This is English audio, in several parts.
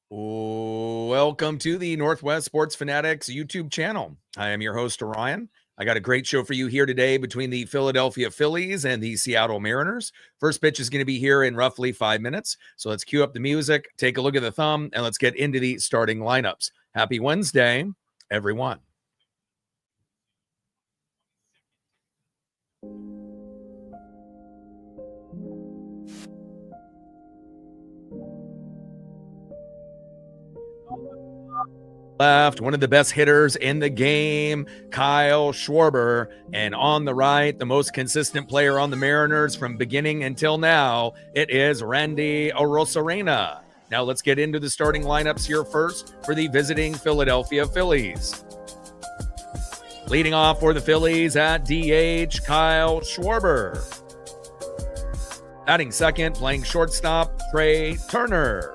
Welcome to the Northwest Sports Fanatics YouTube channel. I am your host, Orion. I got a great show for you here today between the Philadelphia Phillies and the Seattle Mariners. First pitch is going to be here in roughly 5 minutes. So let's cue up the music, take a look at the thumb, and let's get into the starting lineups. Happy Wednesday, everyone. Left, one of the best hitters in the game, Kyle Schwarber. And on the right, the most consistent player on the Mariners from beginning until now, it is Randy Arozarena. Now let's get into the starting lineups here first for the visiting Philadelphia Phillies. Leading off for the Phillies at DH, Kyle Schwarber. Batting second, playing shortstop, Trey Turner.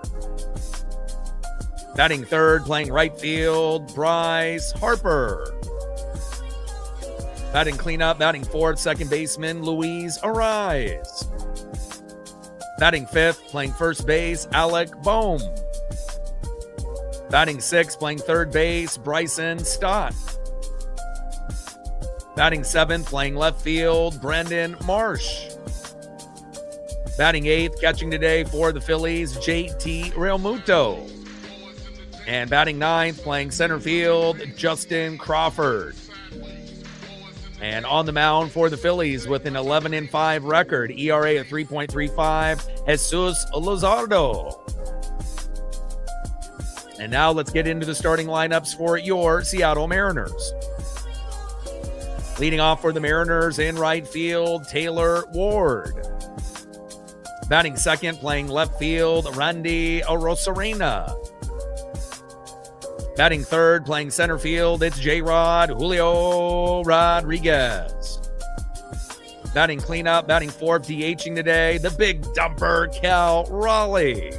Batting third, playing right field, Bryce Harper. Batting cleanup, batting fourth, second baseman, Luis Ariz. Batting fifth, playing first base, Alec Bohm. Batting sixth, playing third base, Bryson Stott. Batting seventh, playing left field, Brandon Marsh. Batting eighth, catching today for the Phillies, JT Realmuto. And batting ninth, playing center field, Justin Crawford. And on the mound for the Phillies with an 11-5 record, ERA of 3.35, Jesus Luzardo. And now let's get into the starting lineups for your Seattle Mariners. Leading off for the Mariners in right field, Taylor Ward. Batting second, playing left field, Randy Arozarena. Batting third, playing center field, it's J-Rod Julio Rodriguez. Batting cleanup, batting fourth, DHing today, the big dumper, Cal Raleigh.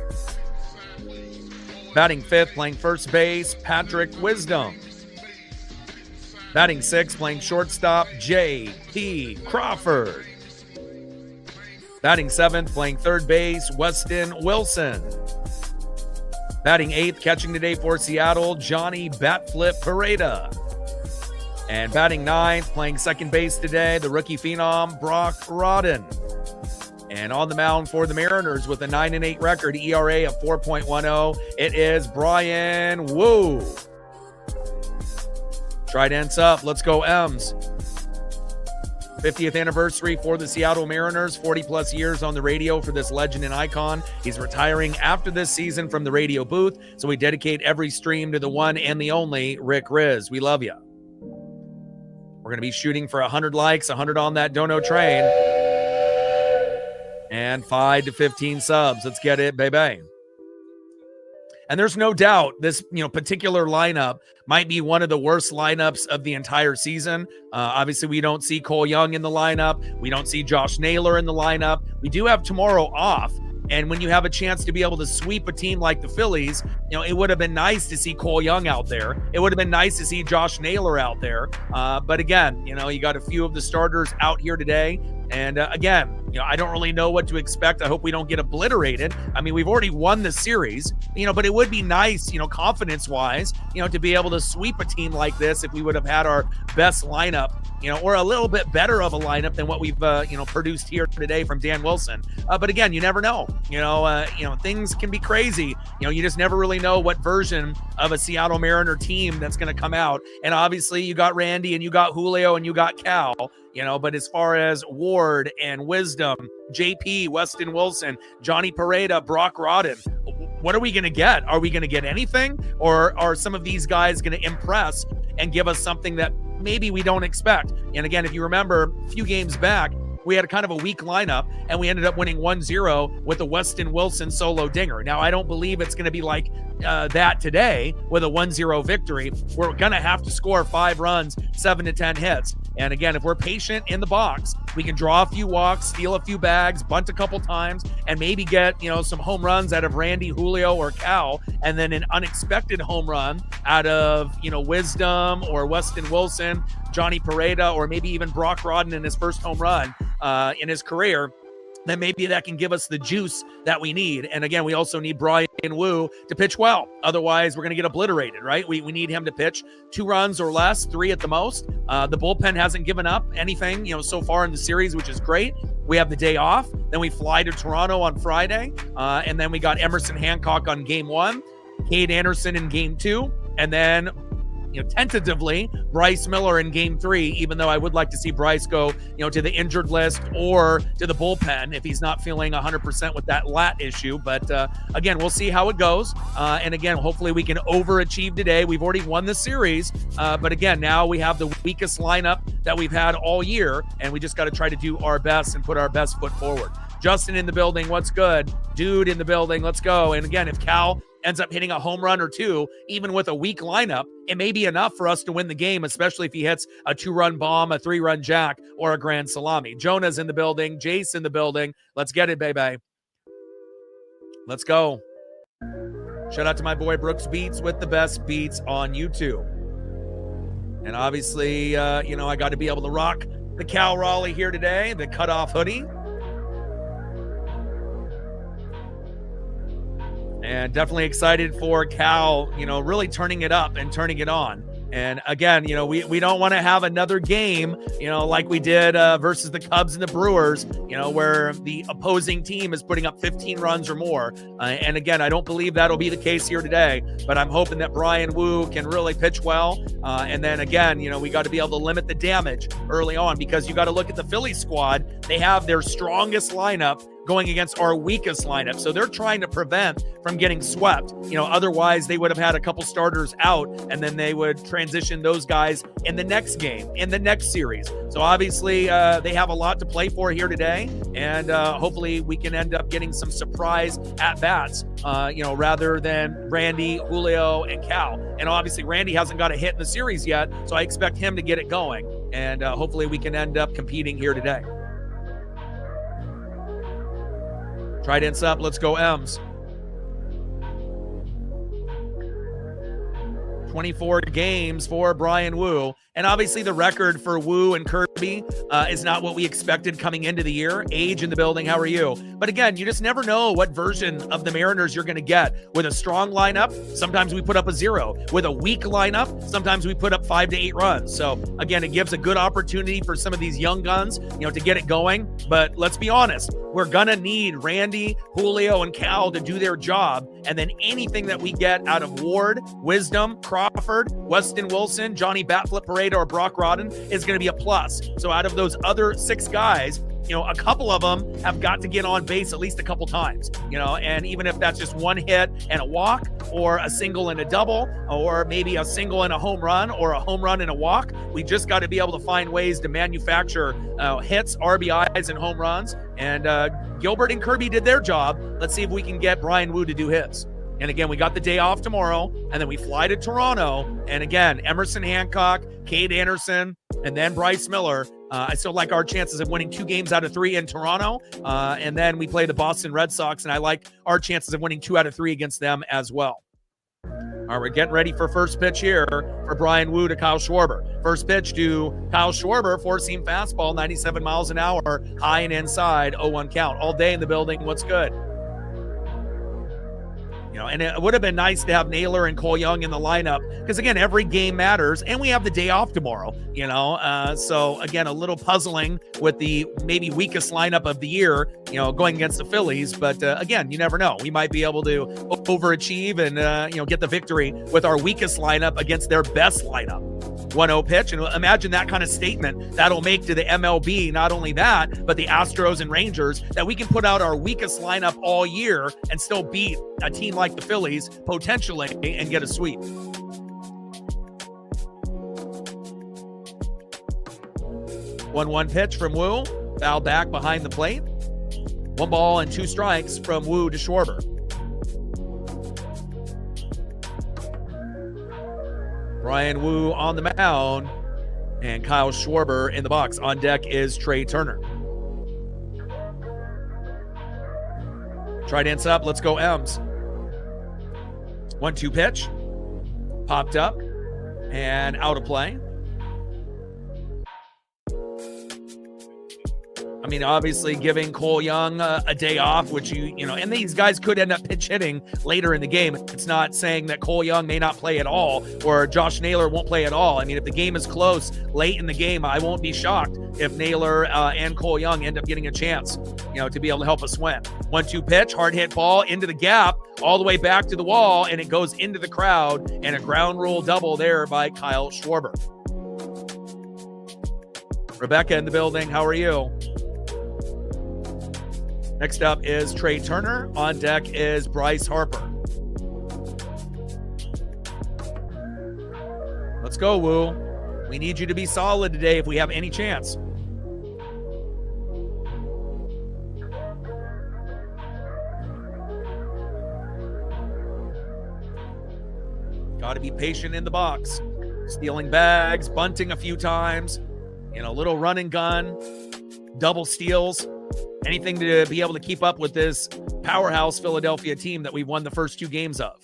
Batting fifth, playing first base, Patrick Wisdom. Batting sixth, playing shortstop, J.P. Crawford. Batting seventh, playing third base, Weston Wilson. Batting eighth, catching today for Seattle, Johnny Batflip Pareda. And batting ninth, playing second base today, the rookie phenom, Brock Rodden. And on the mound for the Mariners with a 9-8 record, ERA of 4.10, it is Brian Wu. Tridents up, let's go M's. 50th anniversary for the Seattle Mariners, 40-plus years on the radio for this legend and icon. He's retiring after this season from the radio booth, so we dedicate every stream to the one and the only Rick Riz. We love you. We're going to be shooting for 100 likes, 100 on that dono train, and 5 to 15 subs. Let's get it, baby. And there's no doubt this, particular lineup might be one of the worst lineups of the entire season. Obviously, we don't see Cole Young in the lineup. We don't see Josh Naylor in the lineup. We do have tomorrow off. And when you have a chance to be able to sweep a team like the Phillies, it would have been nice to see Cole Young out there. It would have been nice to see Josh Naylor out there. But again, you got a few of the starters out here today. And again, I don't really know what to expect. I hope we don't get obliterated. I mean, we've already won the series, but it would be nice, confidence-wise, to be able to sweep a team like this if we would have had our best lineup, or a little bit better of a lineup than what we've, produced here today from Dan Wilson. But again, you never know. Things can be crazy. You just never really know what version of a Seattle Mariner team that's going to come out. And obviously, you got Randy and you got Julio and you got Cal. But as far as Ward and Wisdom, JP, Weston Wilson, Johnny Pareda, Brock Rodden, what are we going to get? Are we going to get anything? Or are some of these guys going to impress and give us something that maybe we don't expect? And again, if you remember a few games back, we had a kind of a weak lineup, and we ended up winning 1-0 with a Weston Wilson solo dinger. Now, I don't believe it's going to be like that today with a 1-0 victory. We're going to have to score 5 runs, 7 to 10 hits. And again, if we're patient in the box, we can draw a few walks, steal a few bags, bunt a couple times, and maybe get, some home runs out of Randy, Julio, or Cal, and then an unexpected home run out of, Wisdom or Weston Wilson, Johnny Pareda, or maybe even Brock Rodden in his first home run in his career. then maybe that can give us the juice that we need. And again, we also need Bryan Woo to pitch well. Otherwise, we're going to get obliterated, right? We need him to pitch 2 runs or less, 3 at the most. The bullpen hasn't given up anything, so far in the series, which is great. We have the day off. Then we fly to Toronto on Friday. And then we got Emerson Hancock on game 1, Cade Anderson in game 2, and then tentatively Bryce Miller in game 3, even though I would like to see Bryce go, to the injured list or to the bullpen if he's not feeling 100% with that lat issue. But again, we'll see how it goes. And again, hopefully we can overachieve today. We've already won the series. But again, now we have the weakest lineup that we've had all year, and we just got to try to do our best and put our best foot forward. Justin in the building, what's good? Dude in the building, let's go. And again, if Cal ends up hitting a home run or 2, even with a weak lineup, it may be enough for us to win the game, especially if he hits a 2-run bomb, a 3-run jack, or a grand salami. Jonah's in the building. Jace in the building. Let's get it, baby. Let's go. Shout out to my boy Brooks Beats with the best beats on YouTube. And obviously, I got to be able to rock the Cal Raleigh here today, the cutoff hoodie. And definitely excited for Cal, really turning it up and turning it on. And again, we don't want to have another game, like we did versus the Cubs and the Brewers, where the opposing team is putting up 15 runs or more. And again, I don't believe that'll be the case here today, but I'm hoping that Bryan Woo can really pitch well. And then again, we got to be able to limit the damage early on, because you got to look at the Phillies squad. They have their strongest lineup going against our weakest lineup. So they're trying to prevent from getting swept. Otherwise they would have had a couple starters out, and then they would transition those guys in the next game, in the next series. So obviously they have a lot to play for here today. And hopefully we can end up getting some surprise at-bats, rather than Randy, Julio, and Cal. And obviously Randy hasn't got a hit in the series yet, so I expect him to get it going. And hopefully we can end up competing here today. Trident's up. Let's go, M's. 24 games for Bryan Woo. And obviously the record for Woo and Kirby is not what we expected coming into the year. Age in the building, how are you? But again, you just never know what version of the Mariners you're going to get. With a strong lineup, sometimes we put up a 0. With a weak lineup, sometimes we put up 5 to 8 runs. So again, it gives a good opportunity for some of these young guns, to get it going. But let's be honest, we're going to need Randy, Julio, and Cal to do their job. And then anything that we get out of Ward, Wisdom, Crawford, Weston Wilson, Johnny Batflip Parade, or Brock Rodden is going to be a plus. So out of those other 6 guys, a couple of them have got to get on base at least a couple times, and even if that's just 1 hit and a walk, or a single and a double, or maybe a single and a home run, or a home run and a walk, we just got to be able to find ways to manufacture hits, RBIs, and home runs. And Gilbert and Kirby did their job. Let's see if we can get Bryan Woo to do his. And again, we got the day off tomorrow, and then we fly to Toronto. And again, Emerson Hancock, Cade Anderson, and then Bryce Miller. I still like our chances of winning 2 games out of 3 in Toronto. And then we play the Boston Red Sox, and I like our chances of winning 2 out of 3 against them as well. All right, we're getting ready for first pitch here for Bryan Woo to Kyle Schwarber. First pitch to Kyle Schwarber, 4-seam fastball, 97 miles an hour, high and inside, 0-1 count. All day in the building, what's good? And it would have been nice to have Naylor and Cole Young in the lineup, because again, every game matters, and we have the day off tomorrow, so again, a little puzzling with the maybe weakest lineup of the year, going against the Phillies. But again, you never know. We might be able to overachieve and, get the victory with our weakest lineup against their best lineup. 1-0 pitch, and imagine that kind of statement that'll make to the MLB. Not only that, but the Astros and Rangers, that we can put out our weakest lineup all year and still beat a team like the Phillies potentially and get a sweep. 1-1 pitch from Woo, foul back behind the plate. 1 ball and 2 strikes from Woo to Schwarber. Bryan Woo on the mound, and Kyle Schwarber in the box. On deck is Trey Turner. Trident's up. Let's go, M's. 1-2 pitch. Popped up and out of play. I mean, obviously giving Cole Young a day off, which and these guys could end up pitch hitting later in the game. It's not saying that Cole Young may not play at all or Josh Naylor won't play at all. I mean, if the game is close late in the game, I won't be shocked if Naylor and Cole Young end up getting a chance, to be able to help us win. 1-2 pitch, hard hit ball into the gap, all the way back to the wall, and it goes into the crowd, and a ground rule double there by Kyle Schwarber. Rebecca in the building, how are you? Next up is Trey Turner. On deck is Bryce Harper. Let's go, Woo. We need you to be solid today if we have any chance. Got to be patient in the box. Stealing bags, bunting a few times, little run and gun, double steals. Anything to be able to keep up with this powerhouse Philadelphia team that we've won the first 2 games of.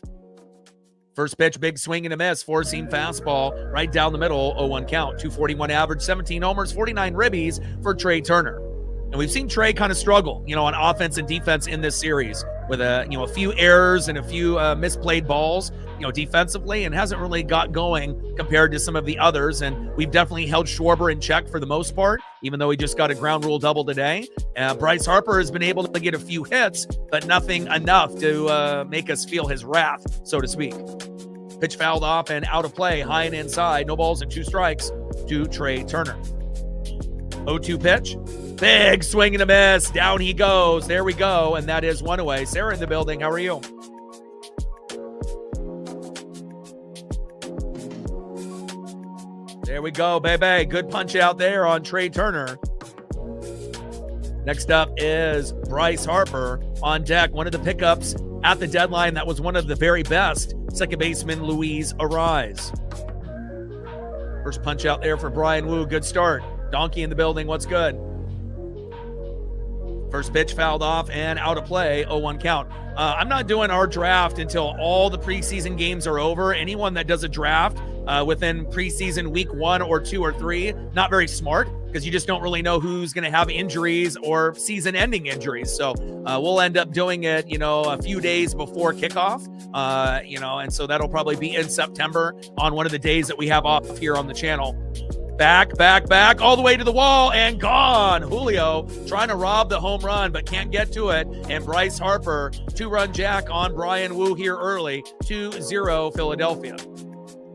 First pitch, big swing and a miss, 4-seam fastball right down the middle, 0-1 count. 241 average, 17 homers, 49 ribbies for Trey Turner. And we've seen Trey kind of struggle, on offense and defense in this series with a few errors and a few misplayed balls, defensively, and hasn't really got going compared to some of the others. And we've definitely held Schwarber in check for the most part, even though he just got a ground rule double today. Bryce Harper has been able to get a few hits, but nothing enough to make us feel his wrath, so to speak. Pitch fouled off and out of play, high and inside, no balls and 2 strikes to Trey Turner. 0-2 pitch. Big swing and a miss. Down he goes. There we go. And that is 1 away. Sarah in the building. How are you? There we go, baby. Good punch out there on Trey Turner. Next up is Bryce Harper on deck. One of the pickups at the deadline that was one of the very best. Second baseman Luis Arise. First punch out there for Brian Wu. Good start. Donkey in the building. What's good? First pitch fouled off and out of play, 0-1 count. I'm not doing our draft until all the preseason games are over. Anyone that does a draft within preseason week 1 or 2 or 3, not very smart, because you just don't really know who's going to have injuries or season-ending injuries. So we'll end up doing it, a few days before kickoff, and so that'll probably be in September on one of the days that we have off here on the channel. Back, all the way to the wall and gone. Julio trying to rob the home run, but can't get to it. And Bryce Harper, 2-run jack on Brian Wu here early, 2-0 Philadelphia.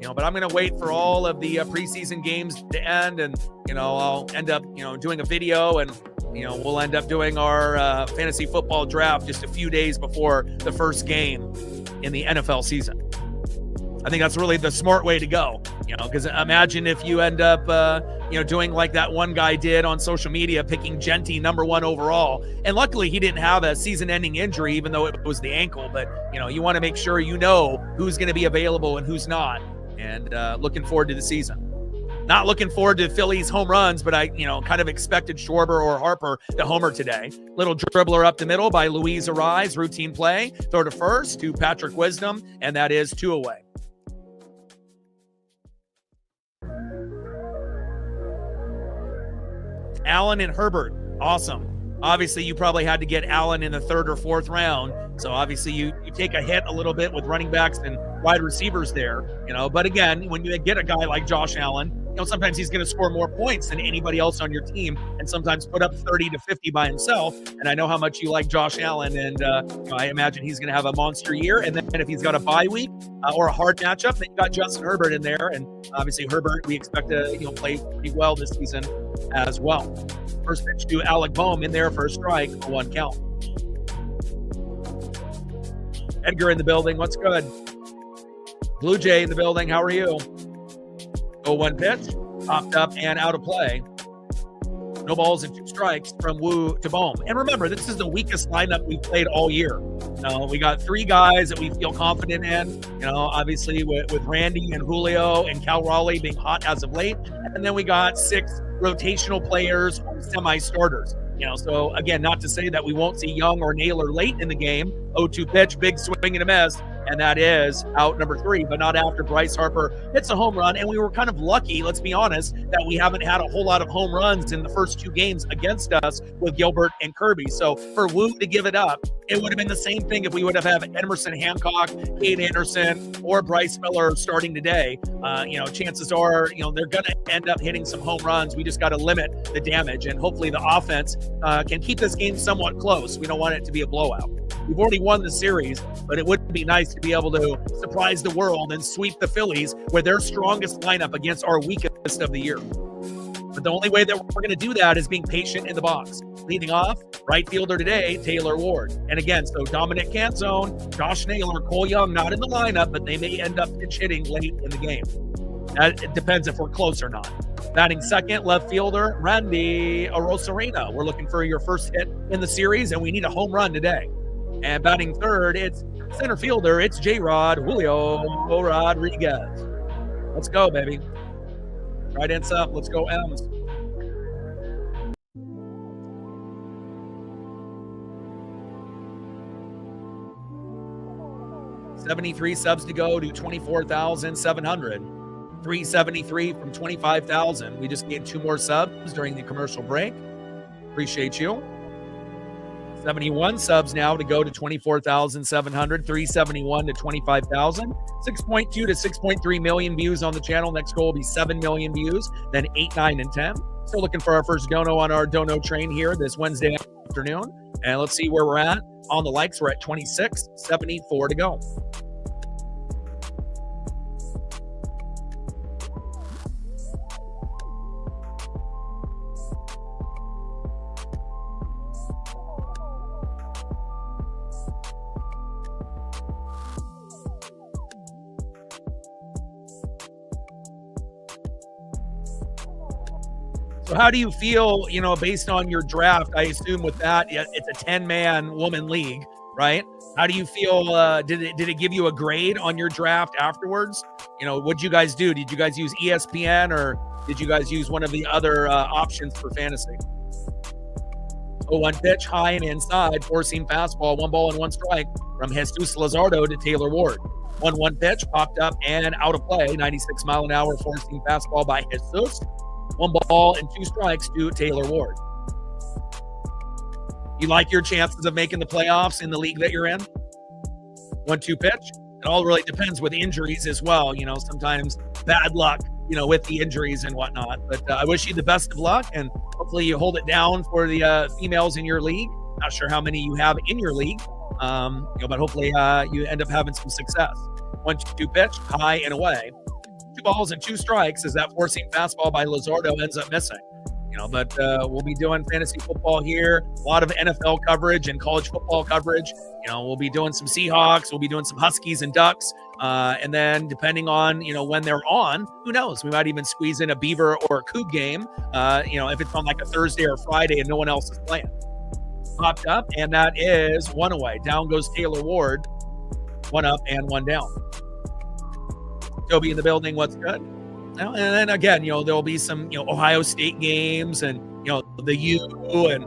But I'm going to wait for all of the preseason games to end, and, I'll end up, doing a video, and, we'll end up doing our fantasy football draft just a few days before the first game in the NFL season. I think that's really the smart way to go, because imagine if you end up, doing like that one guy did on social media, picking Genty #1 overall. And luckily he didn't have a season-ending injury, even though it was the ankle. But, you want to make sure who's going to be available and who's not. And looking forward to the season. Not looking forward to Phillies home runs, but I, kind of expected Schwarber or Harper to homer today. Little dribbler up the middle by Luis Arise, routine play. Throw to first to Patrick Wisdom, and that is 2 away. Allen and Herbert, awesome. Obviously, you probably had to get Allen in the 3rd or 4th round. So obviously, you take a hit a little bit with running backs and wide receivers there, But again, when you get a guy like Josh Allen, sometimes he's going to score more points than anybody else on your team, and sometimes put up 30 to 50 by himself. And I know how much you like Josh Allen, and I imagine he's going to have a monster year. And then if he's got a bye week or a hard matchup, then you got Justin Herbert in there, and obviously Herbert we expect to play pretty well this season as well. First pitch to Alec Boehm in there for a strike, a 1 count. Edgar in the building. What's good? Blue Jay in the building. How are you? 0-1 pitch, popped up and out of play. No balls and 2 strikes from Wu to Boehm. And remember, this is the weakest lineup we've played all year. We got 3 guys that we feel confident in, obviously with Randy and Julio and Cal Raleigh being hot as of late. And then we got 6 rotational players or semi-starters. So again, not to say that we won't see Young or Naylor late in the game. 0-2 pitch, big swing and a miss. and that is out number 3, but not after Bryce Harper hits a home run. And we were kind of lucky, let's be honest, that we haven't had a whole lot of home runs in the first 2 games against us with Gilbert and Kirby. So for Wu to give it up, it would have been the same thing if we would have had Emerson Hancock, Cade Anderson, or Bryce Miller starting today. Chances are, they're going to end up hitting some home runs. We just got to limit the damage, and hopefully the offense can keep this game somewhat close. We don't want it to be a blowout. We've already won the series, but it would be nice to be able to surprise the world and sweep the Phillies with their strongest lineup against our weakest of the year. But the only way that we're going to do that is being patient in the box. Leading off, right fielder today, Taylor Ward. And again, so Dominic Canzone, Josh Naylor, Cole Young, not in the lineup, but they may end up pinch hitting late in the game. It depends if we're close or not. Batting second, left fielder, Randy Arozarena. We're looking for your first hit in the series, and we need a home run today. And batting third, it's center fielder, it's J-Rod, Julio Rodriguez. Let's go, baby. Right ends up. Let's go, M's. $73 subs to go to 24,700. 373 from 25,000. We just gained 2 more subs during the commercial break. Appreciate you. 71 subs now to go to 24,700, 371 to 25,000, 6.2 to 6.3 million views on the channel. Next goal will be 7 million views, then 8, 9, and 10. Still looking for our first dono on our dono train here this Wednesday afternoon. And let's see where we're at on the likes. We're at 26, 74 to go. So how do you feel, based on your draft? I assume with that, it's a 10-man woman league, right? How do you feel? Did it give you a grade on your draft afterwards? What'd you guys do? Did you guys use ESPN, or did you guys use one of the other options for fantasy? 0-1 pitch, high and inside, 4-seam fastball, 1 ball and 1 strike from Jesus Luzardo to Taylor Ward. 1-1 pitch, popped up and out of play, 96 mile an hour, 4-seam fastball by Jesus. 1 ball and 2 strikes to Taylor Ward. You like your chances of making the playoffs in the league that you're in? 1-2 pitch. It all really depends with injuries as well. Sometimes bad luck, with the injuries and whatnot. But I wish you the best of luck, and hopefully you hold it down for the females in your league. Not sure how many you have in your league, but hopefully you end up having some success. 1-2 pitch, high and away. 2 balls and 2 strikes as that 4-seam fastball by Luzardo ends up missing. But we'll be doing fantasy football here, a lot of NFL coverage and college football coverage. We'll be doing some Seahawks, we'll be doing some Huskies and Ducks, and then depending on when they're on, who knows? We might even squeeze in a Beaver or a Coug game. If it's on like a Thursday or Friday and no one else is playing. Popped up, and that is 1 away. Down goes Taylor Ward. 1 up and 1 down. Toby in the building. What's good? And then again, there'll be some, Ohio State games and, the U and,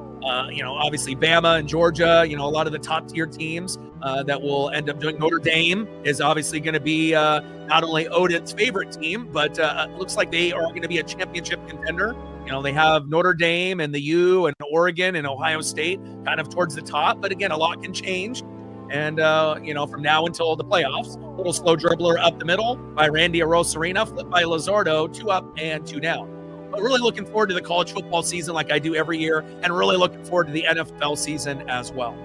obviously Bama and Georgia, a lot of the top tier teams that will end up doing. Notre Dame is obviously going to be not only Odin's favorite team, but looks like they are going to be a championship contender. They have Notre Dame and the U and Oregon and Ohio State kind of towards the top. But again, a lot can change. And, from now until the playoffs, little slow dribbler up the middle by Randy Arozarena, flipped by Luzardo, 2 up and 2 down. But really looking forward to the college football season like I do every year, and really looking forward to the NFL season as well.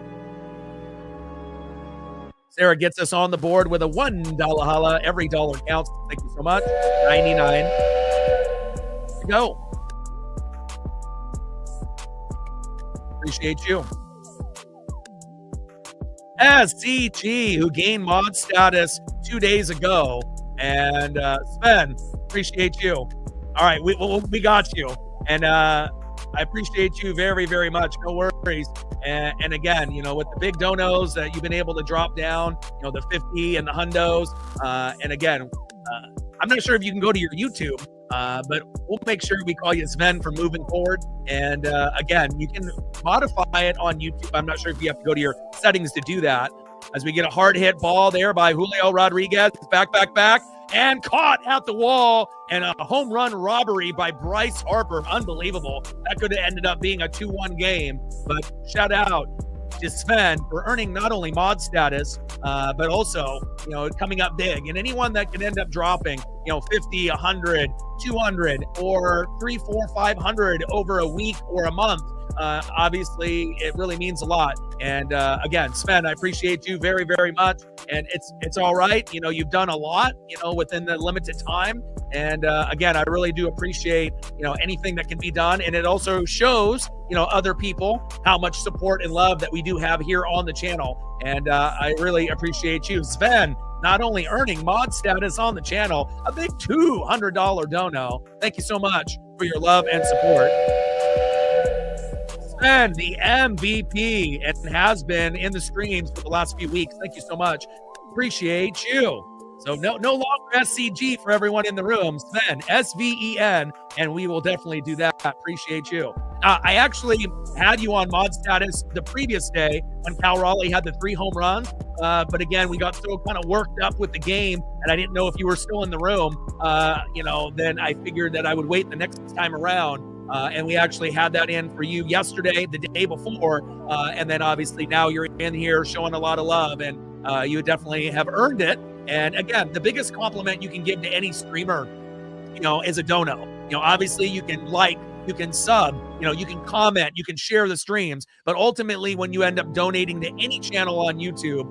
Sarah gets us on the board with a $1 holla. Every dollar counts. Thank you so much. 99 to go. Appreciate you. SCG, who gained mod status 2 days ago. And Sven, appreciate you. All right, we got you. And I appreciate you very, very much. No worries. And again, with the big donos that you've been able to drop down, the 50 and the hundos. And again, I'm not sure if you can go to your YouTube, but we'll make sure we call you Sven from moving forward. And again, you can modify it on YouTube. I'm not sure if you have to go to your settings to do that. as we get a hard hit ball there by Julio Rodriguez. Back, and caught at the wall, and a home run robbery by Bryce Harper. Unbelievable. That could have ended up being a 2-1 game, but shout out to Sven for earning not only mod status, but also, coming up big. And anyone that can end up dropping, 50, 100, 200, or 3, 4, 500 over a week or a month, obviously it really means a lot. And again, Sven, I appreciate you very, very much. And it's all right. You've done a lot, within the limited time. And again, I really do appreciate, anything that can be done. And it also shows, other people how much support and love that we do have here on the channel. And I really appreciate you, Sven, not only earning mod status on the channel, a big $200 dono. Thank you so much for your love and support. Sven, the MVP, and has been in the streams for the last few weeks. Thank you so much. Appreciate you. So no longer SCG for everyone in the room. Sven, SVEN, and we will definitely do that. Appreciate you. I actually had you on mod status the previous day when Cal Raleigh had the 3 home runs. But again, we got so kind of worked up with the game, and I didn't know if you were still in the room. Then I figured that I would wait the next time around. And we actually had that in for you yesterday, the day before. And then obviously now you're in here showing a lot of love, and you definitely have earned it. And again, the biggest compliment you can give to any streamer, is a dono. Obviously you can like, you can sub, you can comment, you can share the streams, but ultimately when you end up donating to any channel on YouTube,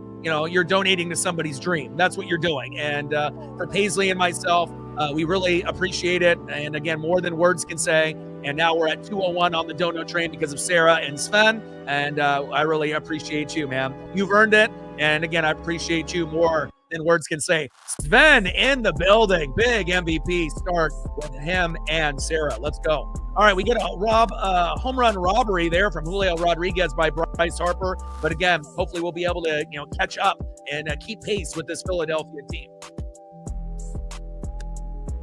you're donating to somebody's dream. That's what you're doing. And for Paisley and myself, we really appreciate it. And again, more than words can say. And now we're at 201 on the dono train because of Sarah and Sven. And I really appreciate you, man. You've earned it. And again, I appreciate you more than words can say. Sven in the building. Big MVP start with him and Sarah. Let's go. All right, we get a home run robbery there from Julio Rodriguez by Bryce Harper. But again, hopefully we'll be able to catch up and keep pace with this Philadelphia team.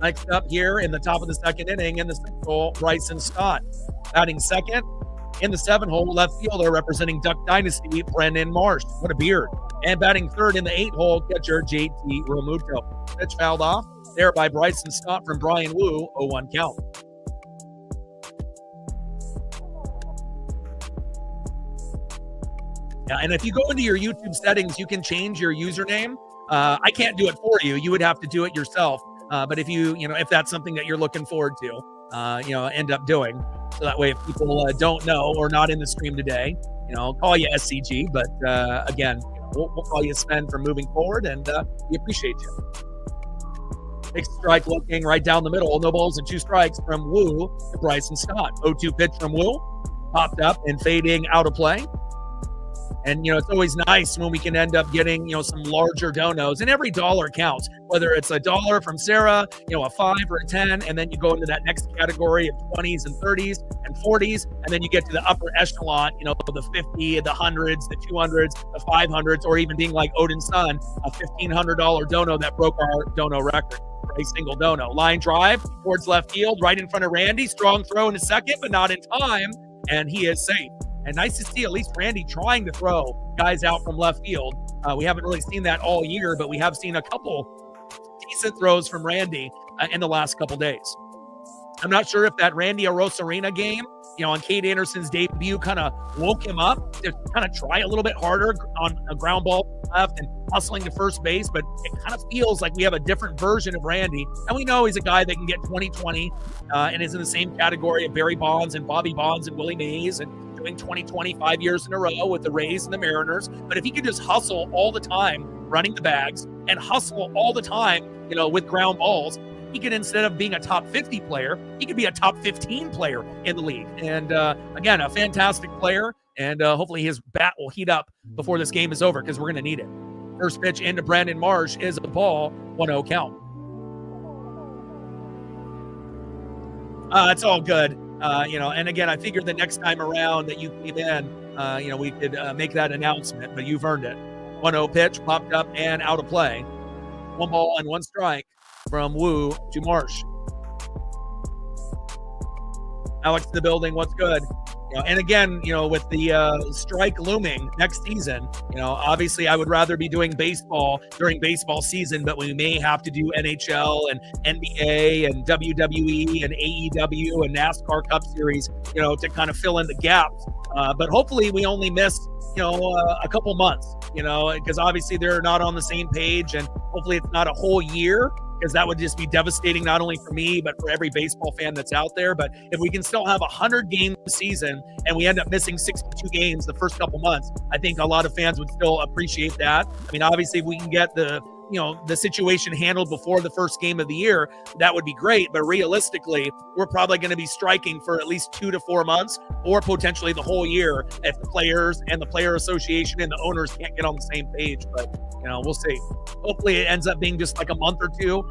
Next up here in the top of the second inning in the 6th hole, Bryson Scott. Batting second in the 7th hole, left fielder representing Duck Dynasty, Brendan Marsh. What a beard. And batting third in the 8th hole, catcher JT Realmuto. Pitch fouled off there by Bryson Scott from Brian Wu, 0-1 count. Yeah, and if you go into your YouTube settings, you can change your username. I can't do it for you. You would have to do it yourself. But if if that's something that you're looking forward to, end up doing, so that way if people don't know or not in the stream today, I'll call you SCG. But again, we'll call you Sven for moving forward, and we appreciate you. Big strike looking right down the middle. No balls and 2 strikes from Wu to Bryson Scott. 0-2 pitch from Wu, popped up and fading out of play. And, it's always nice when we can end up getting, some larger donos, and every dollar counts, whether it's $1 from Sarah, a 5 or a 10, and then you go into that next category of 20s and 30s and 40s. And then you get to the upper echelon, the 50, the 100s, the 200s, the 500s, or even being like Odin's son, a $1,500 dono that broke our dono record. A single dono. Line drive towards left field, right in front of Randy. Strong throw in a second, but not in time. And he is safe. And nice to see at least Randy trying to throw guys out from left field. We haven't really seen that all year, but we have seen a couple decent throws from Randy in the last couple days. I'm not sure if that Randy Arosarena game, on Kate Anderson's debut kind of woke him up to kind of try a little bit harder on a ground ball left and hustling to first base, but it kind of feels like we have a different version of Randy. And we know he's a guy that can get 20-20 and is in the same category of Barry Bonds and Bobby Bonds and Willie Mays and doing 20-20 5 years in a row with the Rays and the Mariners. But if he could just hustle all the time running the bags and hustle all the time, with ground balls, he could, instead of being a top 50 player, he could be a top 15 player in the league. And again, a fantastic player. And hopefully his bat will heat up before this game is over, because we're going to need it. First pitch into Brandon Marsh is a ball, 1-0 count. It's all good. And again, I figured the next time around that you came in, we could make that announcement, but you've earned it. 1-0 pitch popped up and out of play. 1 ball and 1 strike from Wu to Marsh. Alex in the building. What's good? And again, with the strike looming next season, obviously I would rather be doing baseball during baseball season, but we may have to do NHL and NBA and WWE and AEW and NASCAR Cup Series, to kind of fill in the gaps. But hopefully we only miss, a couple months, because obviously they're not on the same page, and hopefully it's not a whole year, because that would just be devastating, not only for me, but for every baseball fan that's out there. But if we can still have 100-game season and we end up missing 62 games the first couple months, I think a lot of fans would still appreciate that. I mean, obviously, if we can get the situation handled before the first game of the year, that would be great. But realistically, we're probably going to be striking for at least 2 to 4 months, or potentially the whole year, if the players and the player association and the owners can't get on the same page. But we'll see. Hopefully it ends up being just like a month or two,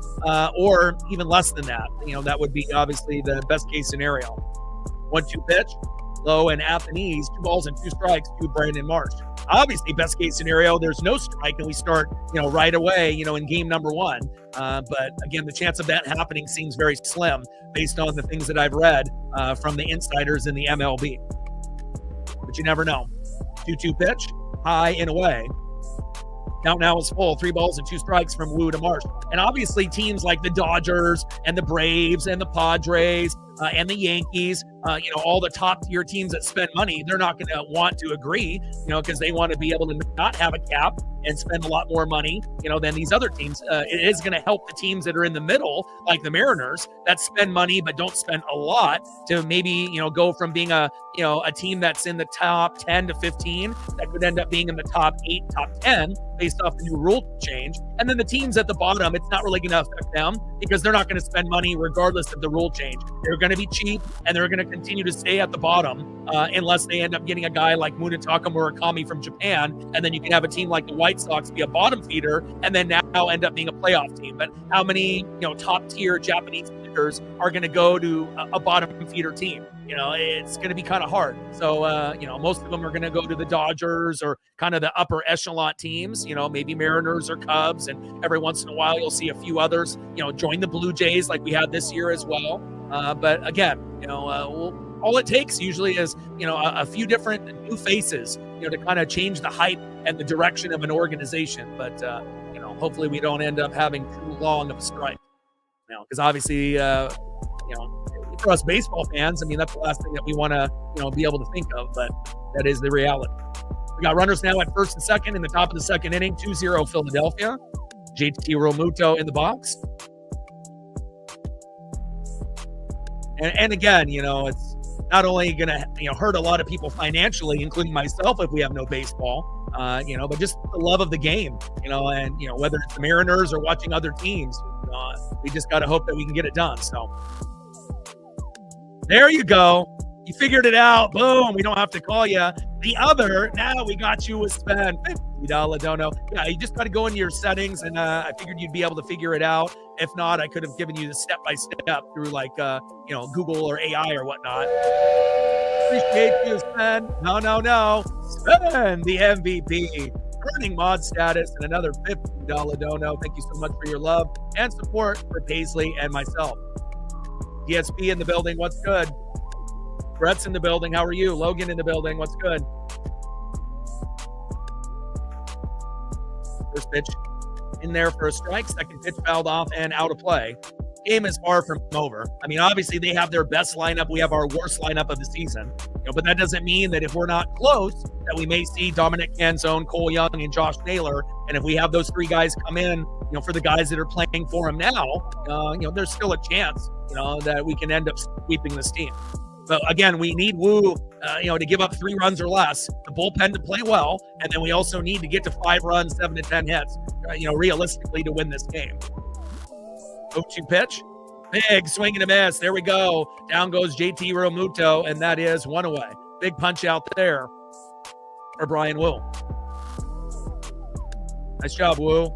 or even less than that. That would be obviously the best case scenario. 1-2 pitch, low and at the knees, 2 balls and 2 strikes to Brandon Marsh. Obviously, best case scenario, there's no strike and we start, right away, in game number 1. But again, the chance of that happening seems very slim based on the things that I've read from the insiders in the MLB. But you never know. 2-2 pitch, high and away. Count now is full. 3 balls and 2 strikes from Wu to Marsh. And obviously teams like the Dodgers and the Braves and the Padres and the Yankees, all the top tier teams that spend money, they're not going to want to agree, because they want to be able to not have a cap and spend a lot more money, than these other teams. It is going to help the teams that are in the middle, like the Mariners, that spend money but don't spend a lot, to maybe, go from being a team that's in the top 10 to 15 that could end up being in the top 8, top 10 based off the new rule change. And then the teams at the bottom, it's not really going to affect them because they're not going to spend money regardless of the rule change. They're going to be cheap and they're going to continue to stay at the bottom unless they end up getting a guy like Munetaka Murakami from Japan. And then you can have a team like the White Sox be a bottom feeder and then now end up being a playoff team. But how many, top tier Japanese pitchers are going to go to a bottom feeder team? It's going to be kind of hard. So, most of them are going to go to the Dodgers or kind of the upper echelon teams, maybe Mariners or Cubs. And every once in a while, you'll see a few others, join the Blue Jays like we had this year as well. But again, all it takes usually is, a few different new faces, to kind of change the hype and the direction of an organization. But, hopefully we don't end up having too long of a strike, because obviously, for us baseball fans, I mean, that's the last thing that we want to, be able to think of, but that is the reality. We got runners now at first and second in the top of the second inning, 2-0 Philadelphia. JT Realmuto in the box. And again, it's not only going to, hurt a lot of people financially, including myself, if we have no baseball, but just the love of the game, and, whether it's the Mariners or watching other teams, we just got to hope that we can get it done. So there you go. You figured it out. Boom. We don't have to call you. The other, now we got you with spend $50 dono. Yeah, you just got to go into your settings, and I figured you'd be able to figure it out. If not, I could have given you the step-by-step through like, Google or AI or whatnot. Appreciate you, Spend. No. Spend the MVP. Earning mod status and another $50 dono. Thank you so much for your love and support for Paisley and myself. DSP in the building. What's good? Brett's in the building. How are you? Logan in the building. What's good? First pitch in there for a strike. Second pitch fouled off and out of play. Game is far from over. I mean, obviously they have their best lineup. We have our worst lineup of the season. But that doesn't mean that if we're not close, that we may see Dominic Canzone, Cole Young, and Josh Naylor. And if we have those 3 guys come in, for the guys that are playing for him now, there's still a chance, that we can end up sweeping this team. But again, we need Wu, to give up 3 runs or less, the bullpen to play well, and then we also need to get to 5 runs, 7 to 10 hits, realistically to win this game. 0-2 pitch, big swing and a miss. There we go. Down goes JT Realmuto, and that is 1 away. Big punch out there for Brian Wu. Nice job, Wu.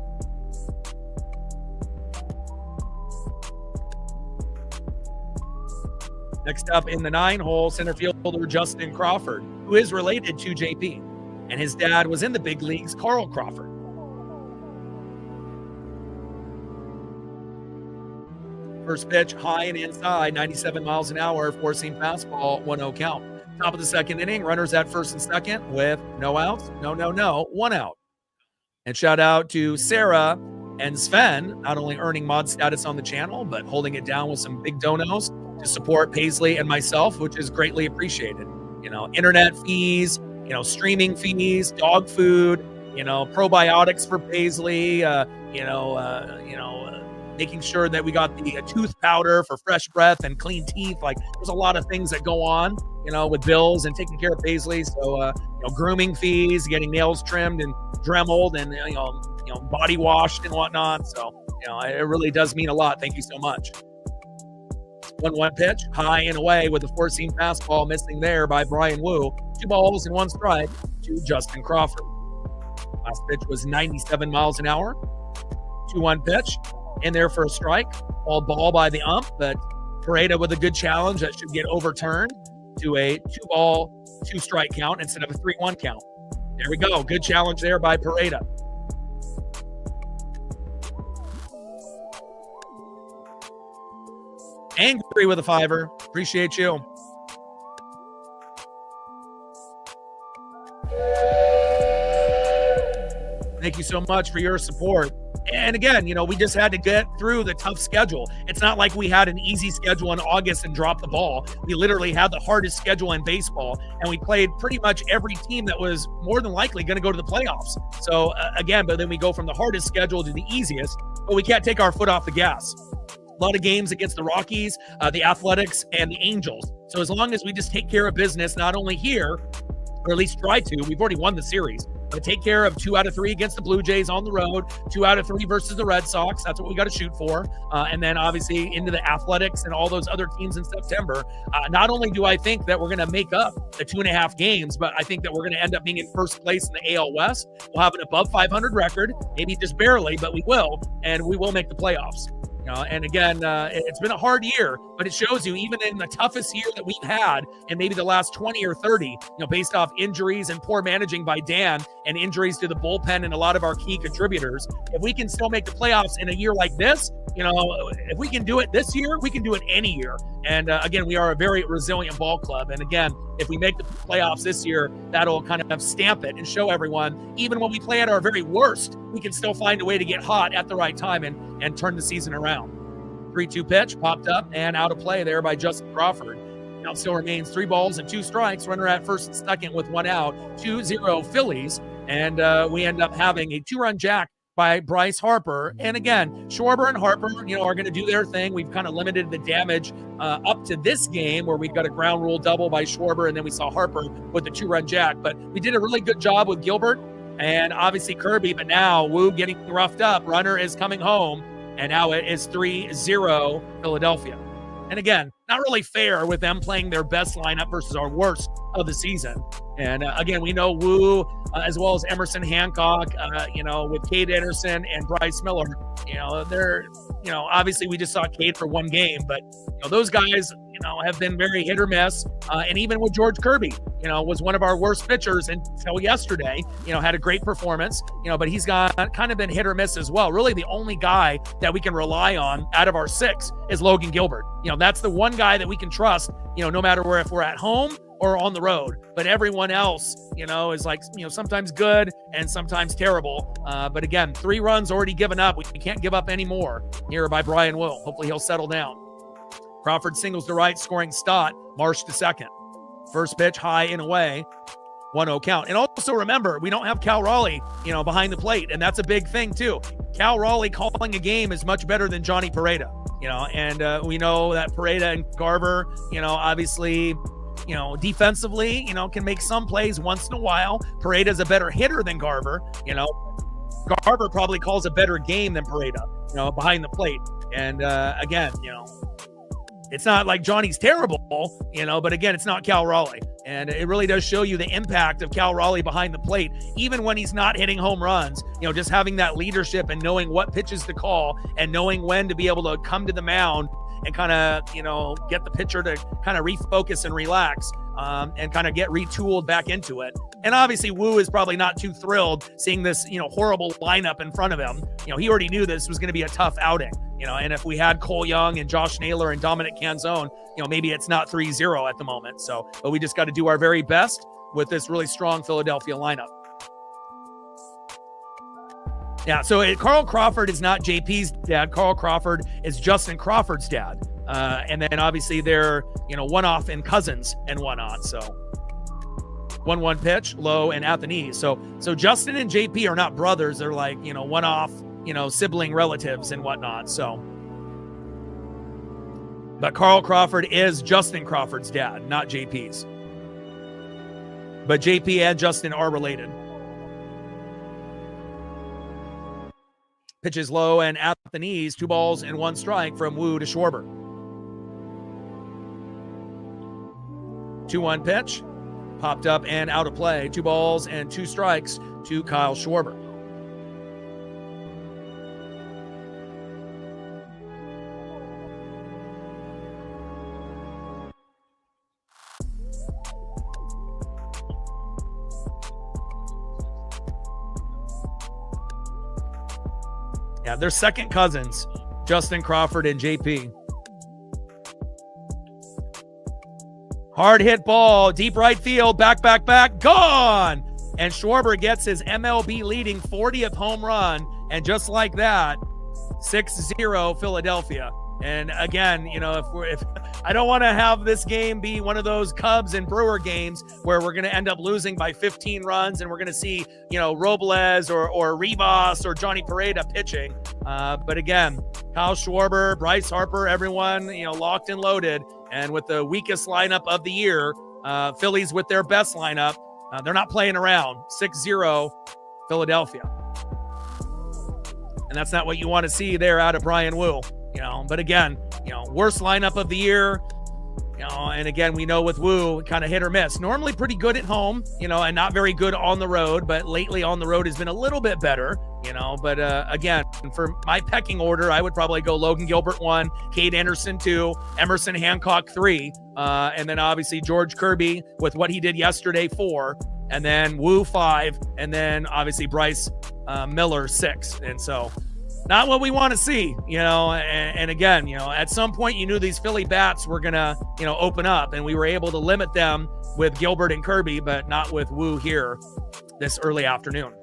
Next up in the 9-hole, center fielder Justin Crawford, who is related to JP, and his dad was in the big leagues, Carl Crawford. First pitch, high and inside, 97 miles an hour, four-seam fastball, 1-0 count. Top of the second inning, runners at first and second with no outs. No, 1 out. And shout out to Sarah and Sven, not only earning mod status on the channel, but holding it down with some big donos to support Paisley and myself, which is greatly appreciated. Internet fees, streaming fees, dog food, probiotics for Paisley, making sure that we got the tooth powder for fresh breath and clean teeth. Like, there's a lot of things that go on, with bills and taking care of Paisley. So, grooming fees, getting nails trimmed and dremeled, and body washed and whatnot. So, it really does mean a lot. Thank you so much. 1-1 pitch, high and away with a four-seam fastball missing there by Brian Wu. 2 balls and 1 strike to Justin Crawford. Last pitch was 97 miles an hour. 2-1 pitch, in there for a strike. All ball by the ump, but Pareda with a good challenge that should get overturned to a 2-ball, 2-strike count instead of a 3-1 count. There we go. Good challenge there by Pareda. Angry with a 5-er. Appreciate you. Thank you so much for your support. And again, we just had to get through the tough schedule. It's not like we had an easy schedule in August and dropped the ball. We literally had the hardest schedule in baseball, and we played pretty much every team that was more than likely going to go to the playoffs. So again, but then we go from the hardest schedule to the easiest, but we can't take our foot off the gas. A lot of games against the Rockies, the Athletics, and the Angels. So as long as we just take care of business, not only here, or at least try to, we've already won the series, but take care of 2 out of 3 against the Blue Jays on the road, 2 out of 3 versus the Red Sox. That's what we got to shoot for. And then obviously into the Athletics and all those other teams in September. Not only do I think that we're going to make up the 2.5 games, but I think that we're going to end up being in first place in the AL West. We'll have an above 500 record, maybe just barely, but we will, and we will make the playoffs. And again, it's been a hard year, but it shows you, even in the toughest year that we've had in maybe the last 20 or 30, based off injuries and poor managing by Dan and injuries to the bullpen and a lot of our key contributors, if we can still make the playoffs in a year like this, if we can do it this year, we can do it any year. And again, we are a very resilient ball club. And again, if we make the playoffs this year, that'll kind of stamp it and show everyone, even when we play at our very worst, we can still find a way to get hot at the right time and turn the season around. 3-2 pitch popped up and out of play there by Justin Crawford. Now still remains 3 balls and 2 strikes. Runner at first and second with 1 out. 2-0 Phillies. And we end up having a 2-run jack by Bryce Harper. And again, Schwarber and Harper, are going to do their thing. We've kind of limited the damage up to this game, where we've got a ground rule double by Schwarber, and then we saw Harper with the 2-run jack. But we did a really good job with Gilbert and obviously Kirby. But now Wu getting roughed up. Runner is coming home, and now it is 3-0 Philadelphia. And again, not really fair with them playing their best lineup versus our worst of the season. And again, we know Wu, as well as Emerson Hancock, with Cade Anderson and Bryce Miller, they're, obviously we just saw Cade for 1 game, but those guys, have been very hit or miss. And even with George Kirby, was one of our worst pitchers until yesterday, had a great performance, but he's got kind of been hit or miss as well. Really the only guy that we can rely on out of our 6 is Logan Gilbert. That's the one guy that we can trust, no matter if we're at home or on the road. But everyone else, is like, sometimes good and sometimes terrible. But again, 3 runs already given up. We can't give up any more here by Brian Will. Hopefully he'll settle down. Crawford singles to right, scoring Stott. Marsh to second. First pitch, high and away. 1-0 count. And also remember, we don't have Cal Raleigh, behind the plate. And that's a big thing too. Cal Raleigh calling a game is much better than Johnny Pareda, and we know that Pareda and Garver, obviously, defensively, can make some plays once in a while. Pareda's a better hitter than Garver. Garver probably calls a better game than Pareda, behind the plate. And again, it's not like Johnny's terrible, but again, it's not Cal Raleigh. And it really does show you the impact of Cal Raleigh behind the plate, even when he's not hitting home runs, just having that leadership and knowing what pitches to call and knowing when to be able to come to the mound and kind of, get the pitcher to kind of refocus and relax. and kind of get retooled back into it. And obviously Woo is probably not too thrilled seeing this, horrible lineup in front of him. He already knew this was going to be a tough outing, and if we had Cole Young and Josh Naylor and Dominic Canzone, maybe it's not 3-0 at the moment. So, but we just got to do our very best with this really strong Philadelphia lineup. Yeah, so Carl Crawford is not JP's dad. Carl Crawford is Justin Crawford's dad. And then obviously they're, one-off and cousins and whatnot. So 1-1 pitch, low and at the knees. So Justin and JP are not brothers. They're like, one-off, sibling relatives and whatnot. So, but Carl Crawford is Justin Crawford's dad, not JP's. But JP and Justin are related. Pitches low and at the knees, 2 balls and 1 strike from Woo to Schwarber. 2-1 pitch, popped up and out of play. 2 balls and 2 strikes to Kyle Schwarber. Yeah, they're second cousins, Justin Crawford and JP. Hard hit ball, deep right field, back, gone! And Schwarber gets his MLB leading 40th home run, and just like that, 6-0 Philadelphia. And again, if I don't want to have this game be one of those Cubs and Brewer games where we're going to end up losing by 15 runs and we're going to see, Robles or Rivas or Johnny Pereda pitching. But again, Kyle Schwarber, Bryce Harper, everyone, locked and loaded. And with the weakest lineup of the year, Phillies with their best lineup, they're not playing around. 6-0 Philadelphia. And that's not what you want to see there out of Brian Woo. But again, worst lineup of the year, and again, we know with Woo, kind of hit or miss. Normally pretty good at home, and not very good on the road, but lately on the road has been a little bit better, but again, for my pecking order, I would probably go Logan Gilbert 1, Cade Anderson 2, Emerson Hancock 3, and then obviously George Kirby with what he did yesterday 4, and then Woo 5, and then obviously Bryce Miller 6. And so not what we want to see, and again, at some point you knew these Philly bats were going to, open up, and we were able to limit them with Gilbert and Kirby, but not with Woo here this early afternoon.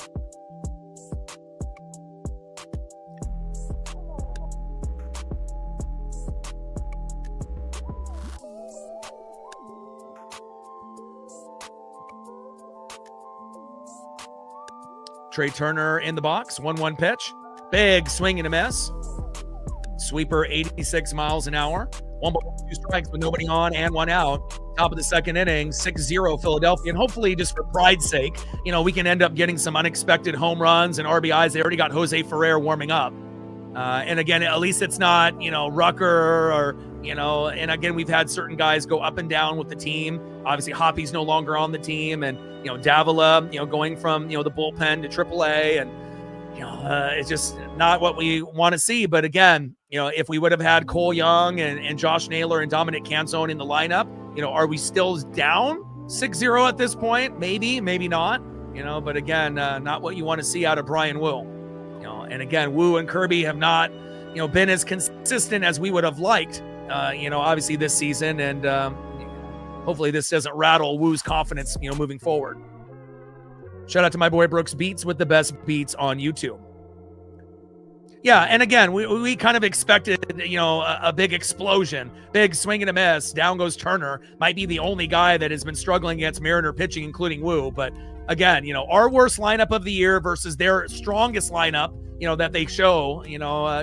Trey Turner in the box, 1-1 pitch. Big swing and a miss. Sweeper, 86 miles an hour. 1 ball, 2 strikes with nobody on and 1 out. Top of the second inning, 6-0 Philadelphia. And hopefully, just for pride's sake, we can end up getting some unexpected home runs and RBIs. They already got Jose Ferrer warming up. And again, at least it's not, Rucker or, and again, we've had certain guys go up and down with the team. Obviously, Hoppy's no longer on the team. And, Davila, going from, the bullpen to AAA. And, it's just not what we want to see. But again, if we would have had Cole Young and Josh Naylor and Dominic Canzone in the lineup, are we still down 6-0 at this point? Maybe, maybe not, but again, not what you want to see out of Brian Woo. And again, Woo and Kirby have not, been as consistent as we would have liked, obviously this season. And hopefully this doesn't rattle Woo's confidence, moving forward. Shout out to my boy Brooks Beats with the best beats on YouTube. Yeah, and again, we kind of expected, a big explosion, big swing and a miss. Down goes Turner. Might be the only guy that has been struggling against Mariner pitching, including Woo. But again, our worst lineup of the year versus their strongest lineup, that they show,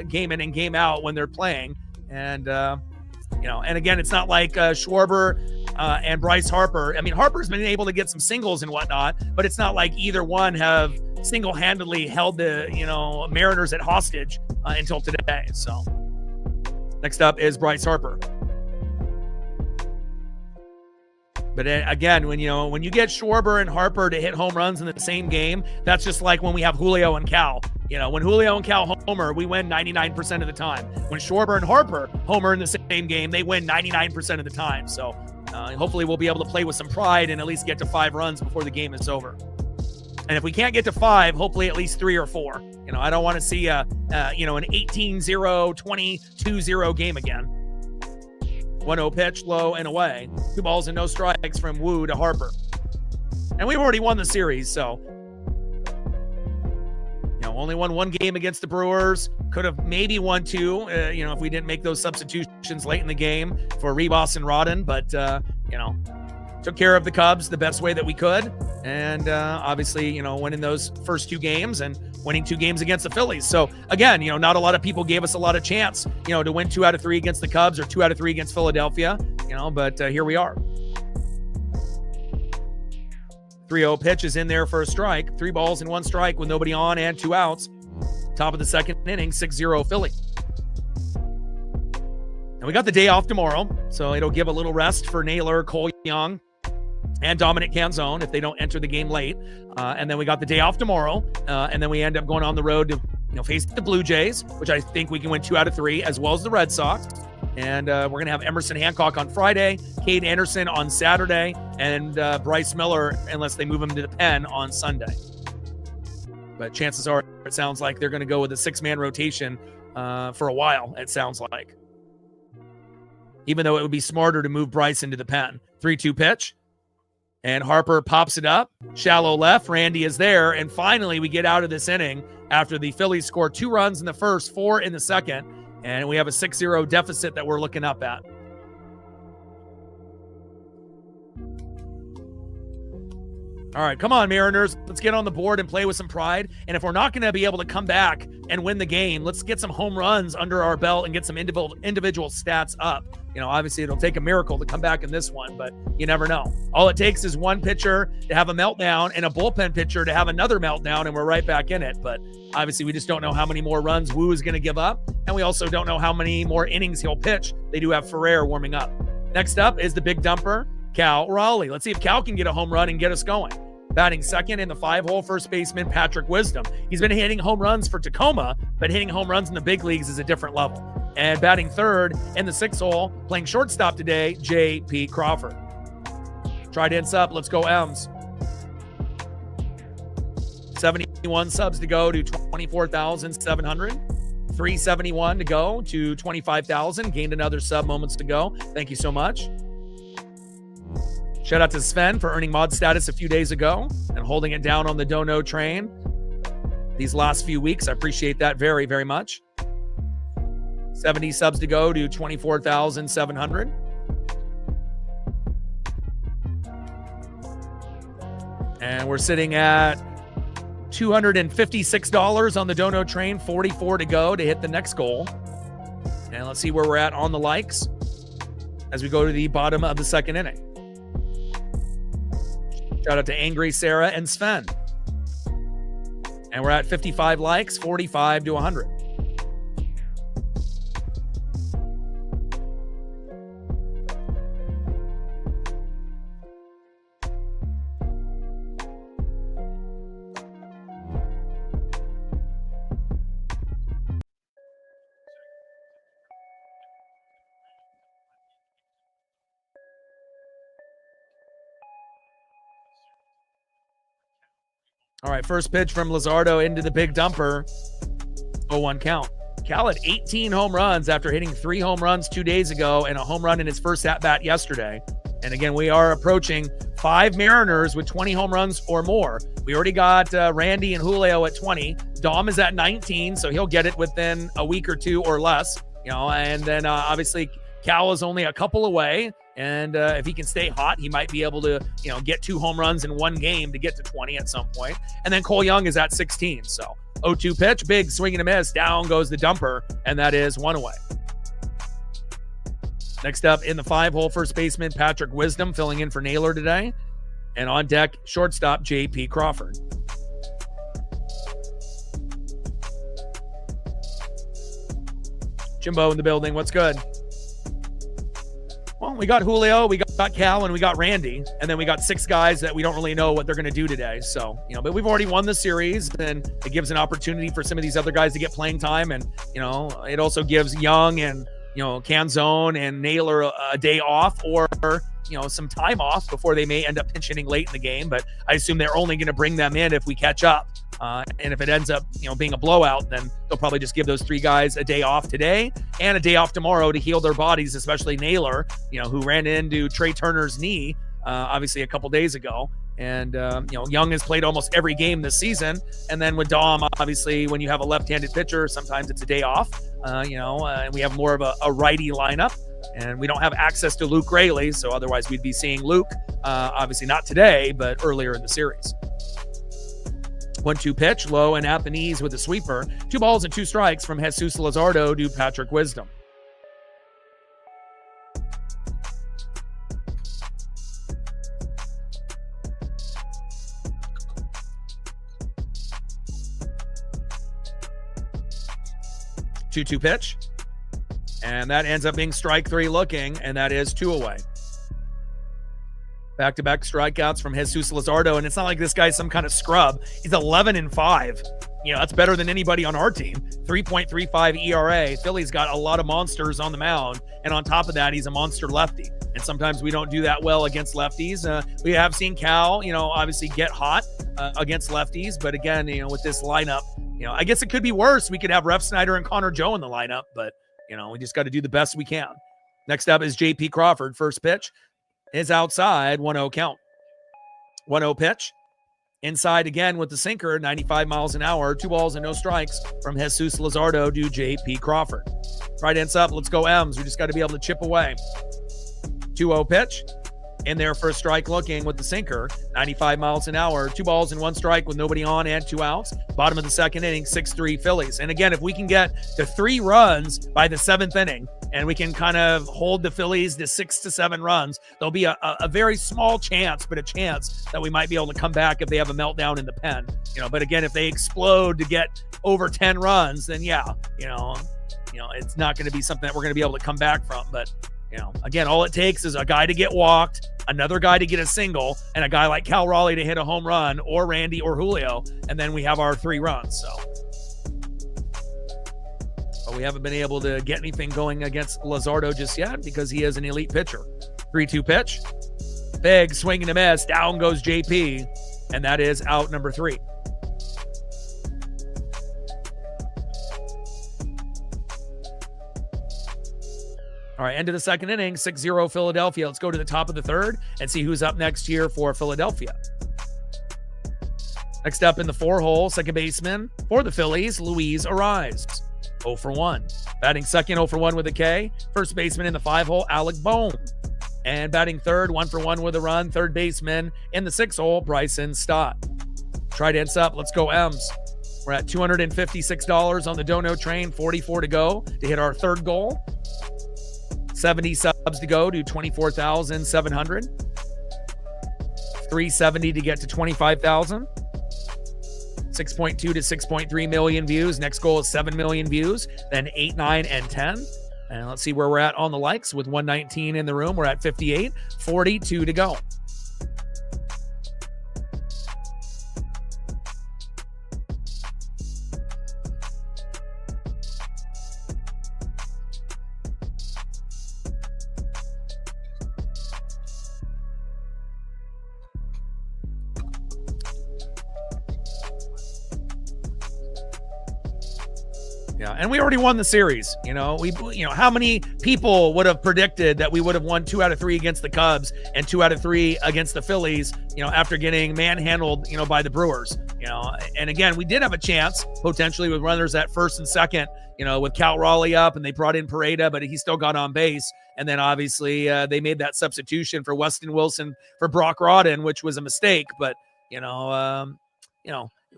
game in and game out when they're playing. And, and again, it's not like Schwarber and Bryce Harper. I mean, Harper's been able to get some singles and whatnot, but it's not like either one have single-handedly held the, Mariners at hostage until today. So next up is Bryce Harper. But again, when you get Schwarber and Harper to hit home runs in the same game, that's just like when we have Julio and Cal. When Julio and Cal homer, we win 99% of the time. When Schwarber and Harper homer in the same game, they win 99% of the time. So Hopefully we'll be able to play with some pride and at least get to 5 runs before the game is over. And if we can't get to 5, hopefully at least 3 or 4. I don't want to see an 18-0, 22-0 game again. 1-0 pitch, low and away. 2 balls and no strikes from Wu to Harper. And we've already won the series, so only won 1 game against the Brewers. Could have maybe won 2, if we didn't make those substitutions late in the game for Ribas and Rodden. But, took care of the Cubs the best way that we could. And obviously, winning those first 2 games and winning 2 games against the Phillies. So, again, not a lot of people gave us a lot of chance, to win 2 out of 3 against the Cubs or 2 out of 3 against Philadelphia, but here we are. 3-0 pitch is in there for a strike. 3 balls and 1 strike with nobody on and 2 outs. Top of the second inning, 6-0 Philly. And we got the day off tomorrow, so it'll give a little rest for Naylor, Cole Young, and Dominic Canzone if they don't enter the game late. And then we got the day off tomorrow, and then we end up going on the road to face the Blue Jays, which I think we can win 2 out of 3, as well as the Red Sox. And we're going to have Emerson Hancock on Friday, Cade Anderson on Saturday, and Bryce Miller, unless they move him to the pen, on Sunday. But chances are, it sounds like they're going to go with a 6-man rotation for a while, it sounds like. Even though it would be smarter to move Bryce into the pen. 3-2 pitch. And Harper pops it up. Shallow left. Randy is there. And finally, we get out of this inning after the Phillies score 2 runs in the first, 4 in the second. And we have a 6-0 deficit that we're looking up at. All right, come on, Mariners. Let's get on the board and play with some pride. And if we're not going to be able to come back and win the game, let's get some home runs under our belt and get some individual stats up. Obviously it'll take a miracle to come back in this one, but you never know. All it takes is one pitcher to have a meltdown and a bullpen pitcher to have another meltdown, and we're right back in it. But obviously we just don't know how many more runs Wu is going to give up, and we also don't know how many more innings he'll pitch. They do have Ferrer warming up. Next up is the big dumper, Cal Raleigh. Let's see if Cal can get a home run and get us going. Batting second in the 5-hole, first baseman Patrick Wisdom. He's been hitting home runs for Tacoma, but hitting home runs in the big leagues is a different level. And batting third in the 6-hole, playing shortstop today, J.P. Crawford. Tried ends up. Let's go M's. 71 subs to go to 24,700. 371 to go to 25,000. Gained another sub moments to go. Thank you so much. Shout out to Sven for earning mod status a few days ago and holding it down on the Dono train these last few weeks. I appreciate that very, very much. 70 subs to go to 24,700. And we're sitting at $256 on the Dono train, 44 to go to hit the next goal. And let's see where we're at on the likes as we go to the bottom of the second inning. Shout out to Angry Sarah and Sven. And we're at 55 likes, 45 to 100. All right, first pitch from Luzardo into the big dumper. 0-1 count. Cal had 18 home runs after hitting 3 home runs 2 days ago and a home run in his first at-bat yesterday. And again, we are approaching 5 Mariners with 20 home runs or more. We already got Randy and Julio at 20. Dom is at 19, so he'll get it within a week or 2 or less. And then obviously Cal is only a couple away. And if he can stay hot, he might be able to, get 2 home runs in one game to get to 20 at some point. And then Cole Young is at 16. So 0-2 pitch, big swing and a miss. Down goes the dumper, and that is 1 away. Next up in the 5-hole, first baseman Patrick Wisdom filling in for Naylor today. And on deck, shortstop J.P. Crawford. Jimbo in the building. What's good? Well, we got Julio, we got Cal, and we got Randy. And then we got 6 guys that we don't really know what they're going to do today. So, but we've already won the series, and it gives an opportunity for some of these other guys to get playing time. And, it also gives Young and, Canzone and Naylor a day off, or, some time off before they may end up pinch hitting late in the game, but I assume they're only going to bring them in if we catch up. And if it ends up, being a blowout, then they'll probably just give those 3 guys a day off today and a day off tomorrow to heal their bodies, especially Naylor, who ran into Trey Turner's knee, obviously a couple days ago. And, Young has played almost every game this season. And then with Dom, obviously, when you have a left-handed pitcher, sometimes it's a day off, and we have more of a righty lineup. And we don't have access to Luke Raley, so otherwise we'd be seeing Luke, obviously not today, but earlier in the series. 1-2 pitch, low and at the knees with a sweeper. 2 balls and 2 strikes from Jesus Luzardo to Patrick Wisdom. Two pitch, and that ends up being strike 3 looking, and that is 2 away. Back-to-back strikeouts from Jesus Luzardo, and it's not like this guy's some kind of scrub. He's 11-5. That's better than anybody on our team. 3.35 ERA. Philly's got a lot of monsters on the mound, and on top of that, he's a monster lefty. And sometimes we don't do that well against lefties. We have seen Cal, obviously get hot against lefties, but again, with this lineup, I guess it could be worse. We could have Ref Snyder and Connor Joe in the lineup, but, we just got to do the best we can. Next up is J.P. Crawford. First pitch is outside, 1-0 count. 1-0 pitch. Inside again with the sinker, 95 miles an hour, 2 balls and no strikes from Jesus Luzardo to J.P. Crawford. Right ends up, let's go M's. We just got to be able to chip away. 2-0 pitch. In there for a strike looking with the sinker, 95 miles an hour, 2 balls and 1 strike with nobody on and 2 outs. Bottom of the second inning, 6-3 Phillies. And again, if we can get to 3 runs by the 7th inning and we can kind of hold the Phillies to 6 to 7 runs, there'll be a very small chance, but a chance that we might be able to come back if they have a meltdown in the pen. But again, if they explode to get over 10 runs, then it's not going to be something that we're going to be able to come back from. But again, all it takes is a guy to get walked, another guy to get a single, and a guy like Cal Raleigh to hit a home run, or Randy or Julio, and then we have our 3 runs. But we haven't been able to get anything going against Luzardo just yet because he is an elite pitcher. 3-2 pitch. Big swing and a miss. Down goes JP, and that is out number 3. All right, end of the second inning, 6-0 Philadelphia. Let's go to the top of the third and see who's up next here for Philadelphia. Next up in the 4-hole, second baseman for the Phillies, Luis Ariz. 0 for 1. Batting second, 0 for 1 with a K. First baseman in the 5-hole, Alec Bohm. And batting third, 1 for 1 with a run, third baseman in the 6-hole, Bryson Stott. Tried ends up, let's go M's. We're at $256 on the Dono train, 44 to go to hit our third goal. 70 subs to go to 24,700. 370 to get to 25,000. 6.2 to 6.3 million views. Next goal is 7 million views. Then 8, 9, and 10. And let's see where we're at on the likes with 119 in the room. We're at 58, 42 to go. Yeah, and we already won the series. How many people would have predicted that we would have won 2 out of 3 against the Cubs and 2 out of 3 against the Phillies, after getting manhandled, by the Brewers, and again, we did have a chance potentially with runners at first and second, with Cal Raleigh up, and they brought in Pareda, but he still got on base. And then obviously they made that substitution for Weston Wilson for Brock Rodden, which was a mistake, but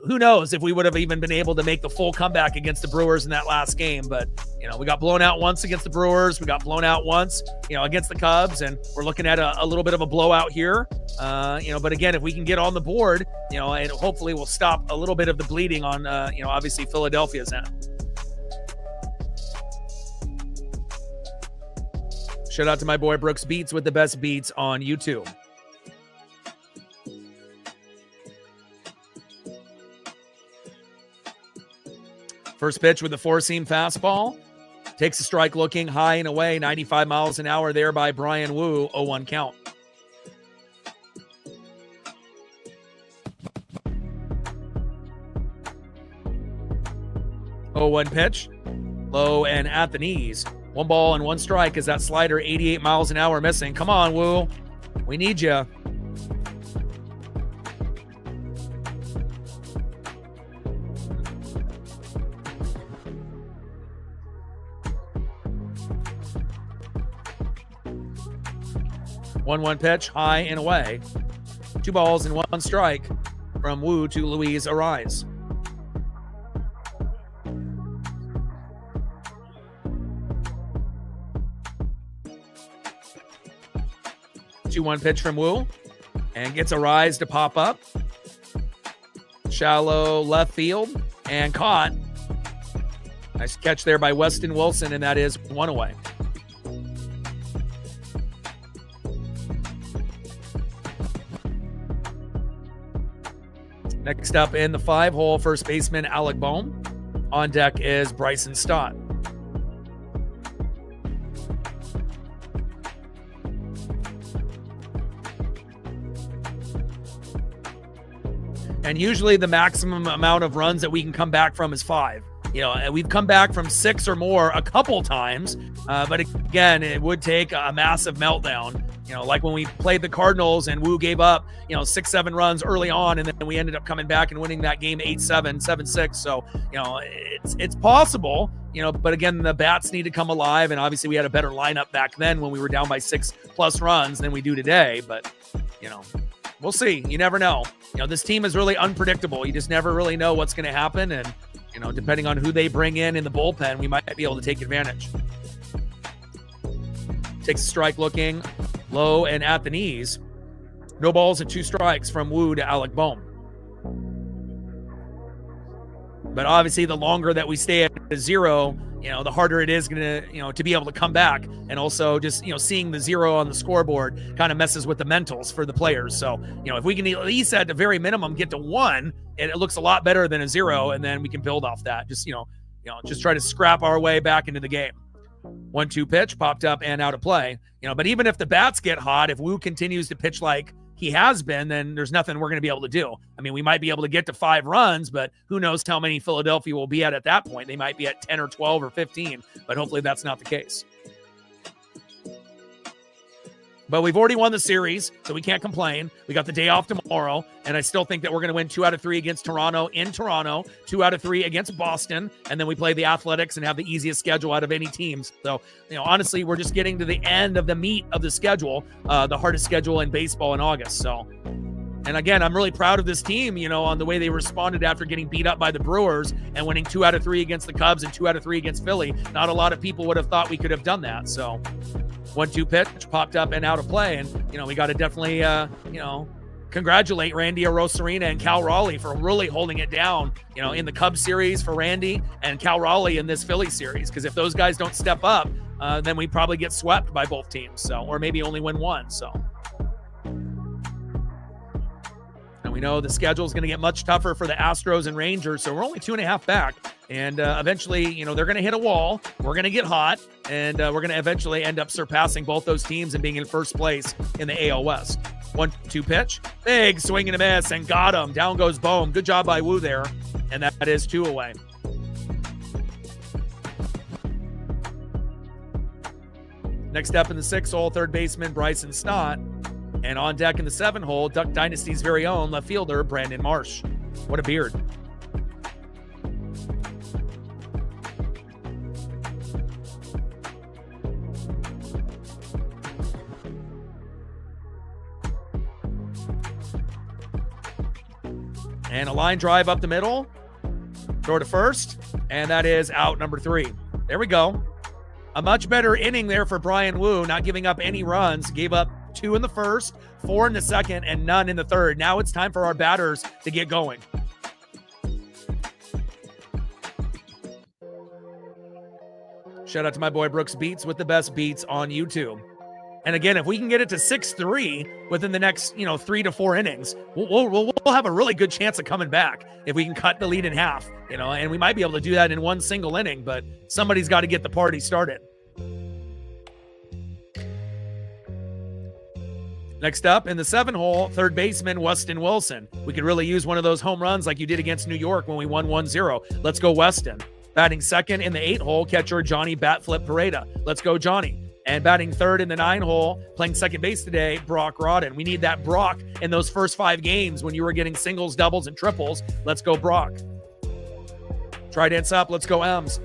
who knows if we would have even been able to make the full comeback against the Brewers in that last game. But, we got blown out once against the Brewers. We got blown out once, against the Cubs. And we're looking at a little bit of a blowout here. But again, if we can get on the board, and hopefully we'll stop a little bit of the bleeding on, obviously Philadelphia's end. Shout out to my boy Brooks Beats with the best beats on YouTube. First pitch with the 4-seam fastball. Takes a strike looking high and away, 95 miles an hour there by Brian Wu, 0-1 count. 0-1 pitch. Low and at the knees. 1 ball and 1 strike as that slider 88 miles an hour missing. Come on, Woo. We need you. One pitch, high and away. 2 balls and 1 strike from Woo to Luis Arise. One pitch from Woo and gets Arise to pop up. Shallow left field and caught. Nice catch there by Weston Wilson, and that is 1 away. Next up in the 5-hole, first baseman Alec Bohm. On deck is Bryson Stott. And usually the maximum amount of runs that we can come back from is 5. You know, and we've come back from 6 or more a couple times. But again, it would take a massive meltdown. You know, like when we played the Cardinals and Woo gave up, 6-7 runs early on, and then we ended up coming back and winning that game 8-7, 7-6. So, it's possible, but again, the bats need to come alive. And obviously we had a better lineup back then when we were down by 6+ runs than we do today. But, we'll see. You never know. This team is really unpredictable. You just never really know what's going to happen. And, depending on who they bring in the bullpen, we might be able to take advantage. Takes a strike looking low and at the knees. No balls and 2 strikes from Woo to Alec Bohm. But obviously the longer that we stay at 0, the harder it is going to, to be able to come back. And also just, seeing the 0 on the scoreboard kind of messes with the mentals for the players. So, if we can at least at the very minimum get to 1, it looks a lot better than a 0. And then we can build off that. Just, just try to scrap our way back into the game. 1-2 pitch popped up and out of play. But even if the bats get hot, if Woo continues to pitch like he has been, then there's nothing we're going to be able to do. I mean, we might be able to get to 5 runs, but who knows how many Philadelphia will be at that point. They might be at 10 or 12 or 15, but hopefully that's not the case. But we've already won the series, so we can't complain. We got the day off tomorrow, and I still think that we're going to win 2 out of 3 against Toronto in Toronto, 2 out of 3 against Boston, and then we play the Athletics and have the easiest schedule out of any teams. So, honestly, we're just getting to the end of the meat of the schedule, the hardest schedule in baseball in August. So, and again, I'm really proud of this team, on the way they responded after getting beat up by the Brewers and winning 2 out of 3 against the Cubs and 2 out of 3 against Philly. Not a lot of people would have thought we could have done that. So, 1-2 pitch popped up and out of play. And, we got to definitely, congratulate Randy Arozarena and Cal Raleigh for really holding it down, in the Cubs series for Randy and Cal Raleigh in this Philly series. Because if those guys don't step up, then we probably get swept by both teams. So, or maybe only win 1. So, and we know the schedule is going to get much tougher for the Astros and Rangers. So we're only 2.5 back. And eventually, they're going to hit a wall. We're going to get hot. And we're going to eventually end up surpassing both those teams and being in first place in the AL West. 1-2 pitch. Big swing and a miss. And got him. Down goes Bohm. Good job by Woo there. And that is 2 away. Next up in the 6-hole, third baseman Bryson Stott. And on deck in the 7-hole, Duck Dynasty's very own left fielder Brandon Marsh. What a beard. And a line drive up the middle. Throw to first. And that is out number 3. There we go. A much better inning there for Brian Woo, not giving up any runs. Gave up 2 in the first, 4 in the second, and none in the third. Now it's time for our batters to get going. Shout out to my boy Brooks Beats with the best beats on YouTube. And again, if we can get it to 6-3 within the next, 3 to 4 innings, we'll have a really good chance of coming back if we can cut the lead in half, and we might be able to do that in one single inning, but somebody's got to get the party started. Next up in the 7-hole, third baseman Weston Wilson. We could really use one of those home runs like you did against New York when we won 1-0. Let's go Weston. Batting second in the 8-hole, catcher Johnny Batflip Pareda. Let's go, Johnny. And batting third in the 9-hole, playing second base today, Brock Rodden. We need that Brock in those first 5 games when you were getting singles, doubles, and triples. Let's go, Brock. Trident's up. Let's go, Ems.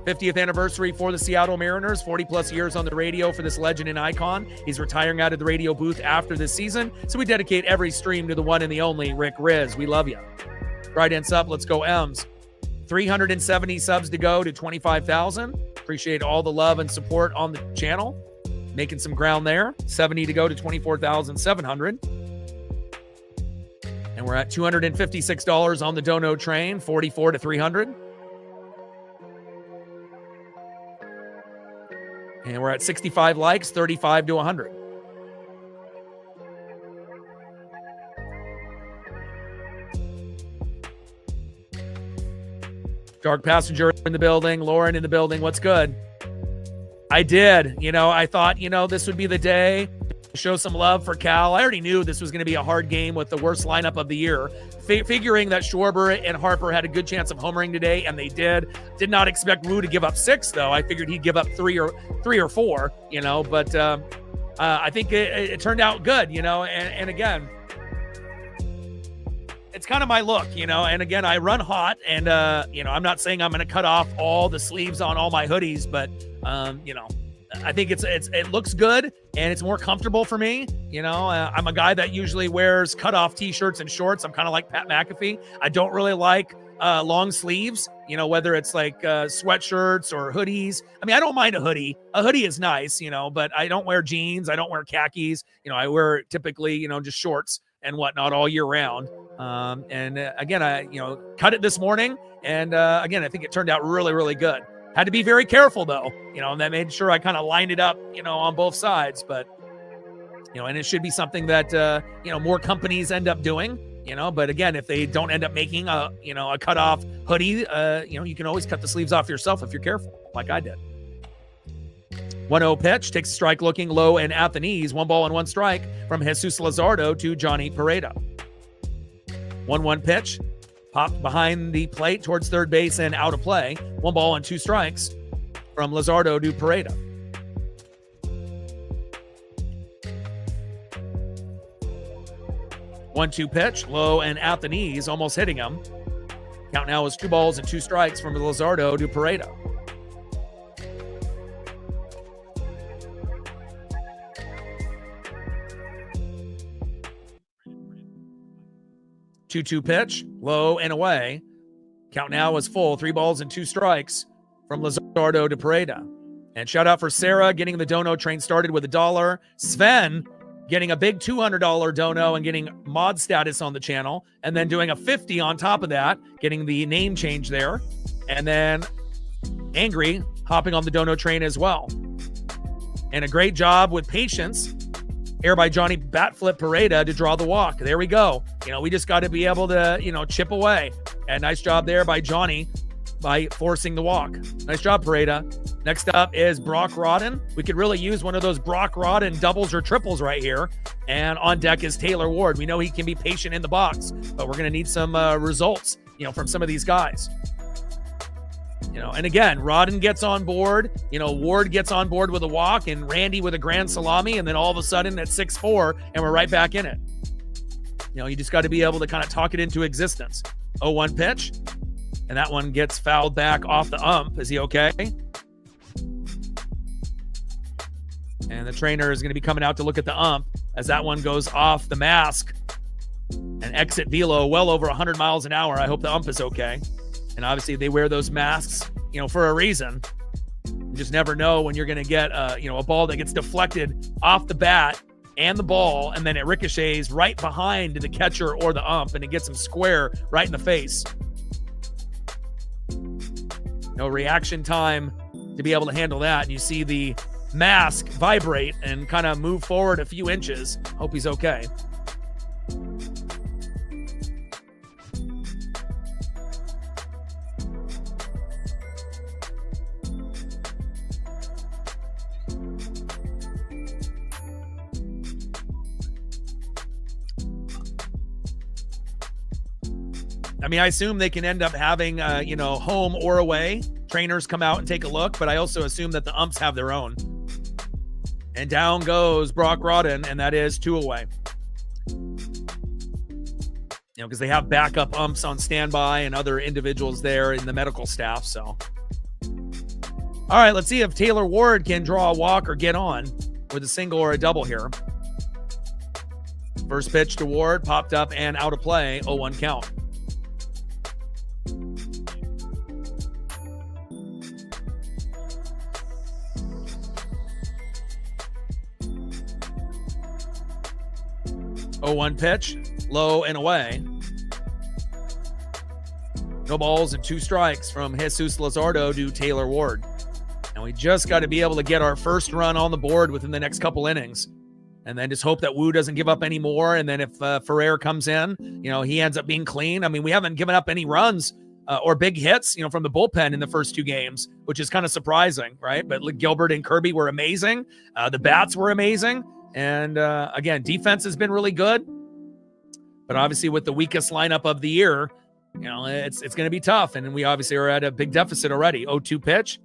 50th anniversary for the Seattle Mariners, 40-plus years on the radio for this legend and icon. He's retiring out of the radio booth after this season, so we dedicate every stream to the one and the only Rick Riz. We love you. Trident's up. Let's go, Ems. 370 subs to go to 25,000. Appreciate all the love and support on the channel. Making some ground there. 70 to go to 24,700. And we're at $256 on the dono train, 44 to 300. And we're at 65 likes, 35 to 100. Dark Passenger in the building. Lauren in the building. What's good? I did. I thought, this would be the day to show some love for Cal. I already knew this was going to be a hard game with the worst lineup of the year. Figuring that Schwarber and Harper had a good chance of homering today, and they did. Did not expect Wu to give up 6, though. I figured he'd give up 3 or 4, but I think it turned out good, and again, it's kind of my look, and again, I run hot, and, I'm not saying I'm going to cut off all the sleeves on all my hoodies, but, I think it looks good, and it's more comfortable for me. I'm a guy that usually wears cutoff t-shirts and shorts. I'm kind of like Pat McAfee. I don't really like long sleeves, whether it's like sweatshirts or hoodies. I mean, I don't mind a hoodie. A hoodie is nice, but I don't wear jeans. I don't wear khakis. I wear typically, just shorts and whatnot all year round. Again, I cut it this morning, and again, I think it turned out really, really good. Had to be very careful, though, and that made sure I kind of lined it up, on both sides. But, and it should be something that, more companies end up doing, But again, if they don't end up making a cutoff hoodie, you can always cut the sleeves off yourself if you're careful, like I did. 1-0 pitch, takes a strike looking low and at the knees. 1 ball and 1 strike from Jesus Luzardo to Johnny Pareda. 1-1 pitch. Popped behind the plate towards third base and out of play. 1 ball and 2 strikes from Luzardo to Pareda. One-two pitch, low and at the knees, almost hitting him. Count now is 2 balls and 2 strikes from Luzardo to Pareda. Two-two pitch, low and away. Count now is full. 3 balls and 2 strikes from Luzardo to Pareda. And shout out for Sarah getting the dono train started with $1. Sven getting a big $200 dono and getting mod status on the channel. And then doing a 50 on top of that, getting the name change there. And then Angry hopping on the dono train as well. And a great job with patience here by Johnny Batflip Pareda to draw the walk. There we go. We just got to be able to, chip away. And nice job there by Johnny by forcing the walk. Nice job, Pareda. Next up is Brock Rodden. We could really use one of those Brock Rodden doubles or triples right here. And on deck is Taylor Ward. We know he can be patient in the box, but we're going to need some results, from some of these guys. And again, Rodden gets on board, Ward gets on board with a walk and Randy with a grand salami. And then all of a sudden at 6-4 and we're right back in it. You just got to be able to kind of talk it into existence. 0-1 pitch. And that one gets fouled back off the ump. Is he okay? And the trainer is going to be coming out to look at the ump as that one goes off the mask and exit velo well over 100 miles an hour. I hope the ump is okay. And obviously they wear those masks, for a reason. You just never know when you're going to get, a ball that gets deflected off the bat and the ball, and then it ricochets right behind the catcher or the ump, and it gets him square right in the face. No reaction time to be able to handle that. And you see the mask vibrate and kind of move forward a few inches. Hope he's okay. I mean, I assume they can end up having, home or away trainers come out and take a look, but I also assume that the umps have their own. And down goes Brock Rodden, and that is 2 away. Because they have backup umps on standby and other individuals there in the medical staff. So, all right, let's see if Taylor Ward can draw a walk or get on with a single or a double here. First pitch to Ward, popped up and out of play, 0-1 count. Oh, 0-1 pitch, low and away. No balls and 2 strikes from Jesus Luzardo to Taylor Ward. And we just got to be able to get our first run on the board within the next couple innings. And then just hope that Wu doesn't give up any more. And then if Ferrer comes in, he ends up being clean. I mean, we haven't given up any runs or big hits, from the bullpen in the first 2 games, which is kind of surprising, right? But Gilbert and Kirby were amazing. The bats were amazing. And again, defense has been really good. But obviously with the weakest lineup of the year, it's going to be tough. And we obviously are at a big deficit already. 0-2 pitch.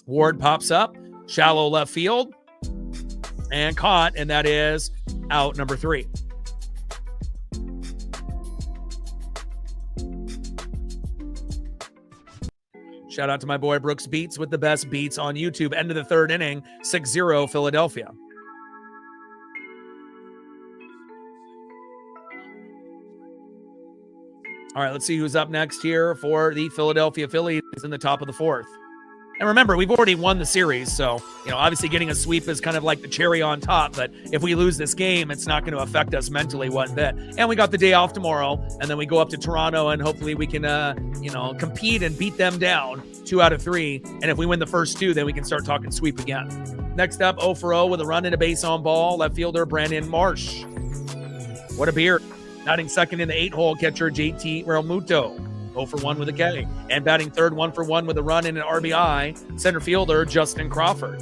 Ward pops up. Shallow left field. And caught. And that is out number 3. Shout out to my boy Brooks Beats with the best beats on YouTube. End of the 3rd inning. 6-0 Philadelphia. All right, let's see who's up next here for the Philadelphia Phillies in the top of the 4th. And remember, we've already won the series, so, obviously getting a sweep is kind of like the cherry on top, but if we lose this game, it's not going to affect us mentally one bit. And we got the day off tomorrow, and then we go up to Toronto, and hopefully we can, compete and beat them down 2 out of 3. And if we win the first 2, then we can start talking sweep again. Next up, 0-for-0 with a run and a base on ball, left fielder Brandon Marsh. What a beard. Batting second in the 8-hole catcher, JT Realmuto, 0-for-1 with a K. And batting third, 1-for-1 with a run and an RBI, center fielder Justin Crawford.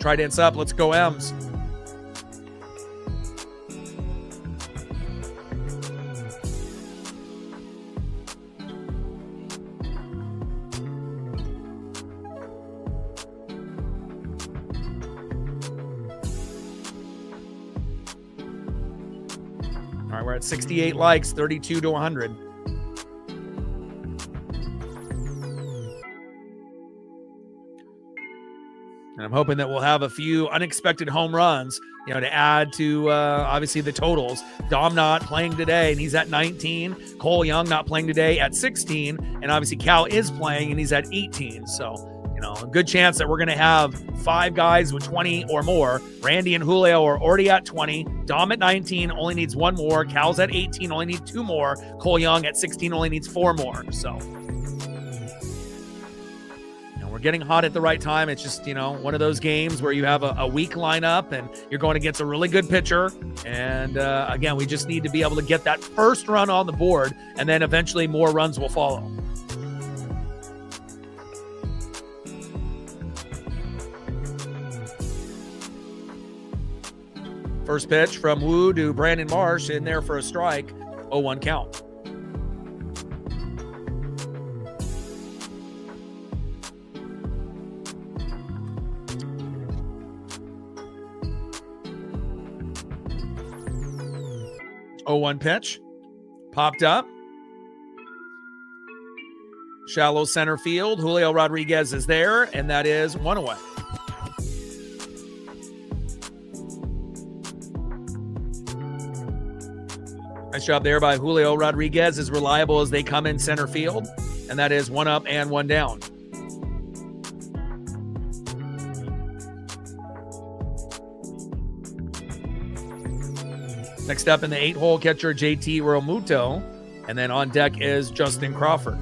Trident's up. Let's go, M's. All right, we're at 68 likes, 32 to 100. And I'm hoping that we'll have a few unexpected home runs, to add to obviously the totals. Dom not playing today, and he's at 19. Cole Young not playing today at 16. And obviously Cal is playing, and he's at 18. So, a good chance that we're going to have 5 guys with 20 or more. Randy and Julio are already at 20. Dom at 19 only needs 1 more. Cal's at 18, only needs 2 more. Cole Young at 16 only needs 4 more. So, we're getting hot at the right time. It's just, one of those games where you have a weak lineup and you're going against a really good pitcher. And again, we just need to be able to get that first run on the board, and then eventually more runs will follow. First pitch from Wu to Brandon Marsh, in there for a strike, 0-1 count. Oh, 1 pitch, popped up. Shallow center field. Julio Rodriguez is there, and that is 1 away. Nice job there by Julio Rodriguez, as reliable as they come in center field. And that is 1 up and 1 down. Next up in the 8-hole catcher, JT Realmuto. And then on deck is Justin Crawford.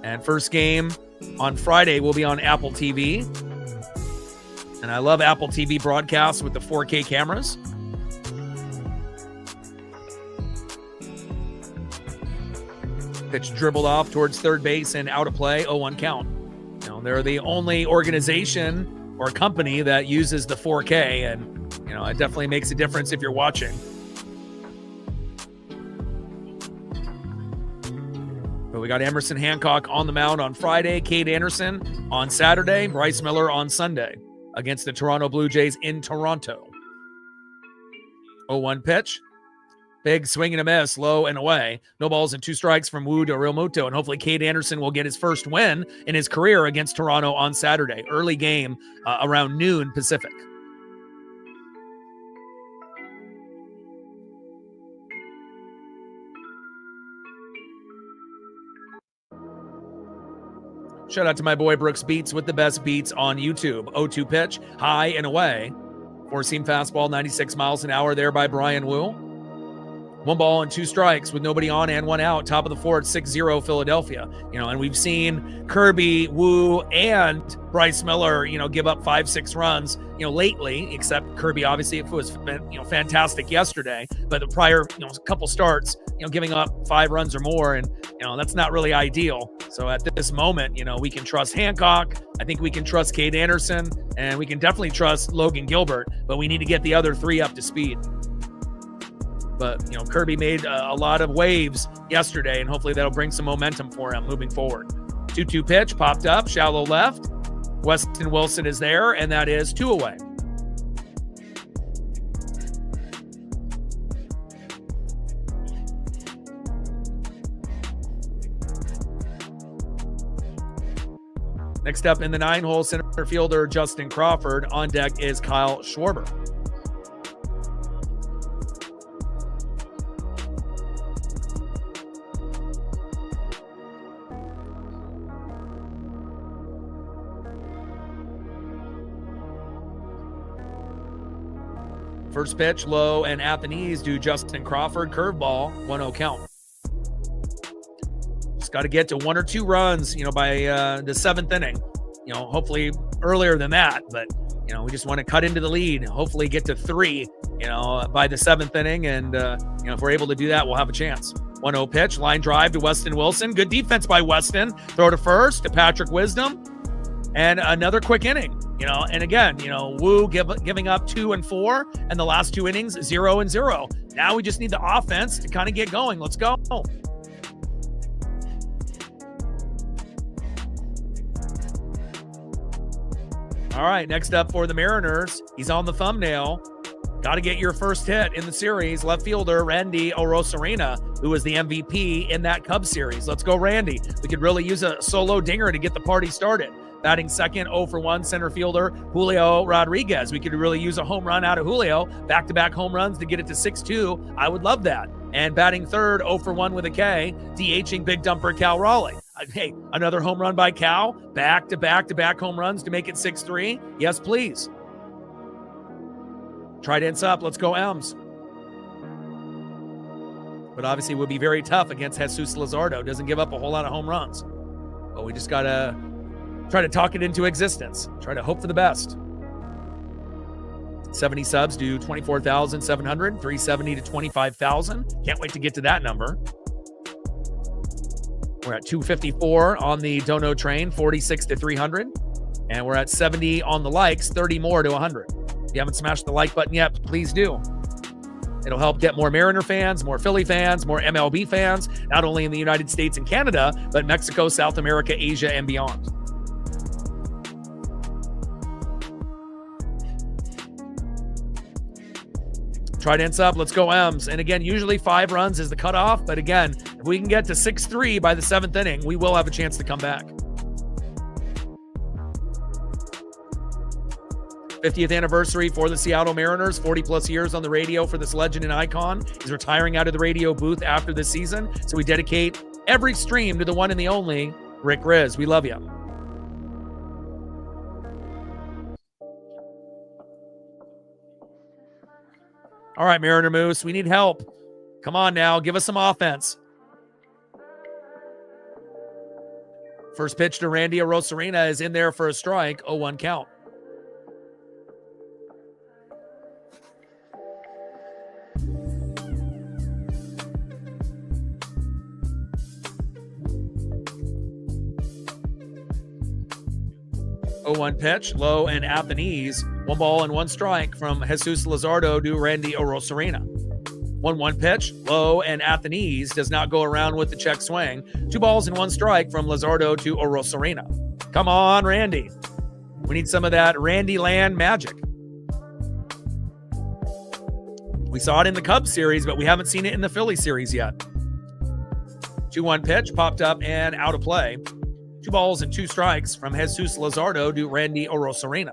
And first game on Friday will be on Apple TV. And I love Apple TV broadcasts with the 4K cameras. Pitch dribbled off towards third base and out of play, 0-1 count. They're the only organization or company that uses the 4K, and, it definitely makes a difference if you're watching. But we got Emerson Hancock on the mound on Friday, Cade Anderson on Saturday, Bryce Miller on Sunday against the Toronto Blue Jays in Toronto. 0-1 pitch. Big swing and a miss, low and away. No balls and 2 strikes from Wu to Realmuto, and hopefully Cade Anderson will get his first win in his career against Toronto on Saturday. Early game around noon Pacific. Shout out to my boy Brooks Beats with the best beats on YouTube. 0-2 pitch, high and away. 4-seam fastball, 96 miles an hour there by Brian Wu. 1 ball and 2 strikes with nobody on and 1 out. Top of the 4th, 6-0 Philadelphia. And we've seen Kirby, Wu, and Bryce Miller, give up 5-6 runs, lately, except Kirby, obviously, it was, fantastic yesterday. But the prior, couple starts, giving up 5 runs or more, and, that's not really ideal. So at this moment, we can trust Hancock. I think we can trust Cade Anderson, and we can definitely trust Logan Gilbert, but we need to get the other 3 up to speed. But, Kirby made a lot of waves yesterday, and hopefully that'll bring some momentum for him moving forward. 2-2 pitch, popped up, shallow left. Weston Wilson is there, and that is 2 away. Next up in the 9-hole, center fielder Justin Crawford. On deck is Kyle Schwarber. First pitch, low and at the knees to Justin Crawford. Curveball, 1-0 count. Just got to get to 1 or 2 runs, by the 7th inning. Hopefully earlier than that, but, we just want to cut into the lead. Hopefully get to 3, by the 7th inning. And, if we're able to do that, we'll have a chance. 1-0 pitch, line drive to Weston Wilson. Good defense by Weston. Throw to first to Patrick Wisdom. And another quick inning. And again, Wu giving up 2 and 4, and the last 2 innings, 0 and 0. Now we just need the offense to kind of get going. Let's go. All right, next up for the Mariners, he's on the thumbnail. Got to get your first hit in the series. Left fielder Randy Arozarena, who was the MVP in that Cubs series. Let's go, Randy. We could really use a solo dinger to get the party started. Batting second, 0 for 1, center fielder Julio Rodriguez. We could really use a home run out of Julio. Back-to-back home runs to get it to 6-2. I would love that. And batting third, 0 for 1 with a K, DHing big dumper Cal Raleigh. Hey, another home run by Cal. Back-to-back home runs to make it 6-3. Yes, please. Trident's up. Let's go, Elms. But obviously it would be very tough against Jesus Luzardo. Doesn't give up a whole lot of home runs. But we just got to try to talk it into existence. Try to hope for the best. 70 subs do 24,700, 370 to 25,000. Can't wait to get to that number. We're at 254 on the Dono train, 46 to 300. And we're at 70 on the likes, 30 more to 100. If you haven't smashed the like button yet, please do. It'll help get more Mariner fans, more Philly fans, more MLB fans, not only in the United States and Canada, but Mexico, South America, Asia, and beyond. Trident's up. Let's go, M's. And again, usually 5 runs is the cutoff. But again, if we can get to 6-3 by the 7th inning, we will have a chance to come back. 50th anniversary for the Seattle Mariners, 40-plus years on the radio for this legend and icon. He's retiring out of the radio booth after this season. So we dedicate every stream to the one and the only Rick Riz. We love you. All right, Mariner Moose, we need help. Come on now, give us some offense. First pitch to Randy Arozarena is in there for a strike, 0-1 count. One pitch, low and at the knees. 1 ball and 1 strike from Jesus Luzardo to Randy Arozarena. 1-1 pitch, low and at the knees, does not go around with the check swing. 2 balls and 1 strike from Luzardo to Orosarena. Come on, Randy. We need some of that Randy Land magic. We saw it in the Cubs series, but we haven't seen it in the Phillies series yet. 2-1 pitch, popped up and out of play. 2 balls and 2 strikes from Jesus Luzardo to Randy Orosarena.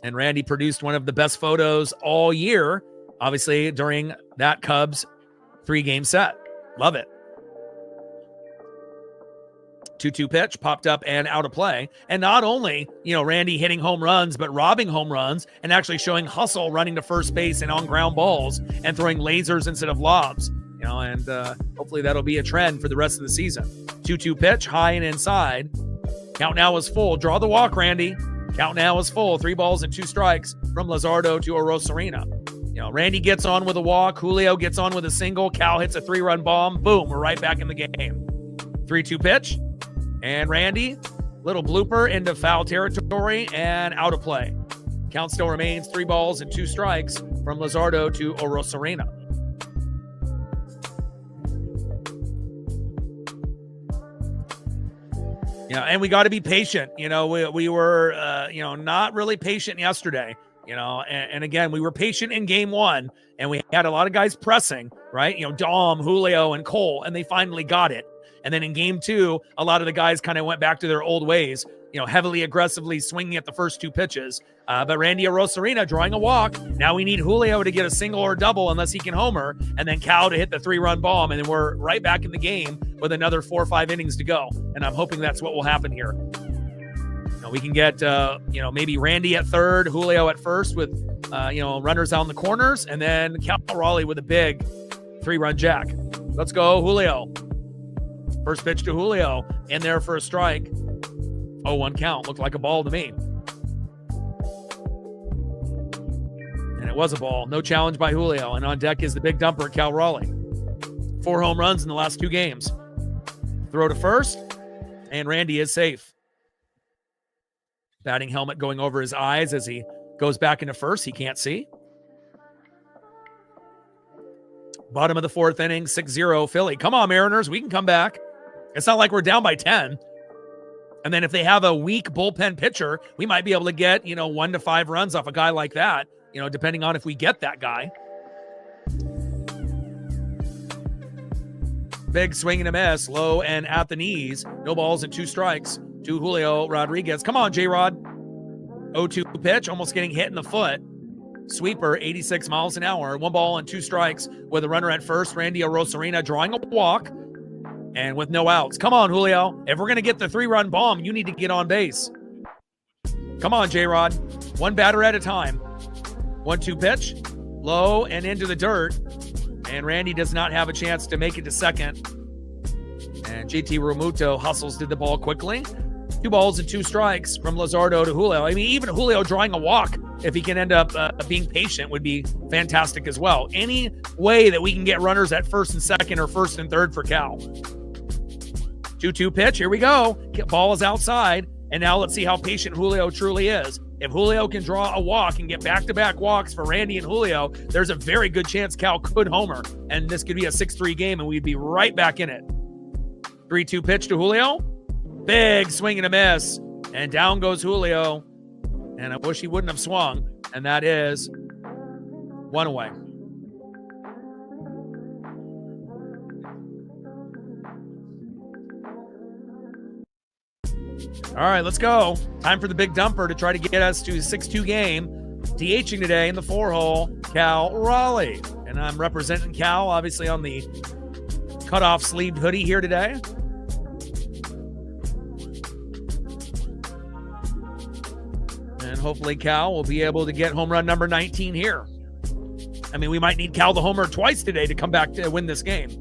And Randy produced one of the best photos all year, obviously, during that Cubs 3-game set. Love it. 2-2 pitch, popped up and out of play. And not only, Randy hitting home runs, but robbing home runs and actually showing hustle running to first base and on ground balls and throwing lasers instead of lobs. And hopefully that'll be a trend for the rest of the season. 2-2 pitch, high and inside. Count now is full. Draw the walk, Randy. Count now is full. 3 balls and 2 strikes from Luzardo to Orosarena. Randy gets on with a walk. Julio gets on with a single. Cal hits a 3-run bomb. Boom, we're right back in the game. 3-2 pitch. And Randy, little blooper into foul territory and out of play. Count still remains 3 balls and 2 strikes from Luzardo to Orosarena. And we got to be patient. We were, not really patient yesterday, and again, we were patient in game 1 and we had a lot of guys pressing, right? Dom, Julio, and Cole, and they finally got it. And then in game 2, a lot of the guys kind of went back to their old ways, heavily aggressively swinging at the first 2 pitches. But Randy Orosarena drawing a walk. Now we need Julio to get a single or double unless he can homer, and then Cal to hit the 3-run bomb. And then we're right back in the game with another 4 or 5 innings to go. And I'm hoping that's what will happen here. We can get, maybe Randy at third, Julio at first with, runners out in the corners, and then Cal Raleigh with a big 3-run jack. Let's go, Julio. First pitch to Julio, in there for a strike. 0-1 count. Looked like a ball to me. And it was a ball. No challenge by Julio. And on deck is the big dumper, Cal Raleigh. 4 home runs in the last 2 games. Throw to first, and Randy is safe. Batting helmet going over his eyes as he goes back into first. He can't see. Bottom of the 4th inning, 6-0 Philly. Come on, Mariners. We can come back. It's not like we're down by 10. And then if they have a weak bullpen pitcher, we might be able to get, 1 to 5 runs off a guy like that, depending on if we get that guy. Big swing and a miss, low and at the knees. No balls and 2 strikes to Julio Rodriguez. Come on, J-Rod. 0-2 pitch, almost getting hit in the foot. Sweeper, 86 miles an hour. 1 ball and 2 strikes with a runner at first. Randy Orosarena drawing a walk and with no outs. Come on, Julio. If we're going to get the 3-run bomb, you need to get on base. Come on, J-Rod. 1 batter at a time. 1-2 pitch, low and into the dirt. And Randy does not have a chance to make it to second. And JT Realmuto hustles to the ball quickly. 2 balls and 2 strikes from Luzardo to Julio. I mean, even Julio drawing a walk, if he can end up being patient, would be fantastic as well. Any way that we can get runners at first and second or first and third for Cal. 2-2 pitch. Here we go. Ball is outside. And now let's see how patient Julio truly is. If Julio can draw a walk and get back-to-back walks for Randy and Julio, there's a very good chance Cal could homer. And this could be a 6-3 game, and we'd be right back in it. 3-2 pitch to Julio. Big swing and a miss. And down goes Julio. And I wish he wouldn't have swung. And that is 1 away. All right, let's go. Time for the big dumper to try to get us to a 6-2 game. DHing today in the 4-hole, Cal Raleigh. And I'm representing Cal, obviously, on the cutoff sleeved hoodie here today. And hopefully Cal will be able to get home run number 19 here. I mean, we might need Cal the homer twice today to come back to win this game.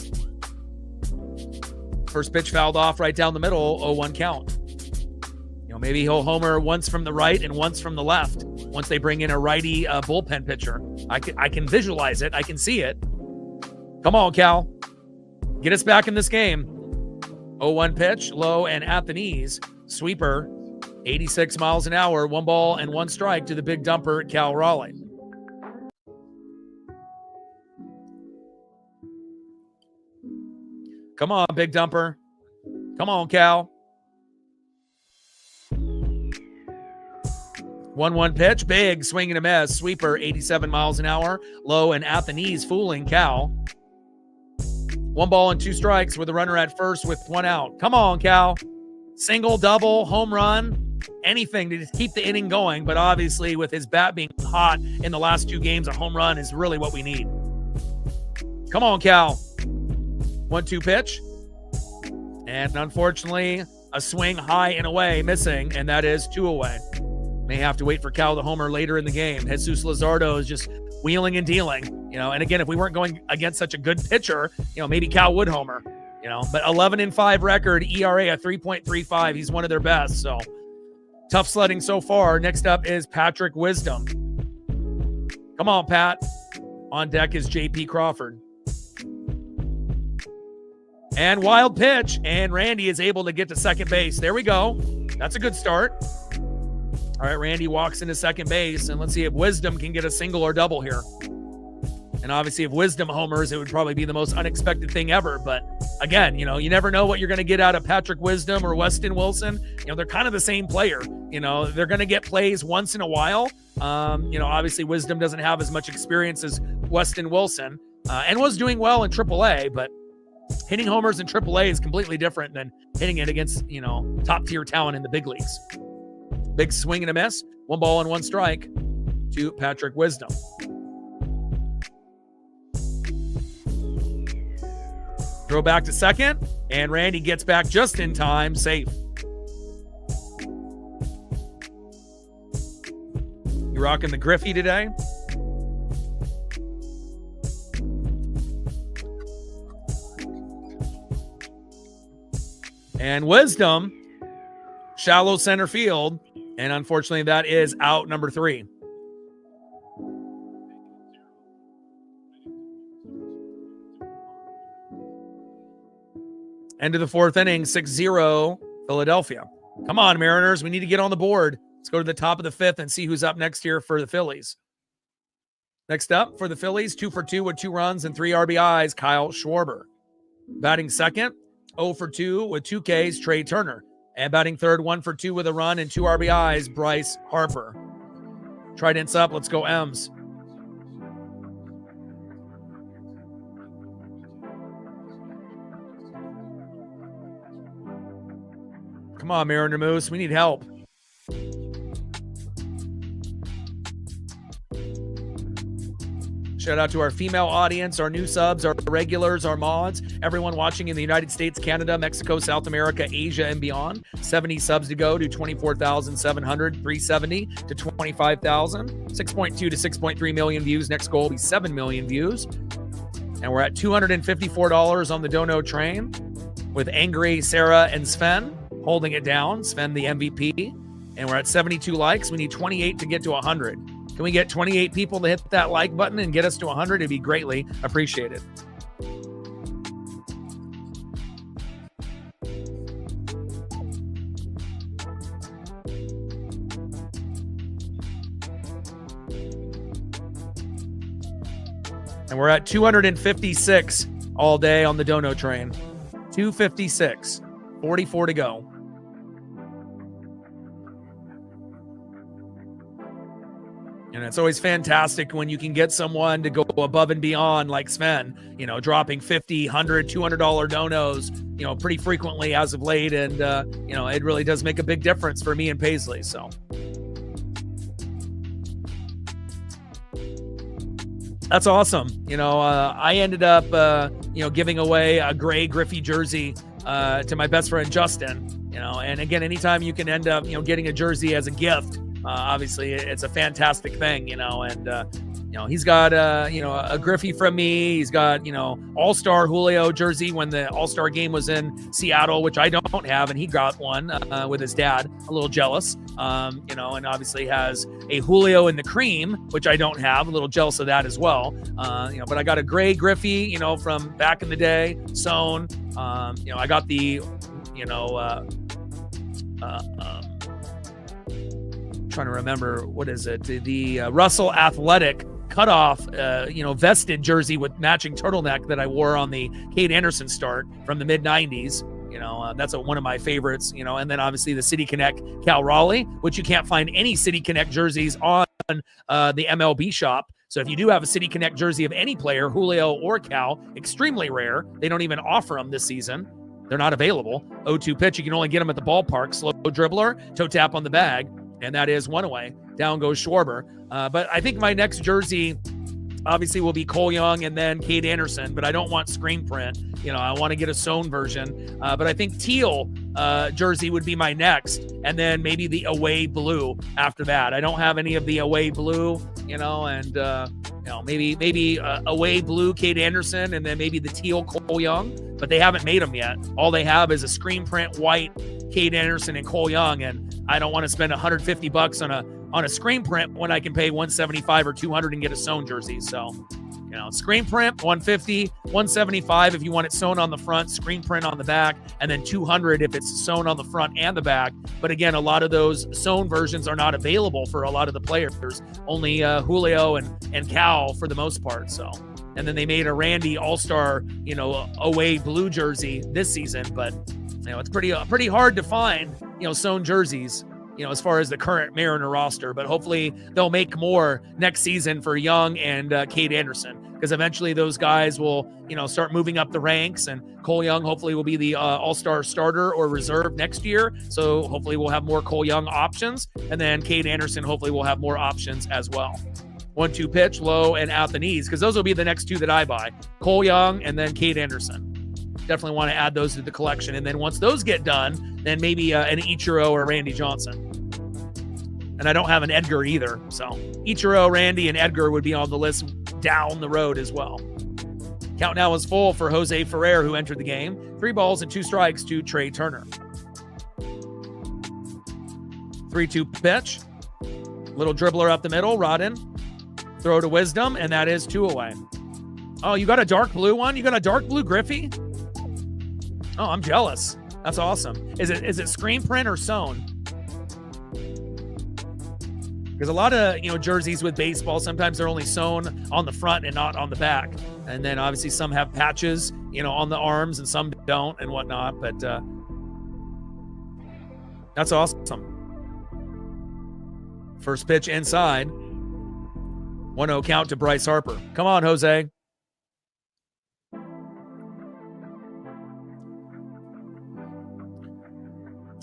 First pitch fouled off right down the middle, 0-1 count. Maybe he'll homer once from the right and once from the left once they bring in a righty bullpen pitcher. I can visualize it. I can see it. Come on, Cal. Get us back in this game. 0-1 pitch, low and at the knees. Sweeper, 86 miles an hour, 1 ball and 1 strike to the big dumper, Cal Raleigh. Come on, big dumper. Come on, Cal. 1-1 pitch. Big swing and a miss. Sweeper, 87 miles an hour. Low and at the knees, fooling Cal. 1 ball and 2 strikes with a runner at first with 1 out. Come on, Cal. Single, double, home run, anything to just keep the inning going. But obviously, with his bat being hot in the last 2 games, a home run is really what we need. Come on, Cal. 1-2 pitch. And unfortunately, a swing high and away, missing, and that is 2 away. May have to wait for Cal to homer later in the game. Jesus Luzardo is just wheeling and dealing, and again, if we weren't going against such a good pitcher, maybe Cal would homer, but 11-5 record, ERA at 3.35. He's one of their best. So tough sledding so far. Next up is Patrick Wisdom. Come on, Pat. On deck is JP Crawford. And wild pitch, and Randy is able to get to second base. There we go. That's a good start. All right, Randy walks into second base, and let's see if Wisdom can get a single or double here. And obviously, if Wisdom homers, it would probably be the most unexpected thing ever. But again, you never know what you're going to get out of Patrick Wisdom or Weston Wilson. They're kind of the same player. They're going to get plays once in a while. Obviously, Wisdom doesn't have as much experience as Weston Wilson and was doing well in AAA, but hitting homers in AAA is completely different than hitting it against, top-tier talent in the big leagues. Big swing and a miss. 1 ball and 1 strike to Patrick Wisdom. Throw back to second, and Randy gets back just in time, safe. You rocking the Griffey today? And Wisdom, shallow center field, and unfortunately that is out number 3. End of the 4th inning, 6-0 Philadelphia. Come on, Mariners. We need to get on the board. Let's go to the top of the 5th and see who's up next here for the Phillies. Next up for the Phillies, 2 for 2 with 2 runs and 3 RBIs, Kyle Schwarber. Batting second, 0 for 2 with 2 Ks, Trey Turner. And batting third, 1 for 2 with a run and 2 RBIs, Bryce Harper. Trident's up. Let's go, M's. Come on, Mariner Moose. We need help. Shout out to our female audience, our new subs, our regulars, our mods, everyone watching in the United States, Canada, Mexico, South America, Asia, and beyond. 70 subs to go to 24,700, 370 to 25,000, 6.2 to 6.3 million views. Next goal will be 7 million views. And we're at $254 on the Dono train with Angry, Sarah, and Sven holding it down. Sven, the MVP. And we're at 72 likes. We need 28 to get to 100. Can we get 28 people to hit that like button and get us to 100? It'd be greatly appreciated. And we're at 256 all day on the Dono train. 256, 44 to go. And it's always fantastic when you can get someone to go above and beyond like Sven, dropping $50, $100, $200 donos, pretty frequently as of late. And, it really does make a big difference for me and Paisley. So that's awesome. I ended up, giving away a gray Griffey jersey to my best friend, Justin, and again, anytime you can end up, getting a jersey as a gift, obviously it's a fantastic thing, and he's got a Griffey from me. He's got All-Star Julio jersey when the All-Star game was in Seattle, which I don't have, and he got one with his dad. A little jealous, and obviously has a Julio in the cream, which I don't have. A little jealous of that as well. But I got a gray Griffey, from back in the day, sewn. I got the trying to remember, what is it? The Russell Athletic cutoff, vested jersey with matching turtleneck that I wore on the Cade Anderson start from the mid 90s. That's one of my favorites, and then obviously the City Connect Cal Raleigh, which you can't find any City Connect jerseys on the MLB shop. So if you do have a City Connect jersey of any player, Julio or Cal, extremely rare. They don't even offer them this season. They're not available. 0-2 pitch, you can only get them at the ballpark. Slow dribbler, toe tap on the bag, and that is one away. Down goes Schwarber. But I think my next jersey obviously will be Cole Young and then Cade Anderson, but I don't want screen print. I want to get a sewn version. But I think teal jersey would be my next, and then maybe the away blue after that. I don't have any of the away blue, maybe away blue Cade Anderson, and then maybe the teal Cole Young, but they haven't made them yet. All they have is a screen print white Cade Anderson and Cole Young, and I don't want to spend $150 on a screen print when I can pay $175 or $200 and get a sewn jersey. So, screen print $150, $175 if you want it sewn on the front, screen print on the back, and then $200 if it's sewn on the front and the back. But again, a lot of those sewn versions are not available for a lot of the players. Only Julio and Cal for the most part. So, and then they made a Randy All-Star, away blue jersey this season, but it's pretty hard to find, sewn jerseys, as far as the current Mariner roster, but hopefully they'll make more next season for Young and Cade Anderson, because eventually those guys will, start moving up the ranks, and Cole Young hopefully will be the all-star starter or reserve next year. So hopefully we'll have more Cole Young options, and then Cade Anderson hopefully will have more options as well. 1-2 pitch, low and out the knees, because those will be the next two that I buy, Cole Young and then Cade Anderson. Definitely want to add those to the collection. And then once those get done, then maybe an Ichiro or Randy Johnson. And I don't have an Edgar either. So Ichiro, Randy, and Edgar would be on the list down the road as well. Count now is full for Jose Ferrer, who entered the game. 3 balls and 2 strikes to Trey Turner. 3-2 pitch. Little dribbler up the middle, Rodden. Throw to Wisdom, and that is 2 away. Oh, you got a dark blue one? You got a dark blue Griffey? Oh, I'm jealous. That's awesome. Is it screen print or sewn? Because a lot of, jerseys with baseball, sometimes they're only sewn on the front and not on the back. And then obviously some have patches, on the arms, and some don't and whatnot. But that's awesome. First pitch inside. 1-0 count to Bryce Harper. Come on, Jose.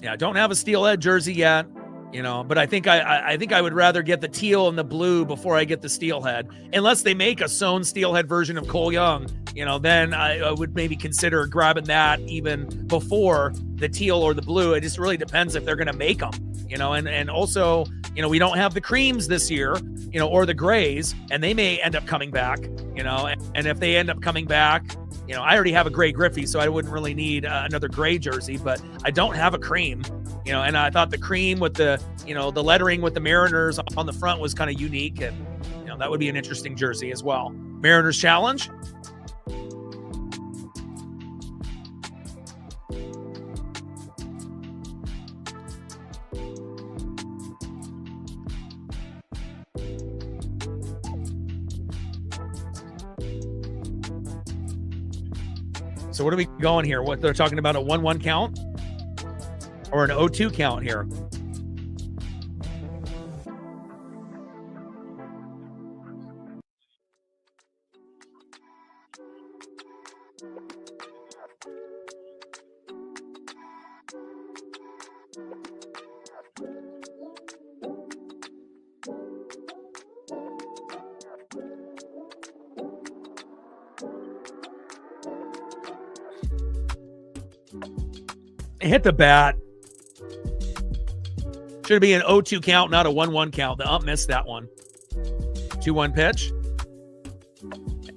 Yeah, I don't have a steelhead jersey yet, but I think I would rather get the teal and the blue before I get the steelhead. Unless they make a sewn steelhead version of Cole Young, then I would maybe consider grabbing that even before the teal or the blue. It just really depends if they're going to make them, and also, we don't have the creams this year, or the grays, and they may end up coming back, and if they end up coming back, I already have a gray Griffey, so I wouldn't really need another gray jersey, but I don't have a cream, and I thought the cream with the, the lettering with the Mariners on the front was kind of unique, and, that would be an interesting jersey as well. Mariners challenge. So what are we going here? What they're talking about, a 1-1 count or an 0-2 count here? Hit the bat. Should be an 0-2 count, not a 1-1 count. The ump missed that one. 2-1 pitch.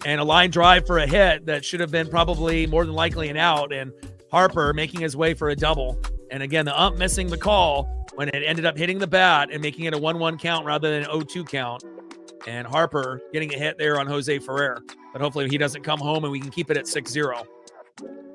And a line drive for a hit that should have been probably more than likely an out. And Harper making his way for a double. And again, the ump missing the call when it ended up hitting the bat and making it a 1-1 count rather than an 0-2 count. And Harper getting a hit there on Jose Ferrer. But hopefully he doesn't come home and we can keep it at 6-0.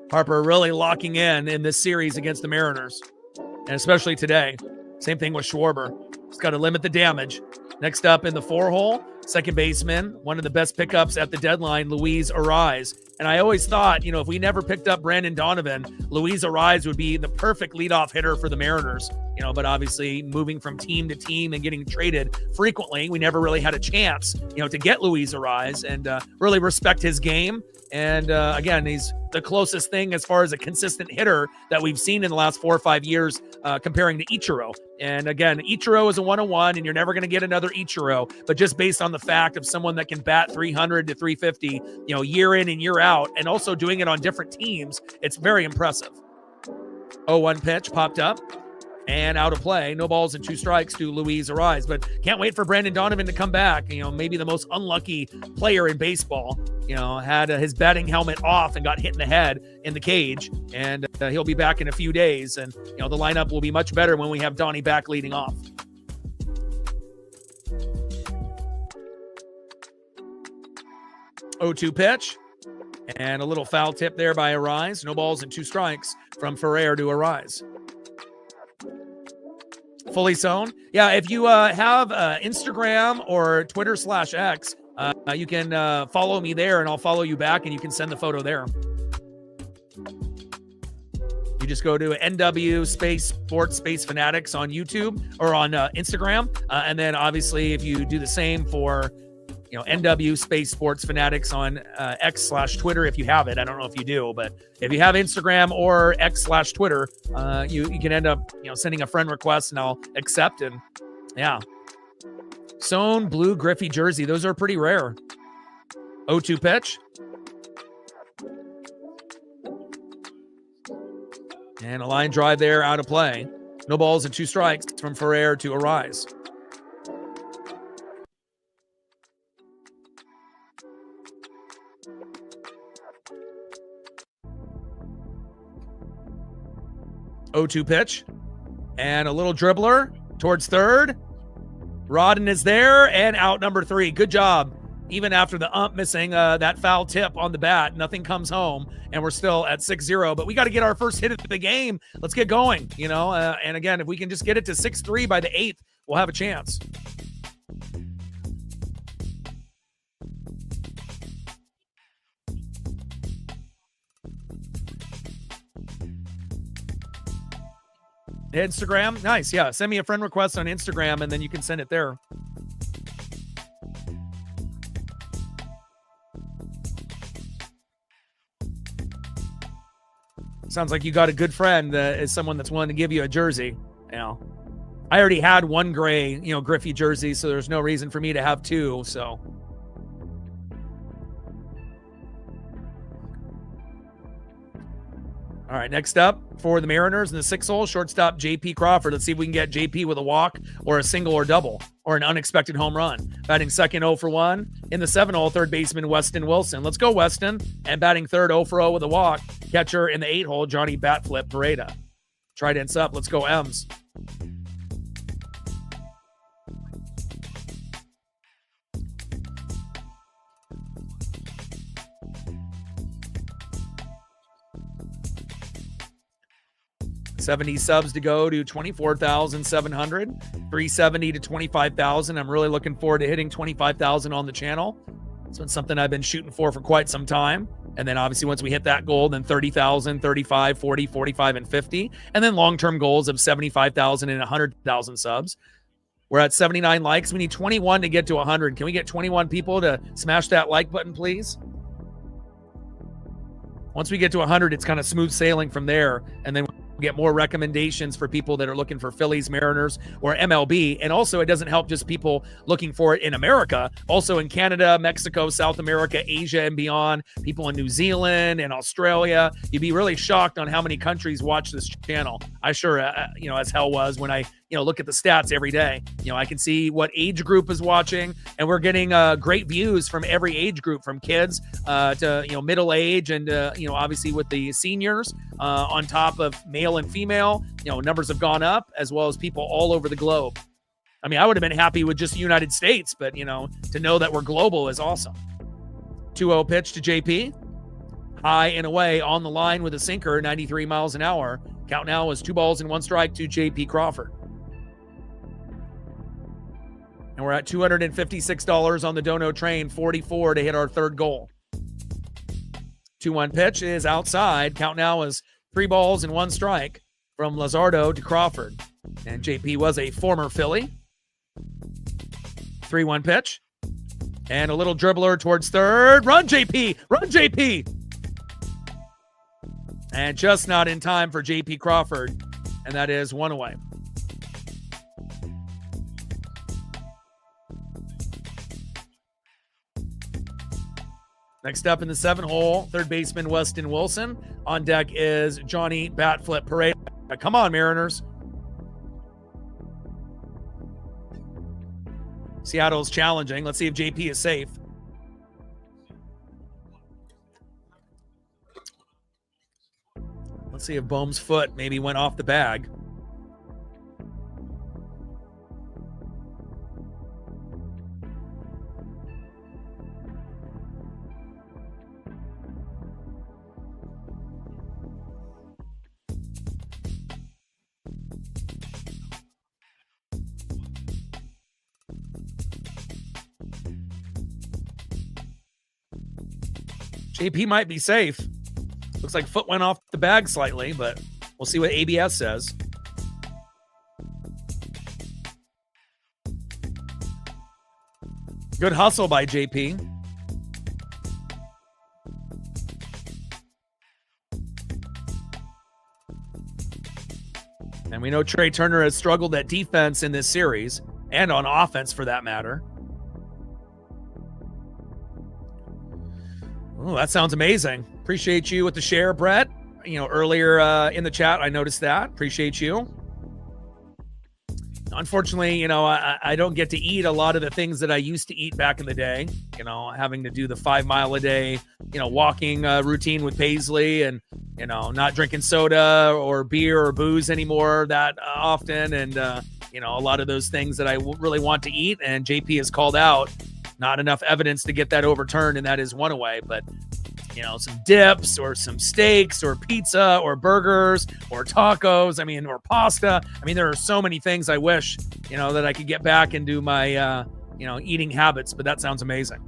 Harper really locking in this series against the Mariners, and especially today. Same thing with Schwarber. Just got to limit the damage. Next up in the 4 hole, second baseman, one of the best pickups at the deadline, Luis Arise. And I always thought, if we never picked up Brandon Donovan, Luis Arise would be the perfect leadoff hitter for the Mariners. But obviously moving from team to team and getting traded frequently, we never really had a chance, to get Luis Arise, and really respect his game. And again, he's the closest thing as far as a consistent hitter that we've seen in the last 4 or 5 years, comparing to Ichiro. And again, Ichiro is a 101, and you're never going to get another Ichiro. But just based on the fact of someone that can bat 300 to 350, year in and year out, and also doing it on different teams, it's very impressive. 0-1 pitch popped up. And out of play, no balls and 2 strikes to Luis Arise. But can't wait for Brandon Donovan to come back. Maybe the most unlucky player in baseball. Had his batting helmet off and got hit in the head in the cage. And he'll be back in a few days. And, the lineup will be much better when we have Donnie back leading off. Oh-2 pitch. And a little foul tip there by Arise. No balls and 2 strikes from Ferrer to Arise. Fully sewn. Yeah, if you have Instagram or Twitter/X, you can follow me there, and I'll follow you back, and you can send the photo there. You just go to NW Sports Fanatics on YouTube or on Instagram, and then obviously if you do the same for NW Sports Fanatics on X/Twitter, if you have it. I don't know if you do, but if you have Instagram or X/Twitter, you can end up sending a friend request, and I'll accept. And yeah, sewn blue Griffey jersey, those are pretty rare. 0-2 pitch, and a line drive there, out of play. No balls and 2 strikes from Ferrer to Arise. Oh-2 pitch, and a little dribbler towards third. Rodden is there, and out number 3. Good job. Even after the ump missing that foul tip on the bat, nothing comes home, and we're still at 6-0. But we got to get our first hit of the game. Let's get going, and again, if we can just get it to 6-3 by the 8th, we'll have a chance. Instagram, nice. Yeah, send me a friend request on Instagram, and then you can send it there. Sounds like you got a good friend that is someone that's willing to give you a jersey. I already had one gray, Griffey jersey, so there's no reason for me to have 2. So. All right, next up for the Mariners in the 6th hole, shortstop J.P. Crawford. Let's see if we can get J.P. with a walk or a single or double or an unexpected home run. Batting second, 0 for 1. In the 7th hole, third baseman Weston Wilson. Let's go, Weston. And batting third, 0 for 0 with a walk. Catcher in the 8th hole, Johnny Batflip Pareda. Trident's up. Let's go, M's. $70 subs to go to 24,700, 370 to 25,000. I'm really looking forward to hitting 25,000 on the channel. It's been something I've been shooting for quite some time. And then obviously once we hit that goal, then 30,000, 35, 40, 45, and 50. And then long-term goals of 75,000 and 100,000 subs. We're at 79 likes. We need 21 to get to 100. Can we get 21 people to smash that like button, please? Once we get to 100, it's kind of smooth sailing from there. And then get more recommendations for people that are looking for Phillies, Mariners, or MLB. And also, it doesn't help just people looking for it in America. Also in Canada, Mexico, South America, Asia, and beyond. People in New Zealand and Australia. You'd be really shocked on how many countries watch this channel. I sure, as hell was when I look at the stats every day. I can see what age group is watching, and we're getting great views from every age group, from kids to middle age, and obviously with the seniors on top of male and female. Numbers have gone up, as well as people all over the globe. I mean, I would have been happy with just the United States, but to know that we're global is awesome. 2-0 pitch to JP, high and away on the line with a sinker, 93 miles an hour. Count now is 2 balls and 1 strike to JP Crawford. And we're at $256 on the Dono train, 44 to hit our third goal. 2-1 pitch is outside. Count now is 3 balls and 1 strike from Luzardo to Crawford. And JP was a former Philly. 3-1 pitch. And a little dribbler towards third. Run, JP! Run, JP! And just not in time for JP Crawford. And that is 1 away. Next up in the 7-hole, third baseman Weston Wilson. On deck is Johnny Batflip Parade. Come on, Mariners. Seattle's challenging. Let's see if JP is safe. Let's see if Bohm's foot maybe went off the bag. JP might be safe. Looks like foot went off the bag slightly, but we'll see what ABS says. Good hustle by JP. And we know Trey Turner has struggled at defense in this series, and on offense for that matter. Oh, that sounds amazing. Appreciate you with the share, Brett. You know, earlier in the chat, I noticed that. Appreciate you. Unfortunately, you know, I don't get to eat a lot of the things that I used to eat back in the day. You know, having to do the 5 mile a day, you know, walking routine with Paisley, and, you know, not drinking soda or beer or booze anymore that often. And, you know, a lot of those things that I really want to eat. And JP has called out. Not enough evidence to get that overturned, and that is 1 away. But, you know, some dips or some steaks or pizza or burgers or tacos, I mean, or pasta. I mean, there are so many things I wish, you know, that I could get back and do my, you know, eating habits, but that sounds amazing.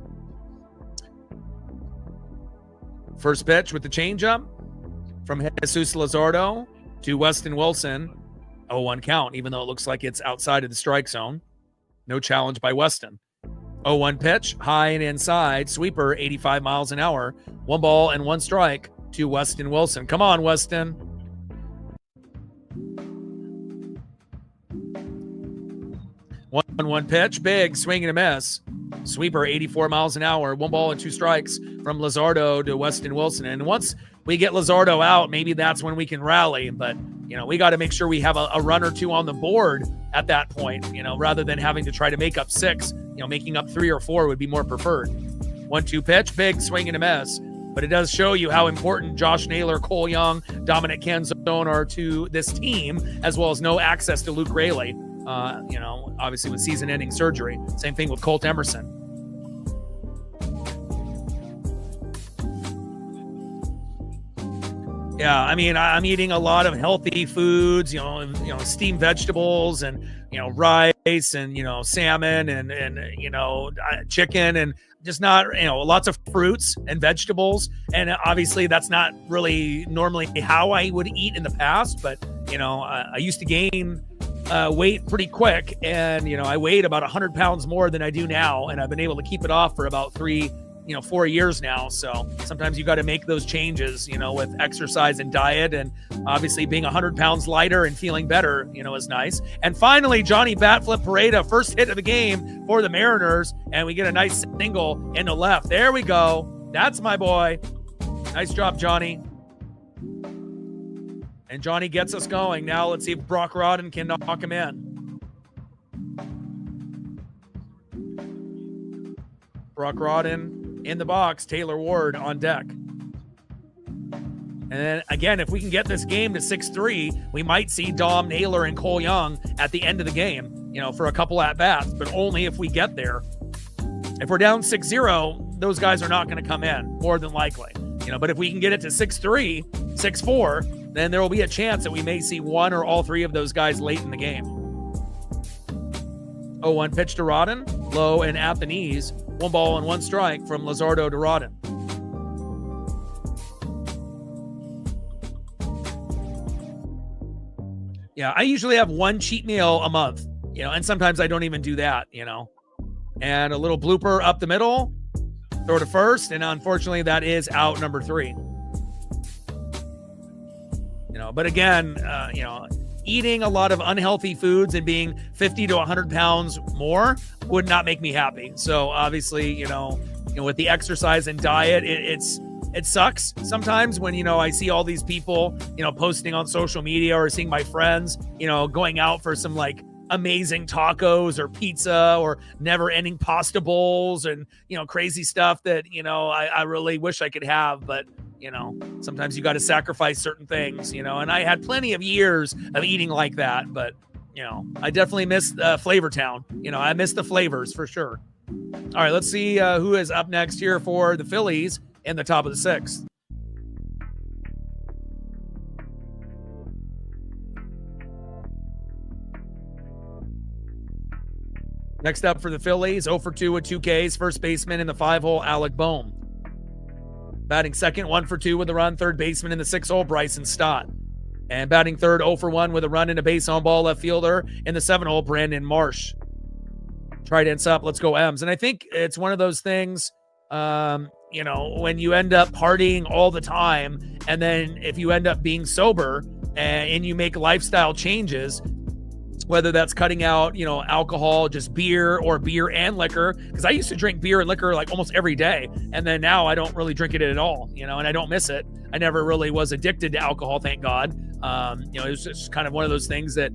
First pitch with the changeup from Jesus Luzardo to Weston Wilson. 0-1 count, even though it looks like it's outside of the strike zone. No challenge by Weston. 0-1 pitch, high and inside, sweeper, 85 miles an hour. 1 ball and 1 strike to Weston Wilson. Come on, Weston. One pitch, big swing and a miss. Sweeper, 84 miles an hour. 1 ball and 2 strikes from Luzardo to Weston Wilson. And once we get Luzardo out, maybe that's when we can rally. But, you know, we got to make sure we have a run or 2 on the board at that point, you know, rather than having to try to make up 6. You know, making up 3 or 4 would be more preferred. 1-2 pitch, big swing and a miss. But it does show you how important Josh Naylor, Cole Young, Dominic Canzone are to this team, as well as no access to Luke Raley. You know, obviously with season-ending surgery. Same thing with Colt Emerson. Yeah, I mean, I'm eating a lot of healthy foods, you know, steamed vegetables and, you know, rice and, you know, salmon and you know, chicken, and just not, you know, lots of fruits and vegetables. And obviously that's not really normally how I would eat in the past, but, you know, I used to gain weight pretty quick, and, you know, I weighed about 100 pounds more than I do now, and I've been able to keep it off for about 4 years now. So sometimes you got to make those changes, you know, with exercise and diet, and obviously being 100 pounds lighter and feeling better, you know, is nice. And finally, Johnny Batflip Pareda, first hit of the game for the Mariners, and we get a nice single in the left. There we go. That's my boy. Nice job, Johnny. And Johnny gets us going. Now let's see if Brock Rodden can knock him in. Brock Rodden in the box, Taylor Ward on deck. And then again, if we can get this game to 6-3, we might see Dom Naylor and Cole Young at the end of the game, you know, for a couple at bats, but only if we get there. If we're down 6-0, those guys are not going to come in, more than likely. You know, but if we can get it to 6-3, 6-4, then there will be a chance that we may see one or all 3 of those guys late in the game. 0-1 pitch to Rodden, low and at the knees. 1 ball and 1 strike from Luzardo to Rodden. Yeah, I usually have 1 cheat meal a month, and sometimes I don't even do that, And a little blooper up the middle, throw to first, and unfortunately that is out number 3. But again, eating a lot of unhealthy foods and being 50 to 100 pounds more would not make me happy. So obviously, with the exercise and diet, it sucks sometimes when, I see all these people, posting on social media or seeing my friends, going out for some like amazing tacos or pizza or never ending pasta bowls and, crazy stuff that, I really wish I could have, but sometimes you got to sacrifice certain things, and I had plenty of years of eating like that, but, I definitely miss Flavor Town. I miss the flavors for sure. All right, let's see who is up next here for the Phillies in the top of the 6th. Next up for the Phillies, 0 for 2 with 2 Ks, first baseman in the 5-hole, Alec Bohm. Batting second, 1 for 2 with a run, third baseman in the 6-hole, Bryson Stott. And batting third, 0 for 1 with a run and a base on ball, left fielder in the 7-hole, Brandon Marsh. Trident's up, let's go M's. And I think it's one of those things, when you end up partying all the time, and then if you end up being sober and you make lifestyle changes, whether that's cutting out, alcohol, just beer or beer and liquor. Because I used to drink beer and liquor like almost every day. And then now I don't really drink it at all, and I don't miss it. I never really was addicted to alcohol, thank God. It was just kind of one of those things that,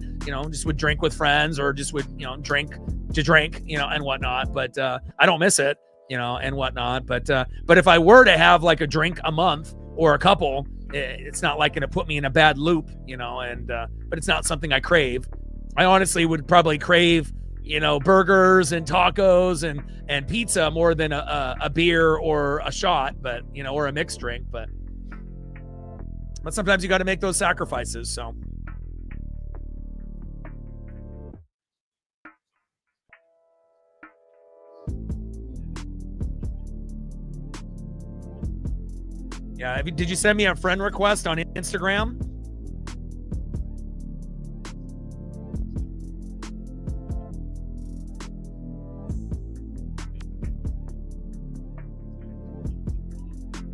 just would drink with friends or just would, drink to drink, and whatnot. But I don't miss it, and whatnot. But if I were to have like a drink a month or a couple, it's not like going to put me in a bad loop, but it's not something I crave. I honestly would probably crave, burgers and tacos and pizza more than a beer or a shot, but, or a mixed drink. But sometimes you got to make those sacrifices. So. Yeah. Did you send me a friend request on Instagram?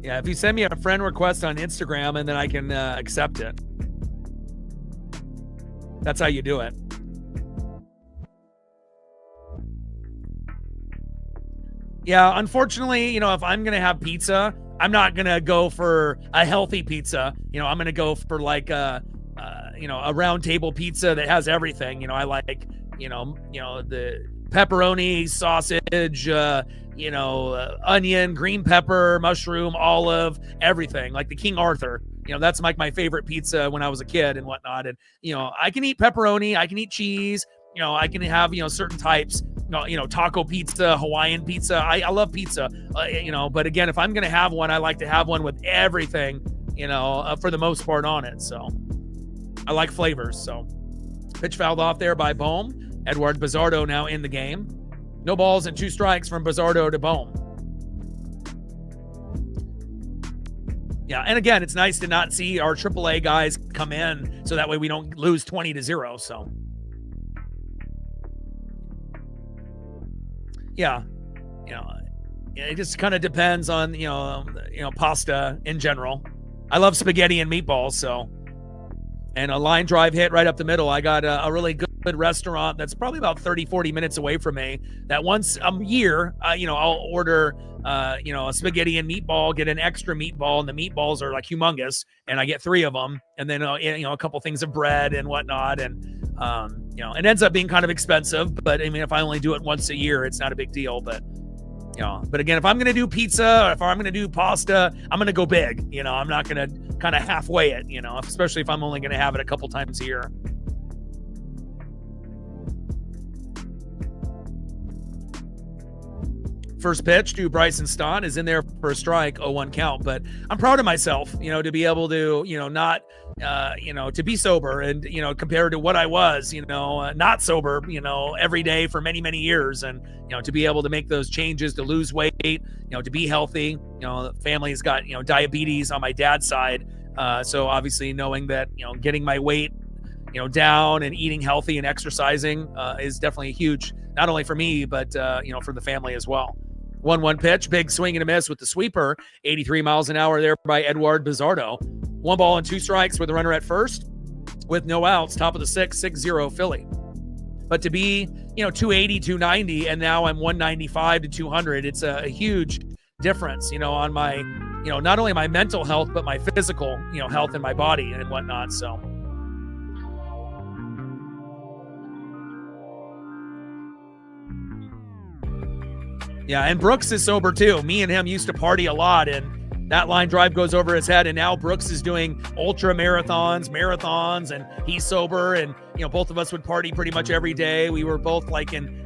Yeah, if you send me a friend request on Instagram and then I can accept it. That's how you do it. Yeah, unfortunately, if I'm going to have pizza, I'm not going to go for a healthy pizza. I'm going to go for like a round table pizza that has everything. I like, the pepperoni, sausage, onion, green pepper, mushroom, olive, everything, like the King Arthur. That's like my favorite pizza when I was a kid and whatnot. And, I can eat pepperoni, I can eat cheese, I can have, certain types, taco pizza, Hawaiian pizza. I love pizza, but again, if I'm going to have one, I like to have one with everything, for the most part on it. So I like flavors. So pitch fouled off there by Bohm. Edward Bizzardo now in the game. No balls and 2 strikes from Bizzardo to Bohm. Yeah, and again, it's nice to not see our AAA guys come in so that way we don't lose 20-0. So, yeah, it just kind of depends on, pasta in general. I love spaghetti and meatballs, so. And a line drive hit right up the middle. I got a really good restaurant that's probably about 30-40 minutes away from me that once a year, I'll order, a spaghetti and meatball, get an extra meatball, and the meatballs are like humongous, and I get 3 of them, and then, a couple things of bread and whatnot, and, it ends up being kind of expensive, but I mean, if I only do it once a year, it's not a big deal, but but again, if I'm going to do pizza or if I'm going to do pasta, I'm going to go big. I'm not going to kind of halfway it, especially if I'm only going to have it a couple times a year. First pitch to Bryson Stott is in there for a strike, 0-1 count. But I'm proud of myself, to be able to, not to be sober and, compared to what I was, not sober, every day for many, many years. And, to be able to make those changes, to lose weight, to be healthy, the family's got, diabetes on my dad's side. So obviously knowing that, getting my weight, down and eating healthy and exercising is definitely huge, not only for me, but, for the family as well. 1-1 pitch, big swing and a miss with the sweeper, 83 miles an hour there by Edward Bizzardo. 1 ball and 2 strikes with a runner at first with no outs, top of the 6-0 Philly. But to be, 280, 290, and now I'm 195 to 200, it's a huge difference, on my, not only my mental health, but my physical, health in my body and whatnot. So. Yeah, and Brooks is sober too. Me and him used to party a lot, and that line drive goes over his head. And now Brooks is doing ultra marathons, and he's sober. And, both of us would party pretty much every day. We were both like in,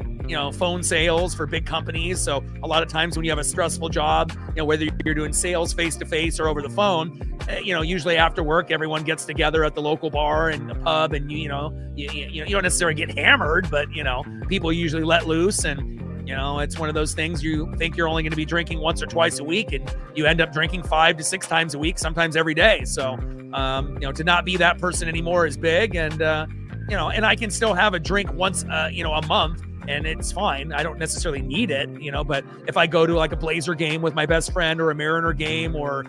phone sales for big companies. So a lot of times when you have a stressful job, whether you're doing sales face-to-face or over the phone, usually after work, everyone gets together at the local bar and the pub, and, you don't necessarily get hammered, but, people usually let loose. And, it's one of those things you think you're only going to be drinking once or twice a week, and you end up drinking 5 to 6 times a week, sometimes every day. So, to not be that person anymore is big. And, and I can still have a drink once, a month, and it's fine. I don't necessarily need it, but if I go to like a Blazer game with my best friend or a Mariner game or,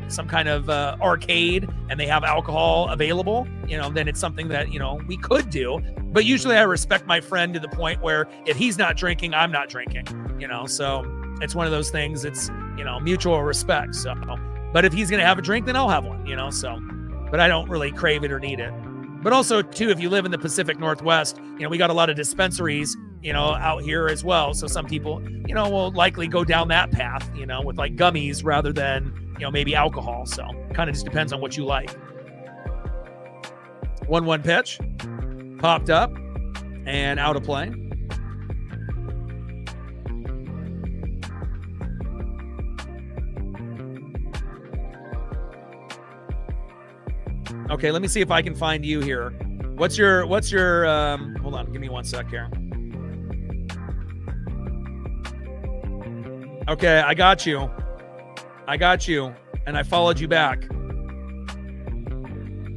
some kind of arcade and they have alcohol available, then it's something that, we could do. But usually I respect my friend to the point where if he's not drinking, I'm not drinking, so it's one of those things. It's, mutual respect. So, but if he's going to have a drink, then I'll have one, so, but I don't really crave it or need it. But also, too, if you live in the Pacific Northwest, we got a lot of dispensaries, out here as well. So some people, will likely go down that path, with like gummies rather than, maybe alcohol. So kind of just depends on what you like. 1-1 pitch, popped up and out of play. Okay, let me see if I can find you here. What's your hold on, give me 1 sec here. Okay, I got you, and I followed you back.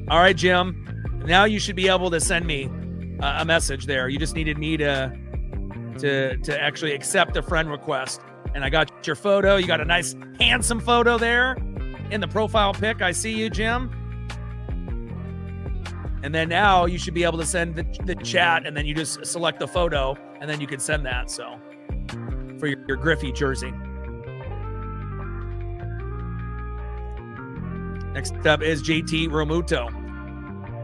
All right, Jim, now you should be able to send me a message there. You just needed me to actually accept a friend request, and I got your photo. You got a nice, handsome photo there in the profile pic. I see you, Jim. And then now you should be able to send the chat, and then you just select the photo, and then you can send that. So for your Griffey jersey. Next up is JT Realmuto.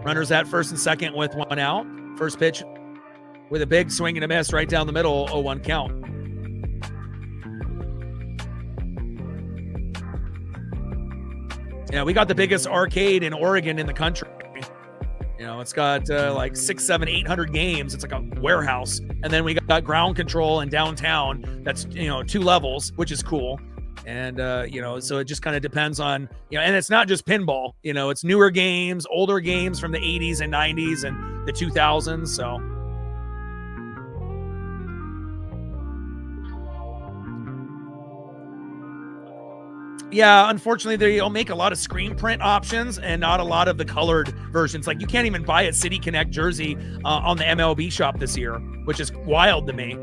Runners at first and second with 1 out. First pitch with a big swing and a miss right down the middle, 0-1 count. Yeah, we got the biggest arcade in Oregon in the country. It's got like 600, 700, 800 games. It's like a warehouse. And then we got ground control in downtown. That's, 2 levels, which is cool. And, so it just kind of depends on, and it's not just pinball, it's newer games, older games from the 80s and 90s and the 2000s. So. Yeah, unfortunately, they don't make a lot of screen print options and not a lot of the colored versions. Like, you can't even buy a City Connect jersey on the MLB shop this year, which is wild to me.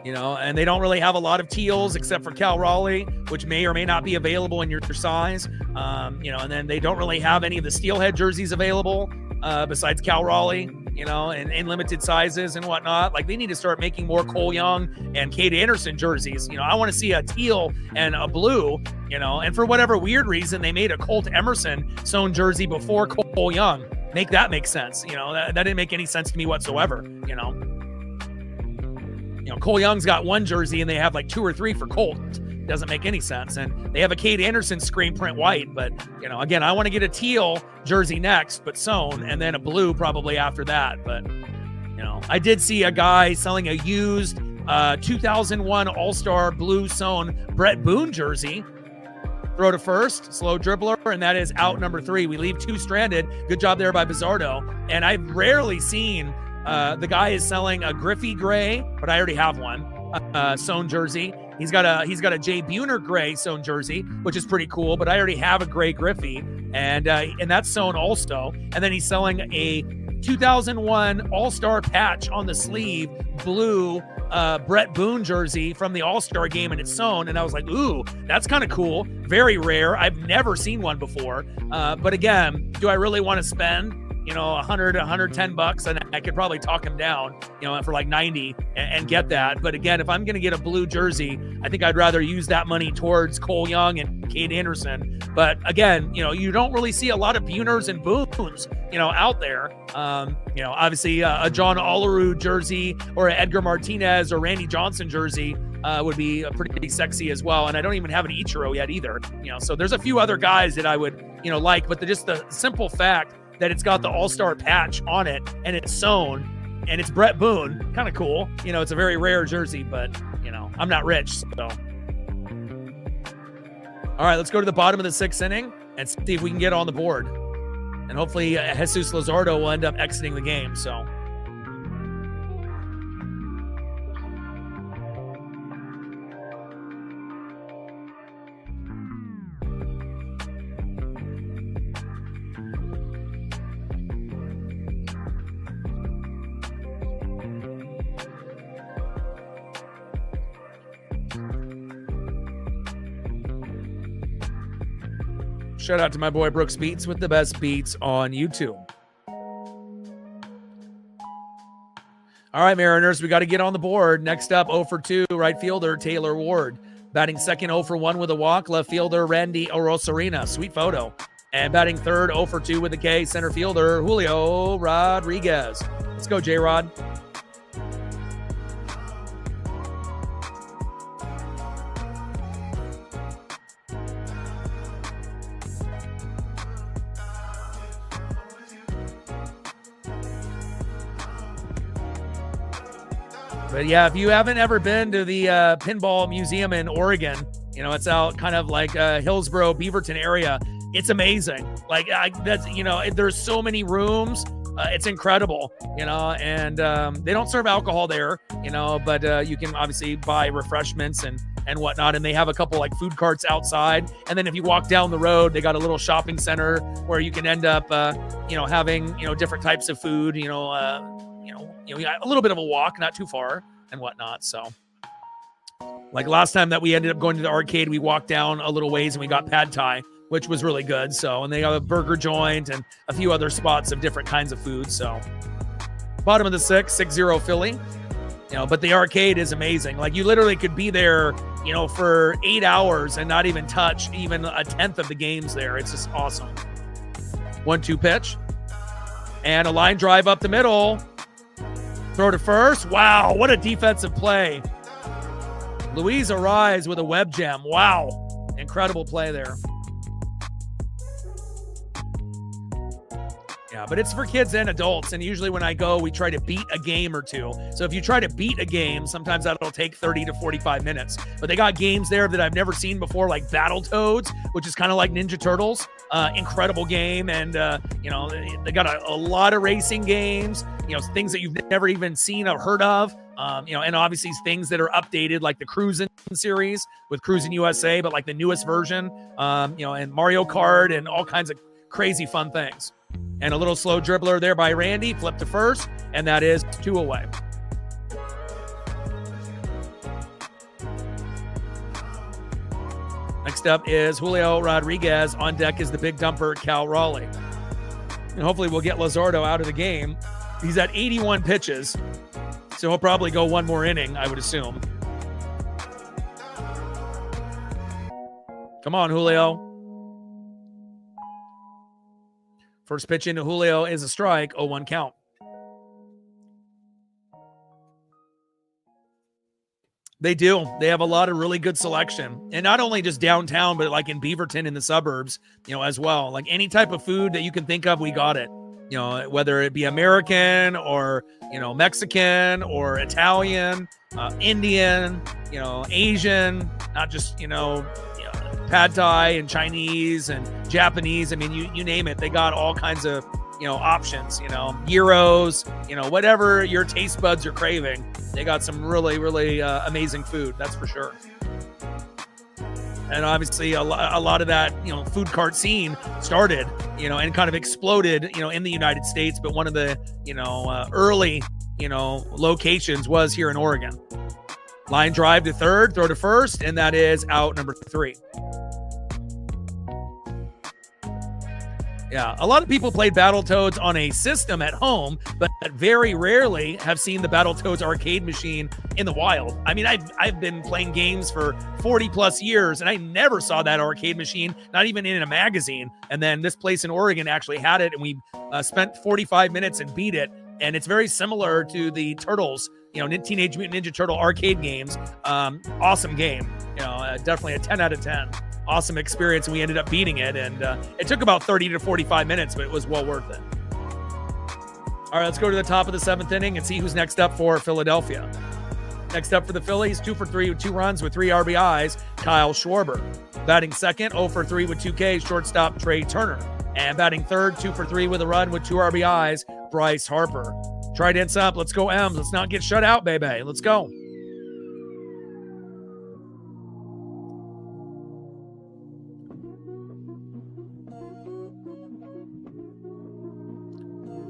And they don't really have a lot of teals except for Cal Raleigh, which may or may not be available in your size. And then they don't really have any of the Steelhead jerseys available besides Cal Raleigh, in limited sizes and whatnot. Like, they need to start making more Cole Young and Kate Anderson jerseys. I want to see a teal and a blue, and for whatever weird reason, they made a Colt Emerson sewn jersey before Cole Young. Make that make sense. That didn't make any sense to me whatsoever, Cole Young's got one jersey and they have like 2 or 3 for Colt. Doesn't make any sense. And they have a Kate Anderson screen print white, but again, I want to get a teal jersey next, but sewn, and then a blue probably after that. But I did see a guy selling a used 2001 All-Star blue sewn Brett Boone jersey throw to first, slow dribbler, and that is out number 3. We leave 2 stranded. Good job there by Bizzardo. And I've rarely seen the guy is selling a Griffey gray, but I already have one, sewn jersey. He's got a Jay Buhner gray sewn jersey, which is pretty cool, but I already have a gray Griffey, and that's sewn also. And then he's selling a 2001 All-Star patch on the sleeve, blue Brett Boone jersey from the All-Star game, and it's sewn. And I was like, ooh, that's kind of cool. Very rare. I've never seen one before. But again, do I really want to spend, $100, $110, and I could probably talk him down, for like 90 and get that. But again, if I'm going to get a blue jersey, I think I'd rather use that money towards Cole Young and Cade Anderson. But again, you don't really see a lot of Buners and Boones, out there. Obviously a John Olerud jersey or an Edgar Martinez or Randy Johnson jersey would be pretty sexy as well. And I don't even have an Ichiro yet either. So there's a few other guys that I would, like, but just the simple fact that it's got the All-Star patch on it and it's sewn and it's Brett Boone, kind of cool. It's a very rare jersey, but I'm not rich, so. All right, let's go to the bottom of the 6th inning and see if we can get on the board. And hopefully Jesus Luzardo will end up exiting the game, so. Shout out to my boy Brooks Beats with the best beats on YouTube. All right, Mariners, we got to get on the board. Next up, 0 for 2, right fielder Taylor Ward. Batting second, 0 for 1 with a walk, left fielder Randy Orosarina. Sweet photo. And batting third, 0 for 2 with a K, center fielder Julio Rodriguez. Let's go, J-Rod. But yeah, if you haven't ever been to the Pinball Museum in Oregon, it's out kind of like Hillsboro, Beaverton area. It's amazing. Like there's so many rooms. It's incredible, and they don't serve alcohol there, but you can obviously buy refreshments and whatnot. And they have a couple like food carts outside. And then if you walk down the road, they got a little shopping center where you can end up, having, different types of food, a little bit of a walk, not too far and whatnot. So like last time that we ended up going to the arcade, we walked down a little ways and we got pad thai, which was really good. So, and they have a burger joint and a few other spots of different kinds of food. So bottom of the 6-0 Philly, but the arcade is amazing. Like you literally could be there, for 8 hours and not even touch even a tenth of the games there. It's just awesome. 1-2 pitch and a line drive up the middle. Throw to first. Wow, what a defensive play. Luis Ariz with a web gem. Wow, incredible play there. Yeah, but it's for kids and adults. And usually when I go, we try to beat a game or two. So if you try to beat a game, sometimes that'll take 30 to 45 minutes. But they got games there that I've never seen before, like Battletoads, which is kind of like Ninja Turtles. Incredible game. And, they got a lot of racing games, things that you've never even seen or heard of. And obviously things that are updated, like the Cruisin' series with Cruisin' USA, but like the newest version, and Mario Kart and all kinds of crazy fun things. And a little slow dribbler there by Randy, flip to first, and that is 2 away. Next up is Julio Rodriguez. On deck is the big dumper, Cal Raleigh. And hopefully we'll get Luzardo out of the game. He's at 81 pitches, so he'll probably go one more inning, I would assume. Come on, Julio. First pitch into Julio is a strike, 0-1 count. They do. They have a lot of really good selection. And not only just downtown, but like in Beaverton in the suburbs, as well. Like any type of food that you can think of, we got it. Whether it be American or, Mexican or Italian, Indian, Asian, not just, pad thai and Chinese and Japanese. I mean, you name it. They got all kinds of, options, gyros, whatever your taste buds are craving. They got some really, really amazing food. That's for sure. And obviously a lot of that, food cart scene started, and kind of exploded, in the United States. But one of the, early, locations was here in Oregon. Line drive to third, throw to first, and that is out number 3. Yeah, a lot of people played Battletoads on a system at home, but very rarely have seen the Battletoads arcade machine in the wild. I mean, I've been playing games for 40 plus years, and I never saw that arcade machine, not even in a magazine. And then this place in Oregon actually had it, and we spent 45 minutes and beat it. And it's very similar to the Turtles, Teenage Mutant Ninja Turtle arcade games. Awesome game, definitely a 10 out of 10. Awesome experience, and we ended up beating it, and it took about 30 to 45 minutes, but it was well worth it. All right, let's go to the top of the 7th inning and see who's next up for Philadelphia. Next up for the Phillies, 2 for 3 with 2 runs with 3 RBIs, Kyle Schwarber. Batting second, 0 for 3 with 2 Ks, shortstop Trey Turner. And batting third, 2 for 3 with a run with 2 RBIs, Bryce Harper. Trident's up, let's go M's. Let's not get shut out, baby. Let's go.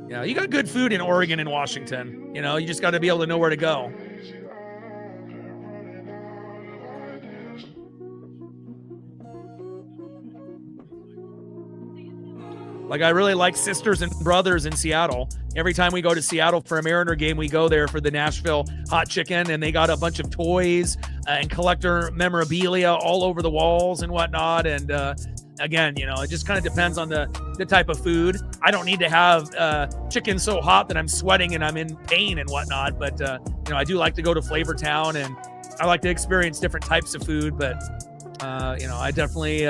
Yeah, you got good food in Oregon and Washington. You just got to be able to know where to go. Like, I really like Sisters and Brothers in Seattle. Every time we go to Seattle for a Mariner game, we go there for the Nashville hot chicken, and they got a bunch of toys and collector memorabilia all over the walls and whatnot. And again, it just kind of depends on the type of food. I don't need to have chicken so hot that I'm sweating and I'm in pain and whatnot. But, I do like to go to Flavor Town, and I like to experience different types of food. But, I definitely,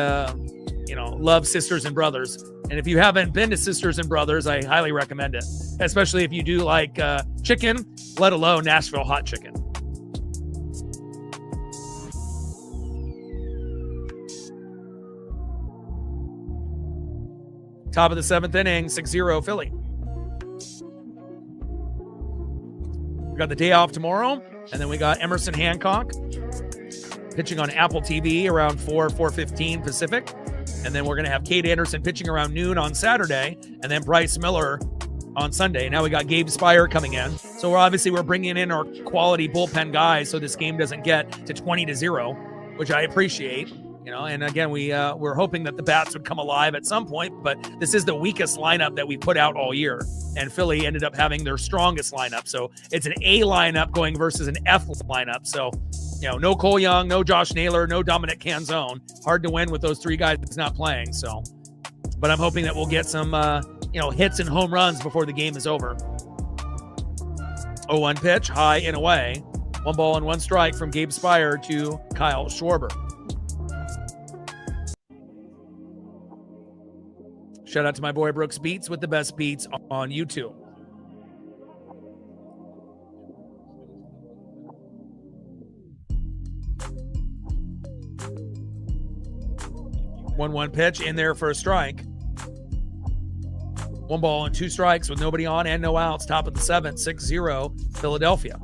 love Sisters and Brothers. And if you haven't been to Sisters and Brothers, I highly recommend it, especially if you do like chicken, let alone Nashville hot chicken. Top of the 7th inning, 6-0 Philly. We got the day off tomorrow, and then we got Emerson Hancock pitching on Apple TV around 4:15 Pacific. And then we're going to have Kate Anderson pitching around noon on Saturday, and then Bryce Miller on Sunday. Now we got Gabe Spire coming in. So we're bringing in our quality bullpen guys so this game doesn't get to 20-0, which I appreciate. And again, we're hoping that the bats would come alive at some point, but this is the weakest lineup that we put out all year. And Philly ended up having their strongest lineup. So it's an A lineup going versus an F lineup. So, no Cole Young, no Josh Naylor, no Dominic Canzone. Hard to win with those 3 guys not playing. So, but I'm hoping that we'll get some, hits and home runs before the game is over. 0-1 pitch, high and away. 1 ball and 1 strike from Gabe Spire to Kyle Schwarber. Shout out to my boy Brooks Beats with the best beats on YouTube. One pitch in there for a strike. 1 ball and 2 strikes with nobody on and no outs. Top of the 7th, 6-0 Philadelphia.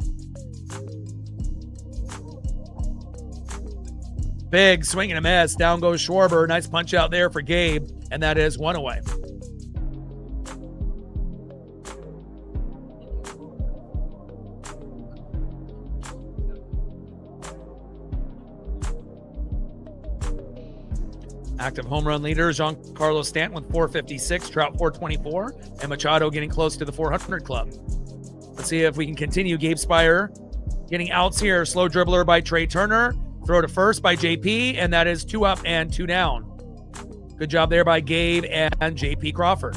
Big swing and a miss. Down goes Schwarber. Nice punch out there for Gabe. And that is 1 away. Active home run leaders, Giancarlo Stanton with 456, Trout 424, and Machado getting close to the 400 club. Let's see if we can continue. Gabe Spire getting outs here. Slow dribbler by Trey Turner. Throw to first by JP, and that is 2 up and 2 down. Good job there by Gabe and JP Crawford.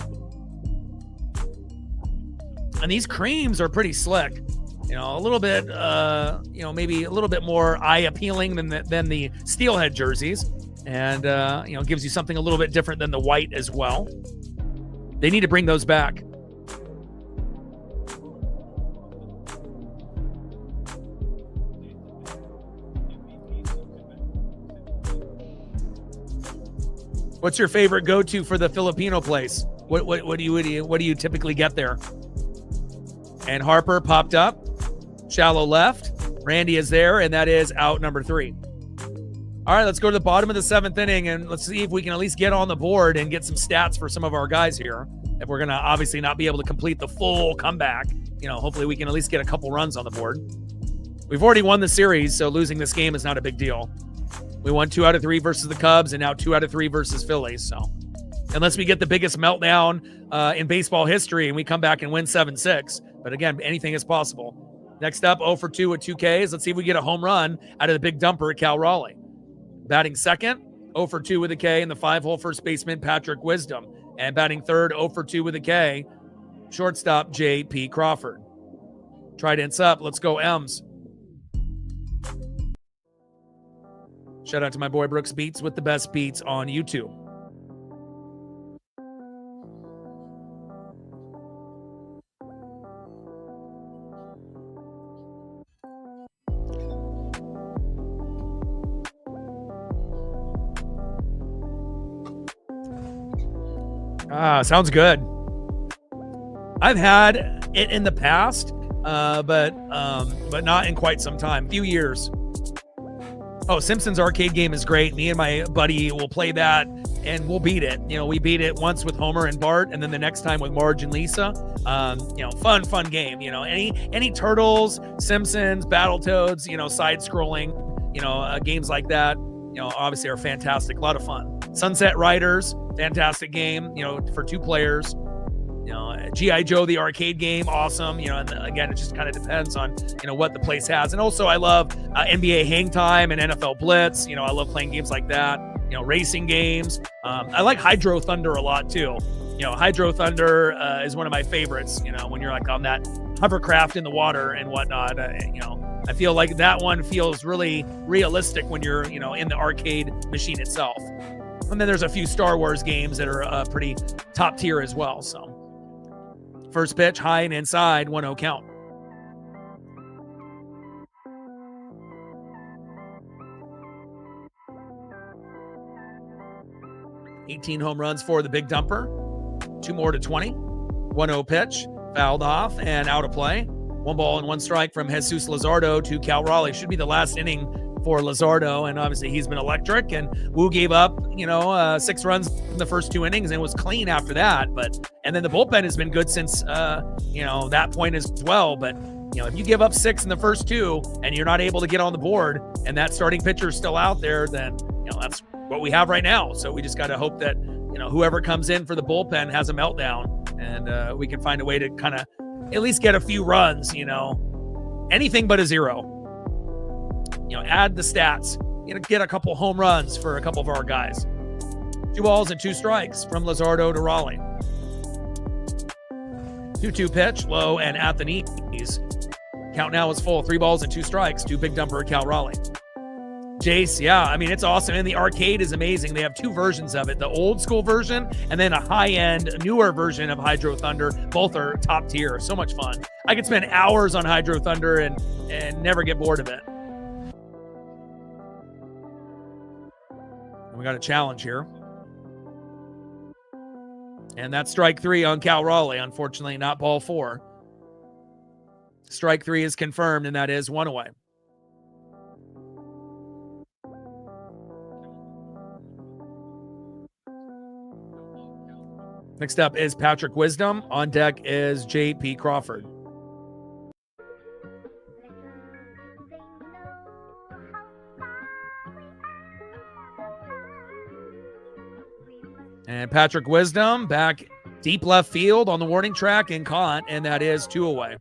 And these creams are pretty slick. A little bit, maybe a little bit more eye appealing than the steelhead jerseys. And, gives you something a little bit different than the white as well. They need to bring those back. What's your favorite go-to for the Filipino place? What do you typically get there? And Harper popped up, shallow left. Randy is there, and that is out number 3. All right, let's go to the bottom of the 7th inning, and let's see if we can at least get on the board and get some stats for some of our guys here. If we're going to obviously not be able to complete the full comeback, hopefully we can at least get a couple runs on the board. We've already won the series, so losing this game is not a big deal. We won 2 out of 3 versus the Cubs, and now 2 out of 3 versus Phillies. So unless we get the biggest meltdown in baseball history and we come back and win 7-6, but again, anything is possible. Next up, 0 for 2 with 2 Ks. Let's see if we get a home run out of the big dumper at Cal Raleigh. Batting second, 0 for 2 with a K in the 5-hole first baseman, Patrick Wisdom. And batting third, 0 for 2 with a K, shortstop, J.P. Crawford. Trident's up. Let's go, M's. Shout out to my boy Brooks Beats with the best beats on YouTube. Sounds good. I've had it in the past, but not in quite some time. Few years. Oh, Simpsons arcade game is great. Me and my buddy will play that, and we'll beat it. We beat it once with Homer and Bart, and then the next time with Marge and Lisa. Fun game. Any Turtles, Simpsons, Battletoads, side-scrolling, games like that, obviously are fantastic. A lot of fun. Sunset Riders, fantastic game, for 2 players. G.I. Joe, the arcade game, awesome. And again, it just kind of depends on, what the place has. And also I love NBA Hang Time and NFL Blitz. I love playing games like that, racing games. I like Hydro Thunder a lot too. Hydro Thunder is one of my favorites, when you're like on that hovercraft in the water and whatnot. I feel like that one feels really realistic when you're, in the arcade machine itself. And then there's a few Star Wars games that are pretty top tier as well. So first pitch, high and inside, 1-0 count. $18 home runs for the big dumper. 2 more to 20. 1-0 pitch, fouled off and out of play. 1 ball and 1 strike from Jesus Luzardo to Cal Raleigh. Should be the last inning for Luzardo, and obviously he's been electric. And Wu gave up, 6 runs in the first 2 innings and was clean after that. And then the bullpen has been good since, that point as well. But, if you give up 6 in the first 2 and you're not able to get on the board and that starting pitcher is still out there, then, that's what we have right now. So we just got to hope that, whoever comes in for the bullpen has a meltdown and we can find a way to kind of at least get a few runs, anything but a 0. Add the stats, get a couple home runs for a couple of our guys. 2 balls and 2 strikes from Luzardo to Raleigh. 2-2 pitch, low and at the knees. Count now is full. 3 balls and 2 strikes to big dumper at Cal Raleigh. Jace, yeah, it's awesome. And the arcade is amazing. They have 2 versions of it, the old school version and then a high-end, newer version of Hydro Thunder. Both are top tier. So much fun. I could spend hours on Hydro Thunder and never get bored of it. We got a challenge here. And that's strike 3 on Cal Raleigh. Unfortunately, not ball 4. Strike 3 is confirmed, and that is 1 away. Next up is Patrick Wisdom. On deck is J.P. Crawford. And Patrick Wisdom back deep left field on the warning track and caught, and that is 2 away.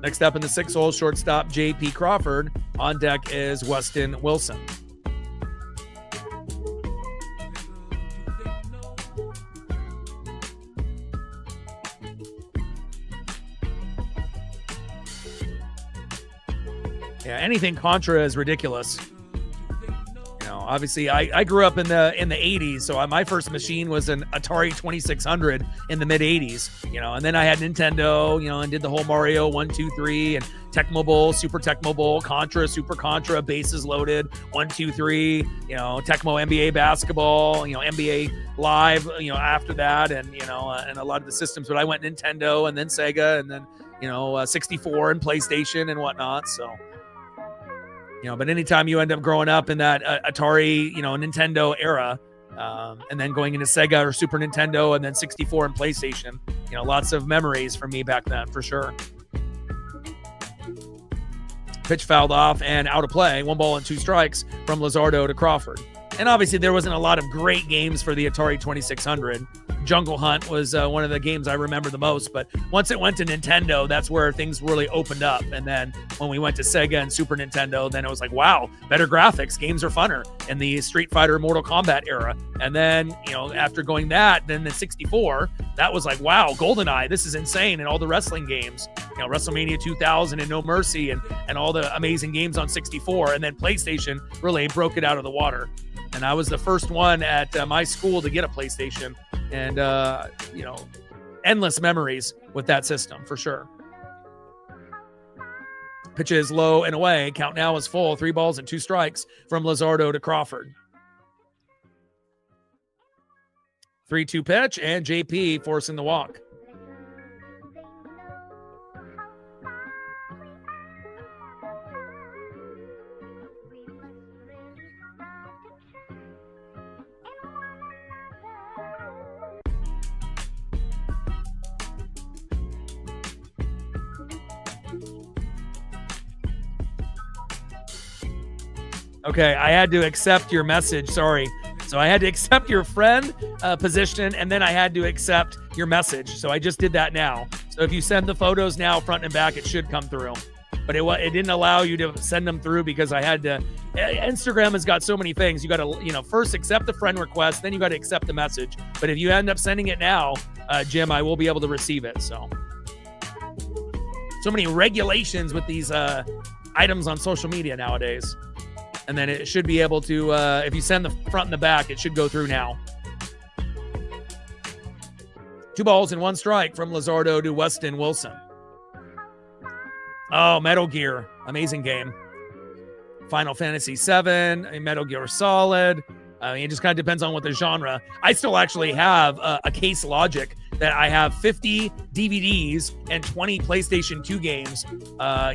Next up in the 6-hole, shortstop J.P. Crawford. On deck is Weston Wilson. Yeah, anything contra is ridiculous. obviously I grew up in the 80s, so my first machine was an Atari 2600 in the mid 80s, and then I had Nintendo, and did the whole Mario 1, 2, 3 and Tecmo Bowl, Super Tecmo Bowl, Contra, Super Contra, Bases Loaded, 1, 2, 3, Tecmo NBA basketball, NBA Live, after that, and and a lot of the systems. But I went Nintendo and then Sega and then 64 and PlayStation and whatnot. So but anytime you end up growing up in that Atari, Nintendo era, and then going into Sega or Super Nintendo and then 64 and PlayStation, lots of memories for me back then for sure. Pitch fouled off and out of play. 1 ball and 2 strikes from Luzardo to Crawford. And obviously there wasn't a lot of great games for the Atari 2600. Jungle Hunt was one of the games I remember the most, but once it went to Nintendo, that's where things really opened up. And then when we went to Sega and Super Nintendo, then it was like, wow, better graphics, games are funner in the Street Fighter, Mortal Kombat era. And then, after going that, then the 64, that was like, wow, GoldenEye, this is insane. And all the wrestling games, WrestleMania 2000 and No Mercy and all the amazing games on 64. And then PlayStation really broke it out of the water. And I was the first one at my school to get a PlayStation. And, endless memories with that system for sure. Pitches low and away. Count now is full. 3 balls and 2 strikes from Luzardo to Crawford. 3-2 pitch, and JP forcing the walk. Okay, I had to accept your message. Sorry. So I had to accept your friend position, and then I had to accept your message. So I just did that now. So if you send the photos now, front and back, it should come through. But it didn't allow you to send them through because I had to. Instagram has got so many things. You got to, first accept the friend request, then you got to accept the message. But if you end up sending it now, Jim, I will be able to receive it. So many regulations with these items on social media nowadays. And then it should be able to, if you send the front and the back, it should go through now. 2 balls and 1 strike from Luzardo to Weston Wilson. Oh, Metal Gear. Amazing game. Final Fantasy VII, Metal Gear Solid. It just kind of depends on what the genre. I still actually have a case logic that I have 50 DVDs and 20 PlayStation 2 games,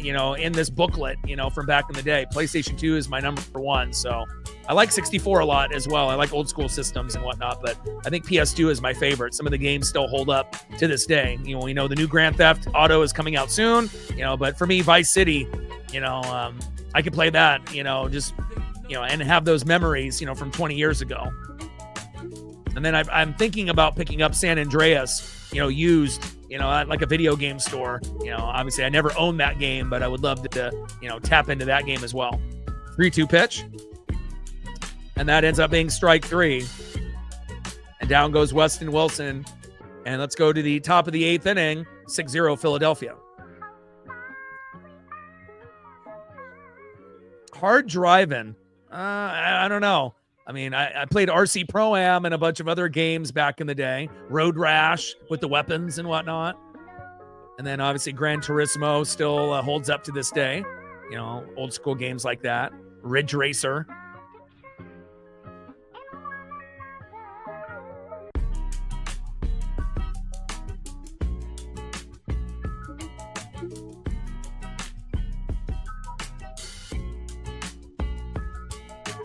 in this booklet, from back in the day. PlayStation 2 is my number 1. So I like 64 a lot as well. I like old school systems and whatnot, but I think PS2 is my favorite. Some of the games still hold up to this day. We know the new Grand Theft Auto is coming out soon, but for me, Vice City, I could play that, and have those memories, from 20 years ago. And then I'm thinking about picking up San Andreas, used, at like a video game store. Obviously I never owned that game, but I would love to, tap into that game as well. 3-2 pitch. And that ends up being strike 3. And down goes Weston Wilson. And let's go to the top of the 8th inning, 6-0 Philadelphia. Hard driving. I don't know. I played RC Pro-Am and a bunch of other games back in the day. Road Rash with the weapons and whatnot. And then obviously Gran Turismo still holds up to this day. Old school games like that. Ridge Racer.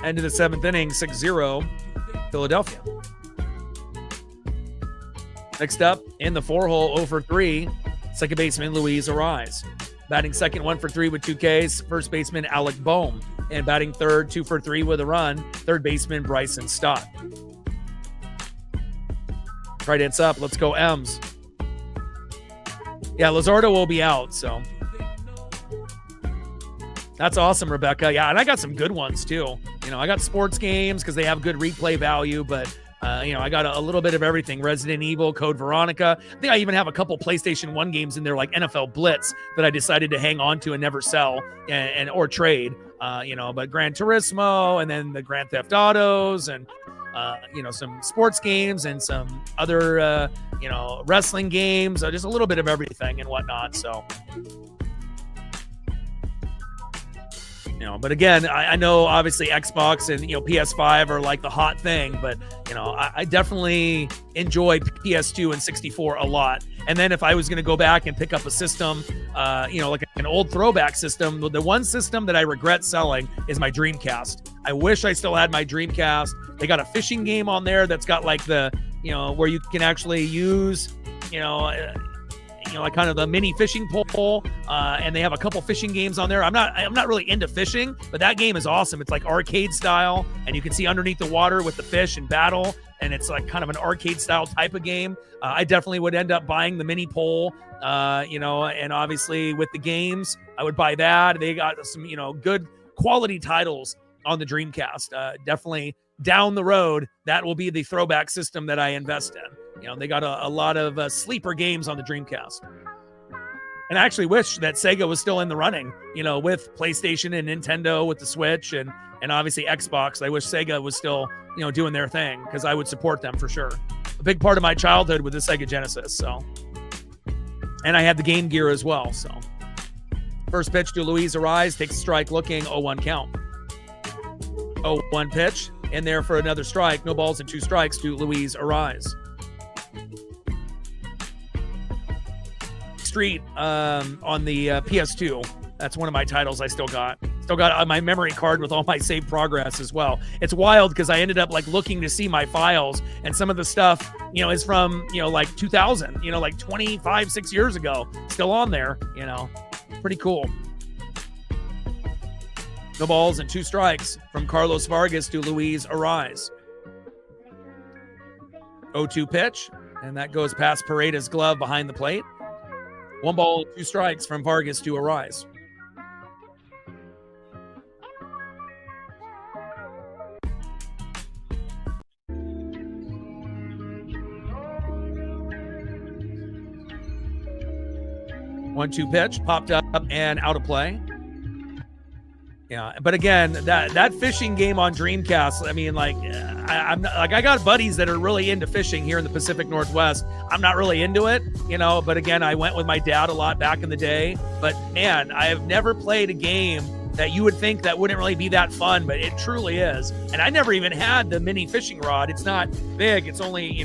End of the 7th inning, 6-0 Philadelphia. Next up, in the 4-hole, 0 for 3, second baseman Luis Arise. Batting second, 1 for 3 with 2 Ks, first baseman Alec Boehm. And batting third, 2 for 3 with a run, third baseman Bryson Stott. Right hands up, let's go M's. Yeah, Luzardo will be out, so. That's awesome, Rebecca. Yeah, and I got some good ones, too. I got sports games because they have good replay value, but, I got a little bit of everything. Resident Evil, Code Veronica. I think I even have a couple PlayStation 1 games in there like NFL Blitz that I decided to hang on to and never sell or trade. but Gran Turismo, and then the Grand Theft Autos, and some sports games, and some other wrestling games, just a little bit of everything and whatnot. So but again, I know obviously Xbox and PS5 are like the hot thing, but I definitely enjoy PS2 and 64 a lot. And then if I was going to go back and pick up a system, like an old throwback system, the one system that I regret selling is my Dreamcast. I wish I still had my Dreamcast. They got a fishing game on there that's got like the where you can actually use like kind of the mini fishing pole, and they have a couple fishing games on there. I'm not really into fishing, but that game is awesome. It's like arcade style, and you can see underneath the water with the fish and battle, and it's like kind of an arcade style type of game. I definitely would end up buying the mini pole, and obviously with the games, I would buy that. They got some good quality titles on the Dreamcast. Definitely down the road, that will be the throwback system that I invest in. They got a lot of sleeper games on the Dreamcast. And I actually wish that Sega was still in the running, with PlayStation and Nintendo with the Switch and obviously Xbox. I wish Sega was still, doing their thing, because I would support them for sure. A big part of my childhood with the Sega Genesis. So, and I had the Game Gear as well. So, first pitch to Luis Arise, takes a strike looking, 0-1 count. 0-1 pitch in there for another strike. No balls and 2 strikes to Luis Arise. Street on the PS2. That's one of my titles I still got. Still got on my memory card with all my saved progress as well. It's wild because I ended up like looking to see my files, and some of the stuff, is from, like 2000, like 25, 6 years ago, still on there, pretty cool. No balls and 2 strikes from Carlos Vargas to Luis Arise. 0-2 pitch, and that goes past Paredes' glove behind the plate. 1 ball and 2 strikes from Vargas to Arise. One-two pitch, popped up and out of play. Yeah, but again, that fishing game on Dreamcast, I mean, like, I got buddies that are really into fishing here in the Pacific Northwest. I'm not really into it, but again, I went with my dad a lot back in the day. But man, I have never played a game that you would think that wouldn't really be that fun, but it truly is. And I never even had the mini fishing rod. It's not big. It's only,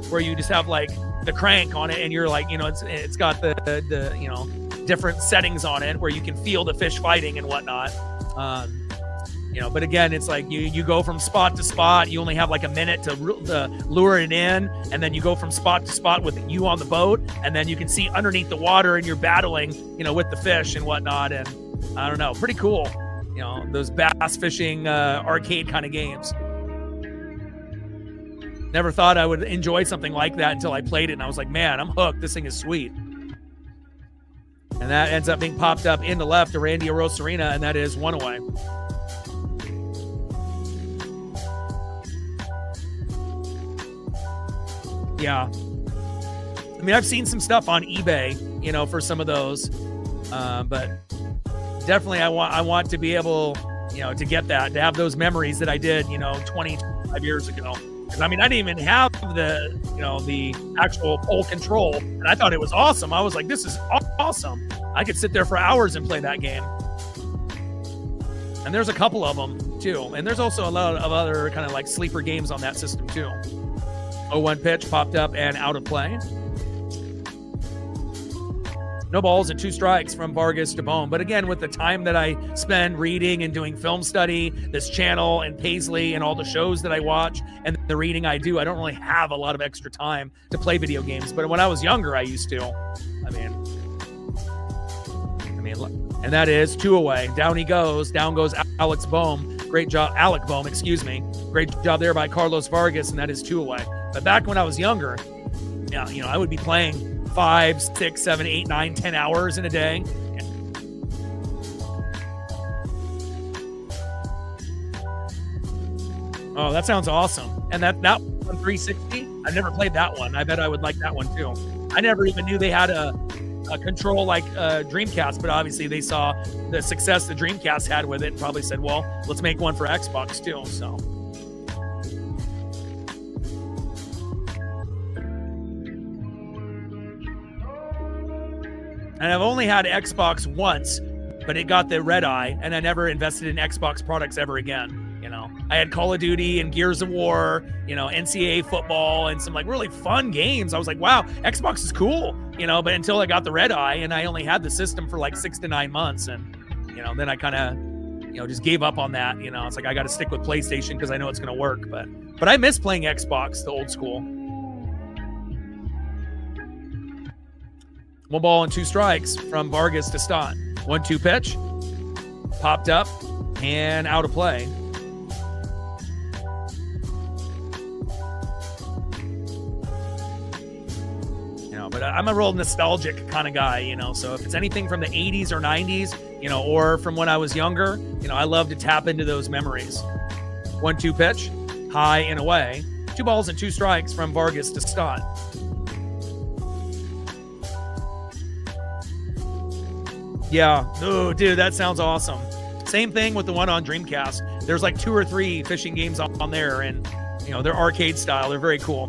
where you just have like the crank on it, and you're like, it's got the different settings on it where you can feel the fish fighting and whatnot. But again, it's like you go from spot to spot. You only have like a minute to lure it in, and then you go from spot to spot with you on the boat, and then you can see underneath the water, and you're battling, with the fish and whatnot. And I don't know, pretty cool. Those bass fishing arcade kind of games. Never thought I would enjoy something like that until I played it, and I was like, man, I'm hooked. This thing is sweet. And that ends up being popped up in the left to Randy Arosarena, and that is 1 away. Yeah. I mean, I've seen some stuff on eBay, for some of those. But definitely I want to be able, to get that, to have those memories that I did, 25 years ago. Because, I mean, I didn't even have the actual pole control, and I thought it was awesome. I was like, this is awesome. I could sit there for hours and play that game. And there's a couple of them, too. And there's also a lot of other kind of like sleeper games on that system, too. 0-1 pitch, popped up and out of play. No balls and 2 strikes from Vargas to Bohm. But again, with the time that I spend reading and doing film study, this channel and Paisley and all the shows that I watch and the reading I do, I don't really have a lot of extra time to play video games. But when I was younger, I used to. I mean, and that is 2 away. Down he goes. Down goes Alex Bohm. Great job. Alec Bohm, excuse me. Great job there by Carlos Vargas, and that is 2 away. But back when I was younger, I would be playing 5, 6, 7, 8, 9, 10 hours in a day. Oh, that sounds awesome. And that one 360, I've never played that one. I bet I would like that one too. I never even knew they had a control like Dreamcast, but obviously they saw the success the Dreamcast had with it and probably said, well, let's make one for Xbox too. So. And I've only had Xbox once, but it got the red eye, and I never invested in Xbox products ever again. I had Call of Duty and Gears of War, NCAA football and some like really fun games. I was like, wow, Xbox is cool, but until I got the red eye, and I only had the system for like 6 to 9 months. And, then I kind of, just gave up on that. It's like, I got to stick with PlayStation because I know it's going to work, but I miss playing Xbox, the old school. 1 ball and 2 strikes from Vargas to Stott. 1-2 pitch, popped up and out of play. But I'm a real nostalgic kind of guy, so if it's anything from the 80s or 90s, or from when I was younger, I love to tap into those memories. 1-2 pitch, high and away. 2 balls and 2 strikes from Vargas to Stott. Yeah. Oh, dude, that sounds awesome. Same thing with the one on Dreamcast. There's like 2 or 3 fishing games on there, and they're arcade style. They're very cool.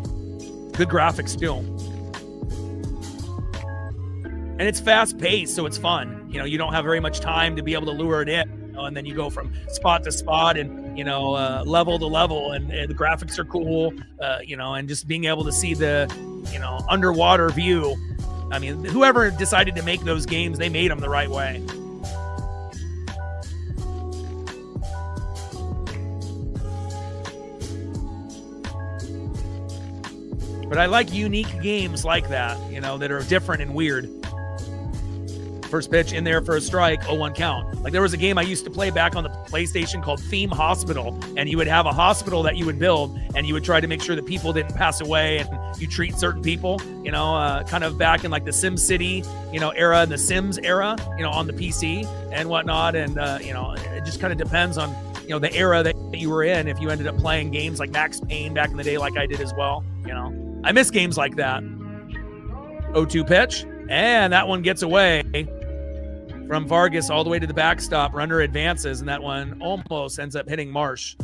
Good graphics too. And it's fast paced, so it's fun. You don't have very much time to be able to lure it in, and then you go from spot to spot and, level to level, and the graphics are cool, and just being able to see the, underwater view. I mean, whoever decided to make those games, they made them the right way. But I like unique games like that, that are different and weird. First pitch in there for a strike, 0-1 count. Like there was a game I used to play back on the PlayStation called Theme Hospital, and you would have a hospital that you would build, and you would try to make sure that people didn't pass away, and you treat certain people, kind of back in like the Sim City, era and the Sims era, on the PC and whatnot. And, it just kind of depends on, the era that you were in. If you ended up playing games like Max Payne back in the day, like I did as well, I miss games like that. 0-2 pitch, and that one gets away from Vargas all the way to the backstop. Runner advances, and that one almost ends up hitting Marsh.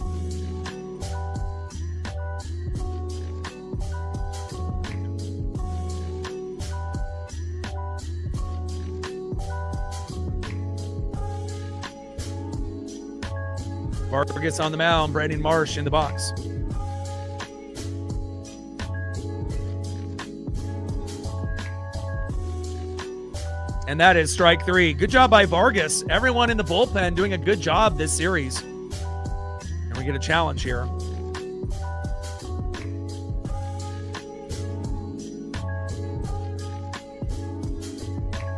Vargas on the mound, Brandon Marsh in the box. And that is strike 3. Good job by Vargas. Everyone in the bullpen doing a good job this series. And we get a challenge here.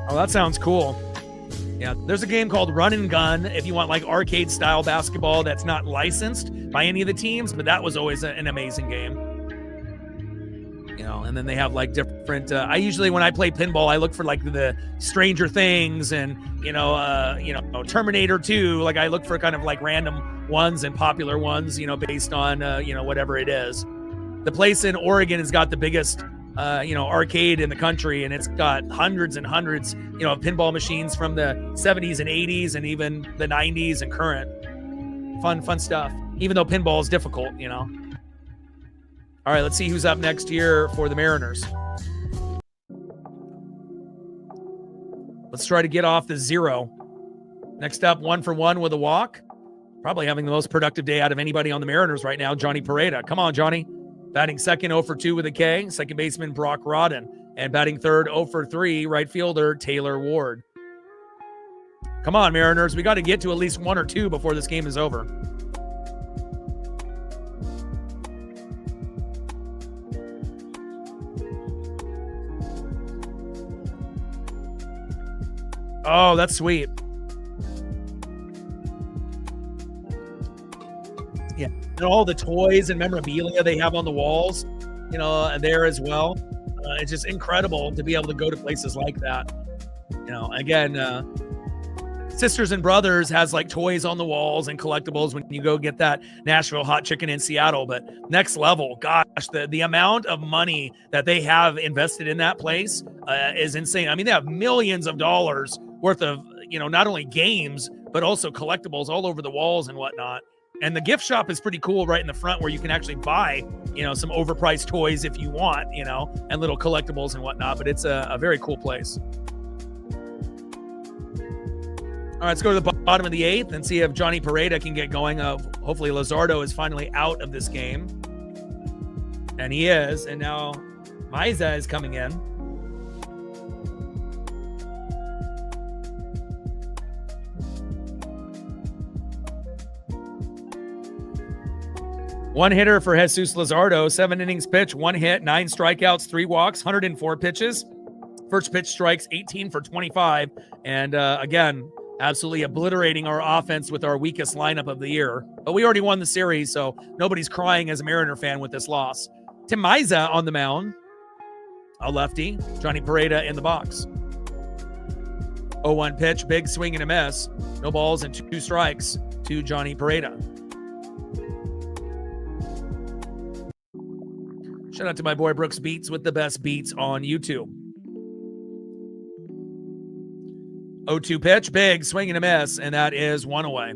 Oh, that sounds cool. Yeah, there's a game called Run and Gun if you want like arcade style basketball that's not licensed by any of the teams, but that was always an amazing game. And then they have like different, I usually, when I play pinball, I look for like the Stranger Things and, Terminator 2. Like I look for kind of like random ones and popular ones, based on, whatever it is. The place in Oregon has got the biggest, arcade in the country, and it's got hundreds and hundreds, of pinball machines from the 70s and 80s and even the 90s and current. Fun stuff, even though pinball is difficult, All right, let's see who's up next here for the Mariners. Let's try to get off the 0. Next up, 1 for 1 with a walk. Probably having the most productive day out of anybody on the Mariners right now, Johnny Pareda. Come on, Johnny. Batting second, 0 for 2 with a K. Second baseman, Brock Rodden. And batting third, 0 for 3, right fielder, Taylor Ward. Come on, Mariners. We got to get to at least 1 or 2 before this game is over. Oh, that's sweet. Yeah, and all the toys and memorabilia they have on the walls, there as well. It's just incredible to be able to go to places like that. Again, Sisters and Brothers has like toys on the walls and collectibles when you go get that Nashville hot chicken in Seattle. But next level, gosh, the amount of money that they have invested in that place is insane. I mean, they have millions of dollars worth of, not only games, but also collectibles all over the walls and whatnot. And the gift shop is pretty cool right in the front where you can actually buy, some overpriced toys if you want, and little collectibles and whatnot. But it's a very cool place. All right, let's go to the bottom of the 8th and see if Johnny Pareda can get going. Hopefully Luzardo is finally out of this game. And he is. And now Maiza is coming in. One hitter for Jesus Luzardo, 7 innings pitch, 1 hit, 9 strikeouts, 3 walks, 104 pitches. First pitch strikes, 18 for 25. And again, absolutely obliterating our offense with our weakest lineup of the year. But we already won the series, so nobody's crying as a Mariner fan with this loss. Tim Maiza on the mound. A lefty. Johnny Pareda in the box. 0-1 pitch, big swing and a miss. No balls and 2 strikes to Johnny Pareda. Shout out to my boy Brooks Beats with the best beats on YouTube. 0-2 pitch, big swing and a miss, and that is 1 away.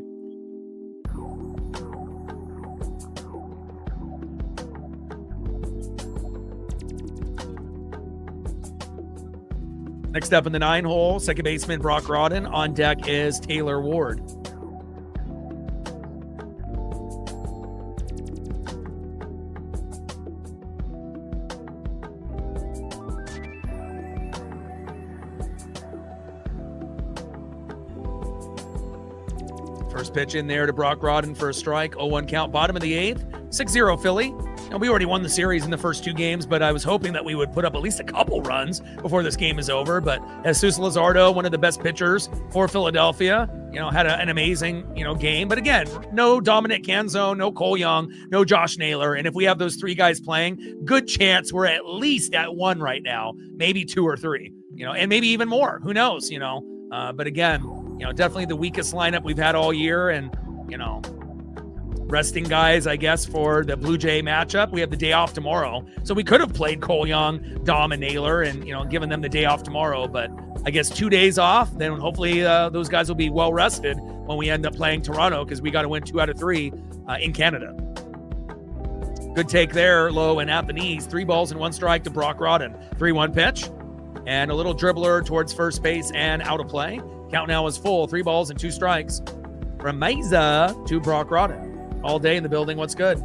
Next up in the 9 hole, second baseman Brock Rodden. On deck is Taylor Ward. First pitch in there to Brock Rodden for a strike. 0-1 count, bottom of the 8th. 6-0 Philly. Now, we already won the series in the first 2 games, but I was hoping that we would put up at least a couple runs before this game is over. But Jesus Luzardo, one of the best pitchers for Philadelphia, had an amazing, game. But again, no Dominic Canzone, no Cole Young, no Josh Naylor. And if we have those 3 guys playing, good chance we're at least at 1 right now, maybe 2 or 3, and maybe even more. Who knows, But again, definitely the weakest lineup we've had all year. And, resting guys, I guess, for the Blue Jay matchup. We have the day off tomorrow. So we could have played Cole Young, Dom, and Naylor and, given them the day off tomorrow. But I guess 2 days off, then hopefully those guys will be well rested when we end up playing Toronto, because we got to win 2 out of 3 in Canada. Good take there, low and at the knees. 3 balls and 1 strike to Brock Rodden. 3-1 pitch and a little dribbler towards first base and out of play. Count now is full. 3 balls and 2 strikes from Maiza to Brock Rodden. All day in the building. What's good?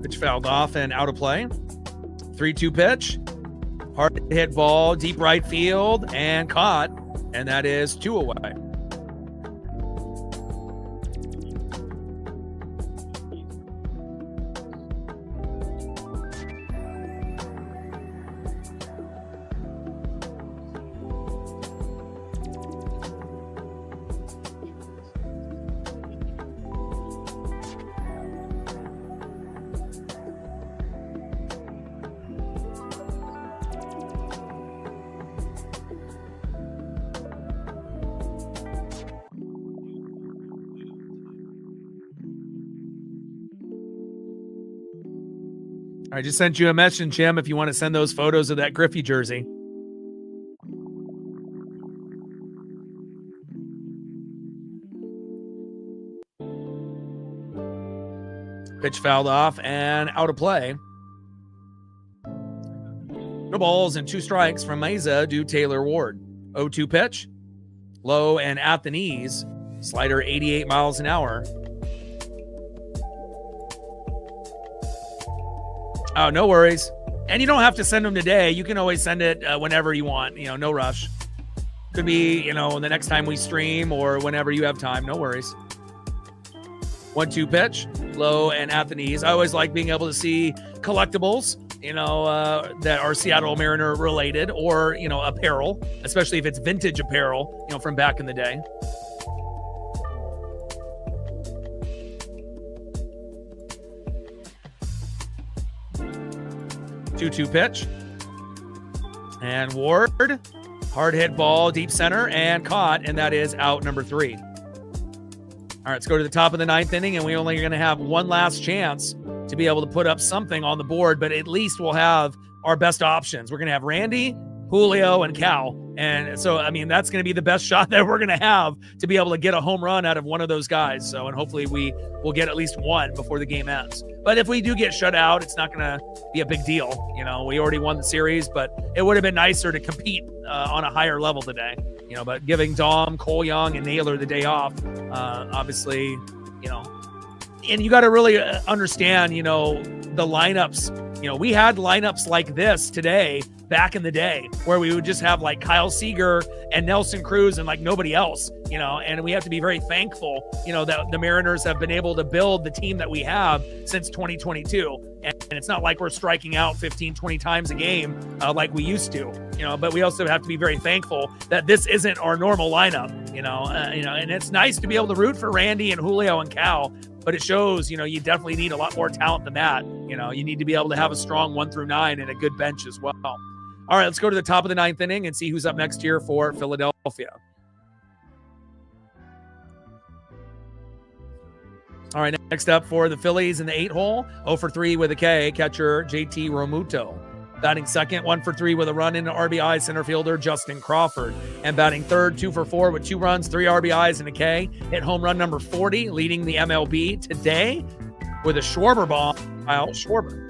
Pitch fouled off and out of play. 3-2 pitch. Hard hit ball, deep right field, and caught. And that is 2 away. I just sent you a message, Jim, if you want to send those photos of that Griffey jersey. Pitch fouled off and out of play. No balls and 2 strikes from Maiza to Taylor Ward. 0-2 pitch. Low and at the knees. Slider 88 miles an hour. Oh, no worries. And you don't have to send them today. You can always send it whenever you want. No rush. Could be, the next time we stream or whenever you have time. No worries. 1-2 pitch, low and at the knees. I always like being able to see collectibles, that are Seattle Mariner related, or, apparel, especially if it's vintage apparel, from back in the day. Two-two pitch. And Ward, hard hit ball, deep center, and caught, and that is out number 3. All right, let's go to the top of the 9th inning, and we only are going to have one last chance to be able to put up something on the board, but at least we'll have our best options. We're going to have Randy, Julio, and Cal. And so, that's going to be the best shot that we're going to have to be able to get a home run out of one of those guys. So, and hopefully we will get at least one before the game ends. But if we do get shut out, it's not going to be a big deal. We already won the series, but it would have been nicer to compete on a higher level today. But giving Dom, Cole Young, and Naylor the day off, obviously, and you got to really understand, the lineups. We had lineups like this today back in the day where we would just have like Kyle Seager and Nelson Cruz and like nobody else, and we have to be very thankful, that the Mariners have been able to build the team that we have since 2022. And it's not like we're striking out 15, 20 times a game like we used to, but we also have to be very thankful that this isn't our normal lineup, and it's nice to be able to root for Randy and Julio and Cal, but it shows, you definitely need a lot more talent than that. You need to be able to have a strong 1 through 9 and a good bench as well. All right, let's go to the top of the 9th inning and see who's up next here for Philadelphia. All right, next up for the Phillies in the 8-hole, 0 for 3 with a K, catcher JT Realmuto. Batting second, 1 for 3 with a run into RBI, center fielder Justin Crawford. And batting third, 2 for 4 with 2 runs, 3 RBIs, and a K. Hit home run number 40, leading the MLB today with a Schwarber bomb. Kyle Schwarber.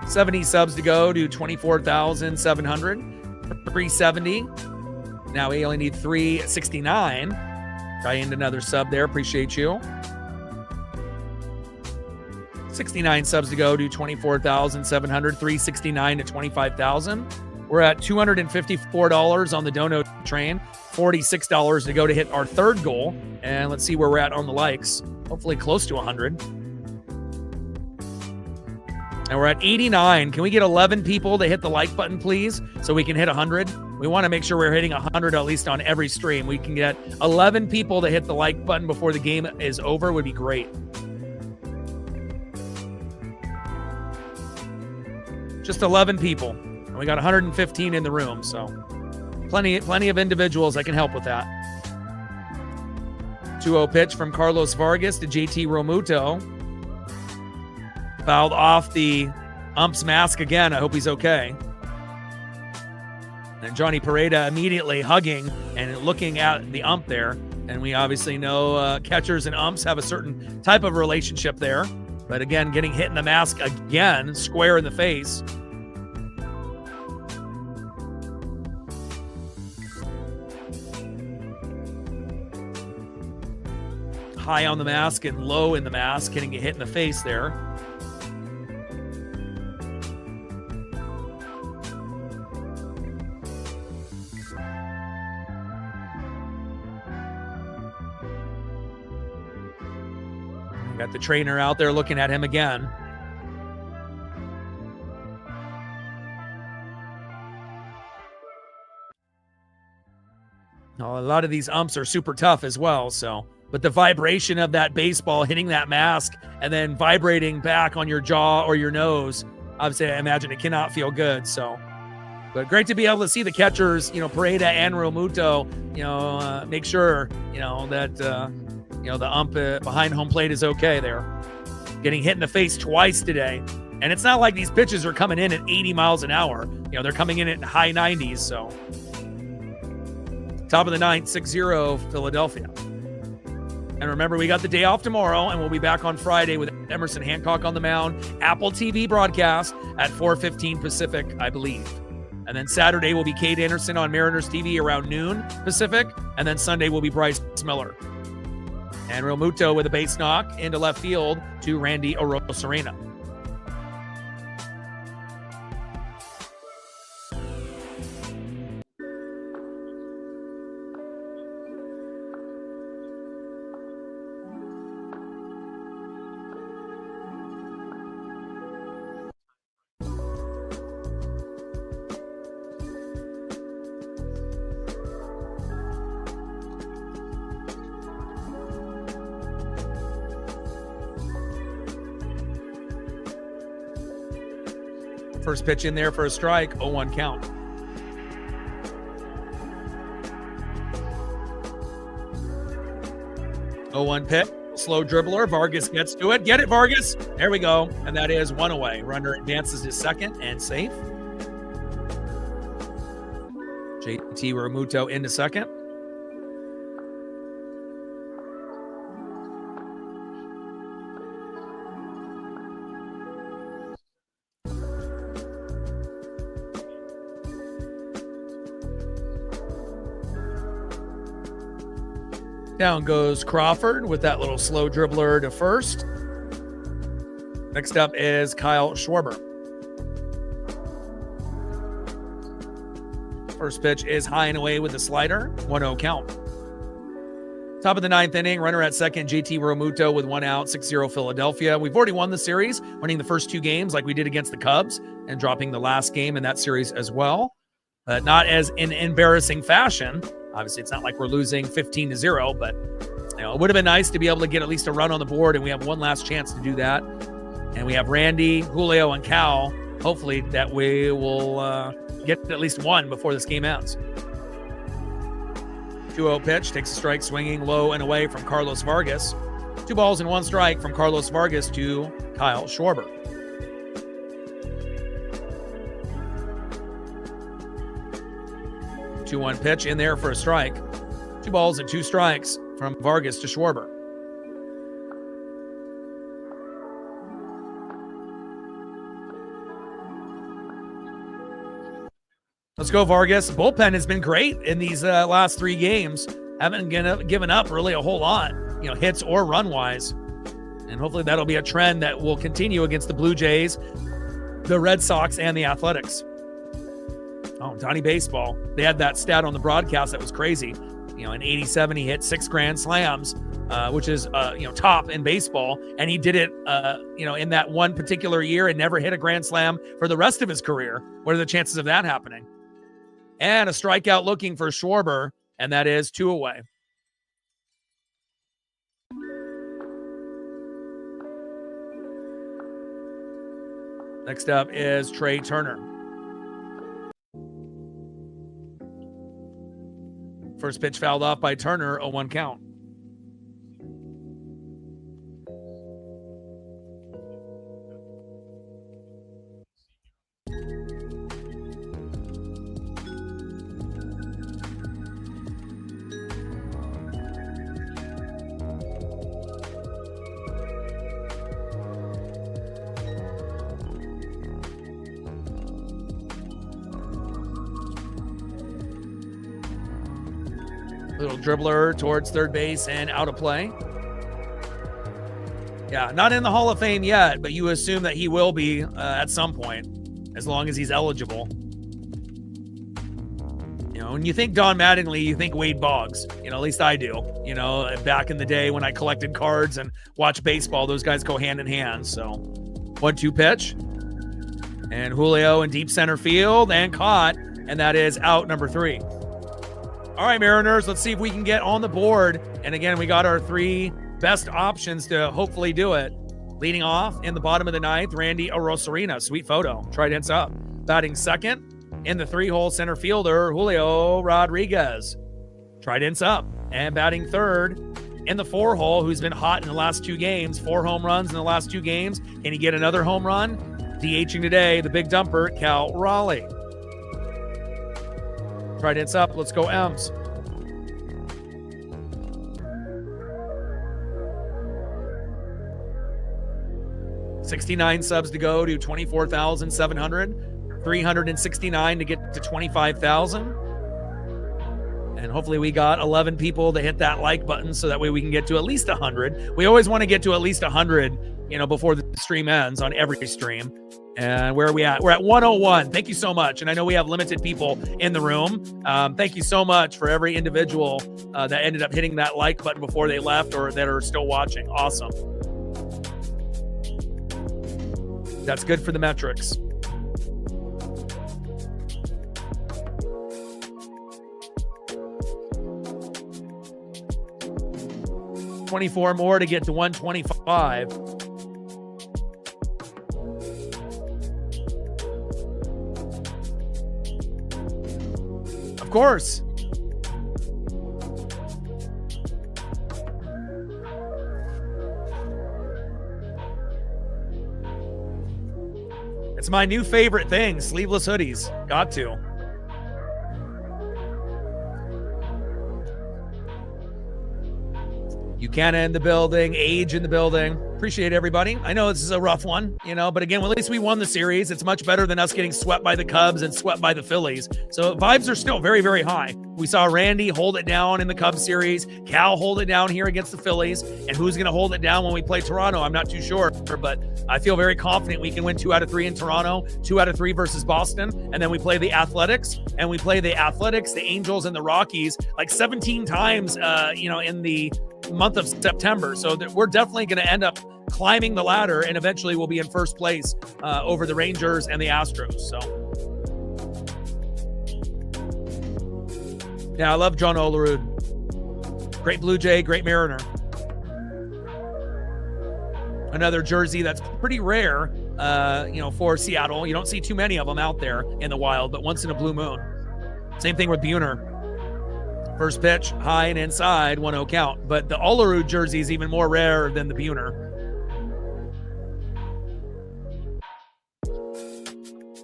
$70 subs to go to 24,700. 370. Now we only need 369. Try in another sub there. Appreciate you. 69 subs to go to 24,700. 369 to 25,000. We're at $254 on the dono train. $46 to go to hit our third goal. And let's see where we're at on the likes. Hopefully close to 100. And we're at 89. Can we get 11 people to hit the like button, please, so we can hit 100? We want to make sure we're hitting 100 at least on every stream. We can get 11 people to hit the like button before the game is over would be great. Just 11 people. And we got 115 in the room, so plenty of individuals that can help with that. 2-0 pitch from Carlos Vargas to JT Realmuto. Fouled off the ump's mask again. I hope he's okay. And Johnny Pareda immediately hugging and looking at the ump there. And we obviously know catchers and umps have a certain type of relationship there. But again, getting hit in the mask again, square in the face. High on the mask and low in the mask, getting hit in the face there. Got the trainer out there looking at him again. Now, a lot of these umps are super tough as well, but the vibration of that baseball hitting that mask and then vibrating back on your jaw or your nose, obviously I imagine it cannot feel good. But great to be able to see the catchers, Pareda and Realmuto, make sure, that the ump behind home plate is okay there. Getting hit in the face twice today. And it's not like these pitches are coming in at 80 miles an hour. They're coming in at high 90s. So top of the 9th, 6-0 Philadelphia. And remember, we got the day off tomorrow, and we'll be back on Friday with Emerson Hancock on the mound. Apple TV broadcast at 4:15 Pacific, I believe. And then Saturday will be Kate Anderson on Mariners TV around noon Pacific. And then Sunday will be Bryce Miller. And Realmuto with a base knock into left field to Randy Arozarena. First pitch in there for a strike, 0-1 count. Oh, 1 pitch, slow dribbler. Vargas gets to it. Get it, Vargas. There we go. And that is 1 away. Runner advances to second and safe. JT Realmuto into second. Down goes Crawford with that little slow dribbler to first. Next up is Kyle Schwarber. First pitch is high and away with the slider. 1-0 count. Top of the ninth inning, runner at second, JT Realmuto with 1 out, 6-0 Philadelphia. We've already won the series, winning the first 2 games like we did against the Cubs and dropping the last game in that series as well. But not as in embarrassing fashion. Obviously, it's not like we're losing 15-0, but it would have been nice to be able to get at least a run on the board, and we have one last chance to do that. And we have Randy, Julio, and Cal. Hopefully that we will get at least one before this game ends. 2-0 pitch, takes a strike swinging low and away from Carlos Vargas. 2 balls and 1 strike from Carlos Vargas to Kyle Schwarber. Two-one pitch in there for a strike. 2 balls and 2 strikes from Vargas to Schwarber. Let's go, Vargas. Bullpen has been great in these last 3 games. Haven't given up really a whole lot, hits or run-wise. And hopefully that'll be a trend that will continue against the Blue Jays, the Red Sox, and the Athletics. Oh, Donnie Baseball. They had that stat on the broadcast that was crazy. In 87, he hit 6 grand slams, which is, top in baseball. And he did it, in that one particular year and never hit a grand slam for the rest of his career. What are the chances of that happening? And a strikeout looking for Schwarber, and that is 2 away. Next up is Trey Turner. First pitch fouled off by Turner, 0-1 count. Little dribbler towards third base and out of play. Yeah, not in the Hall of Fame yet, but you assume that he will be at some point, as long as he's eligible. When you think Don Mattingly, you think Wade Boggs. At least I do. Back in the day when I collected cards and watched baseball, those guys go hand in hand. So 1-2 pitch. And Julio in deep center field and caught, and that is out number 3. All right, Mariners, let's see if we can get on the board. And again, we got our 3 best options to hopefully do it. Leading off in the bottom of the 9th, Randy Arozarena. Sweet photo. Trident's up. Batting second in the 3-hole center fielder, Julio Rodriguez. Trident's up. And batting third in the 4-hole, who's been hot in the last 2 games. 4 home runs in the last 2 games. Can he get another home run? DHing today, the big dumper, Cal Raleigh. Trident's up. Let's go, M's. $69 subs to go to 24,700. 369 to get to 25,000. And hopefully we got 11 people to hit that like button so that way we can get to at least 100. We always want to get to at least 100, before the stream ends on every stream. And where are we at? We're at 101. Thank you so much. And I know we have limited people in the room. Thank you so much for every individual that ended up hitting that like button before they left or that are still watching. Awesome. That's good for the metrics. $24 more to get to 125. Of course. It's my new favorite thing, sleeveless hoodies. Got to. Buchanan in the building, Age in the building. Appreciate everybody. I know this is a rough one, but again, at least we won the series. It's much better than us getting swept by the Cubs and swept by the Phillies. So vibes are still very, very high. We saw Randy hold it down in the Cubs series, Cal hold it down here against the Phillies, and who's going to hold it down when we play Toronto? I'm not too sure, but I feel very confident we can win 2 out of 3 in Toronto, 2 out of 3 versus Boston, and then we play the Athletics, the Angels, and the Rockies like 17 times, in the month of September. So we're definitely going to end up climbing the ladder, and eventually we'll be in first place over the Rangers and the Astros. So yeah, I love John Olerud. Great Blue Jay, great Mariner. Another jersey that's pretty rare, for Seattle. You don't see too many of them out there in the wild, but once in a blue moon. Same thing with Buhner. First pitch, high and inside, 1-0 count. But the Olerud jersey is even more rare than the Buhner.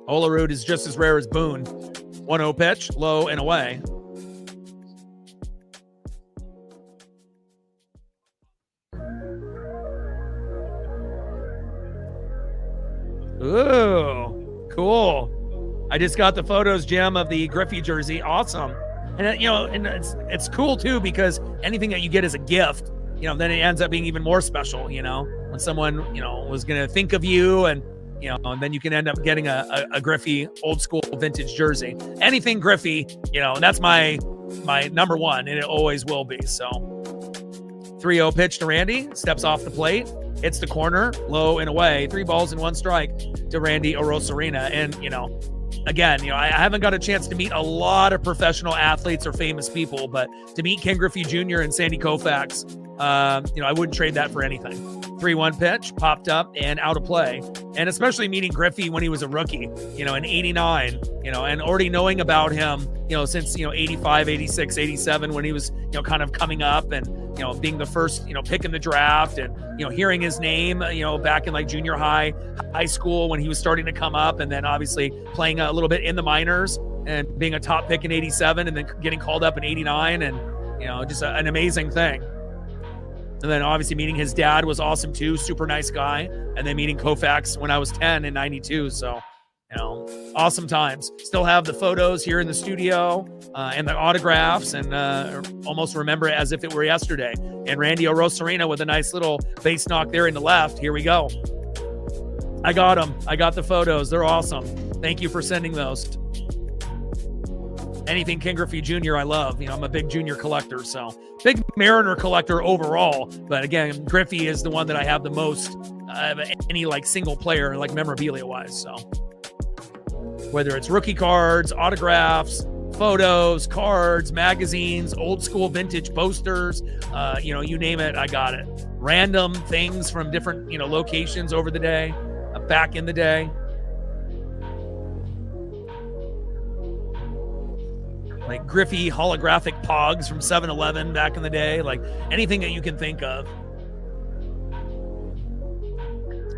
Olerud is just as rare as Boone. 1-0 pitch, low and away. Ooh, cool. I just got the photos, Jim, of the Griffey jersey. Awesome. And, and it's cool, too, because anything that you get as a gift, then it ends up being even more special, when someone, was going to think of you and then you can end up getting a Griffey old school vintage jersey. Anything Griffey, that's my number one, and it always will be. So 3-0 pitch to Randy, steps off the plate, hits the corner, low and away, 3 balls and 1 strike to Randy Arozarena. And, again, I haven't got a chance to meet a lot of professional athletes or famous people, but to meet Ken Griffey Jr. and Sandy Koufax, I wouldn't trade that for anything. 3-1 pitch, popped up and out of play. And especially meeting Griffey when he was a rookie, in 89, and already knowing about him, since, 85, 86, 87, when he was, kind of coming up and, being the first, pick in the draft and, hearing his name, back in like junior high school when he was starting to come up, and then obviously playing a little bit in the minors and being a top pick in 87 and then getting called up in 89 and, just an amazing thing. And then obviously meeting his dad was awesome too. Super nice guy. And then meeting Koufax when I was 10 in 92. So, awesome times. Still have the photos here in the studio and the autographs, and almost remember it as if it were yesterday. And Randy Arozarena with a nice little base knock there in the left. Here we go. I got them. I got the photos. They're awesome. Thank you for sending those. Anything Ken Griffey Jr. I love. I'm a big junior collector, so big Mariner collector overall. But again, Griffey is the one that I have the most of any like single player, like memorabilia wise. So whether it's rookie cards, autographs, photos, cards, magazines, old school vintage posters, you name it, I got it. Random things from different, locations over the day, back in the day. Like Griffey holographic Pogs from 7-Eleven back in the day, like anything that you can think of.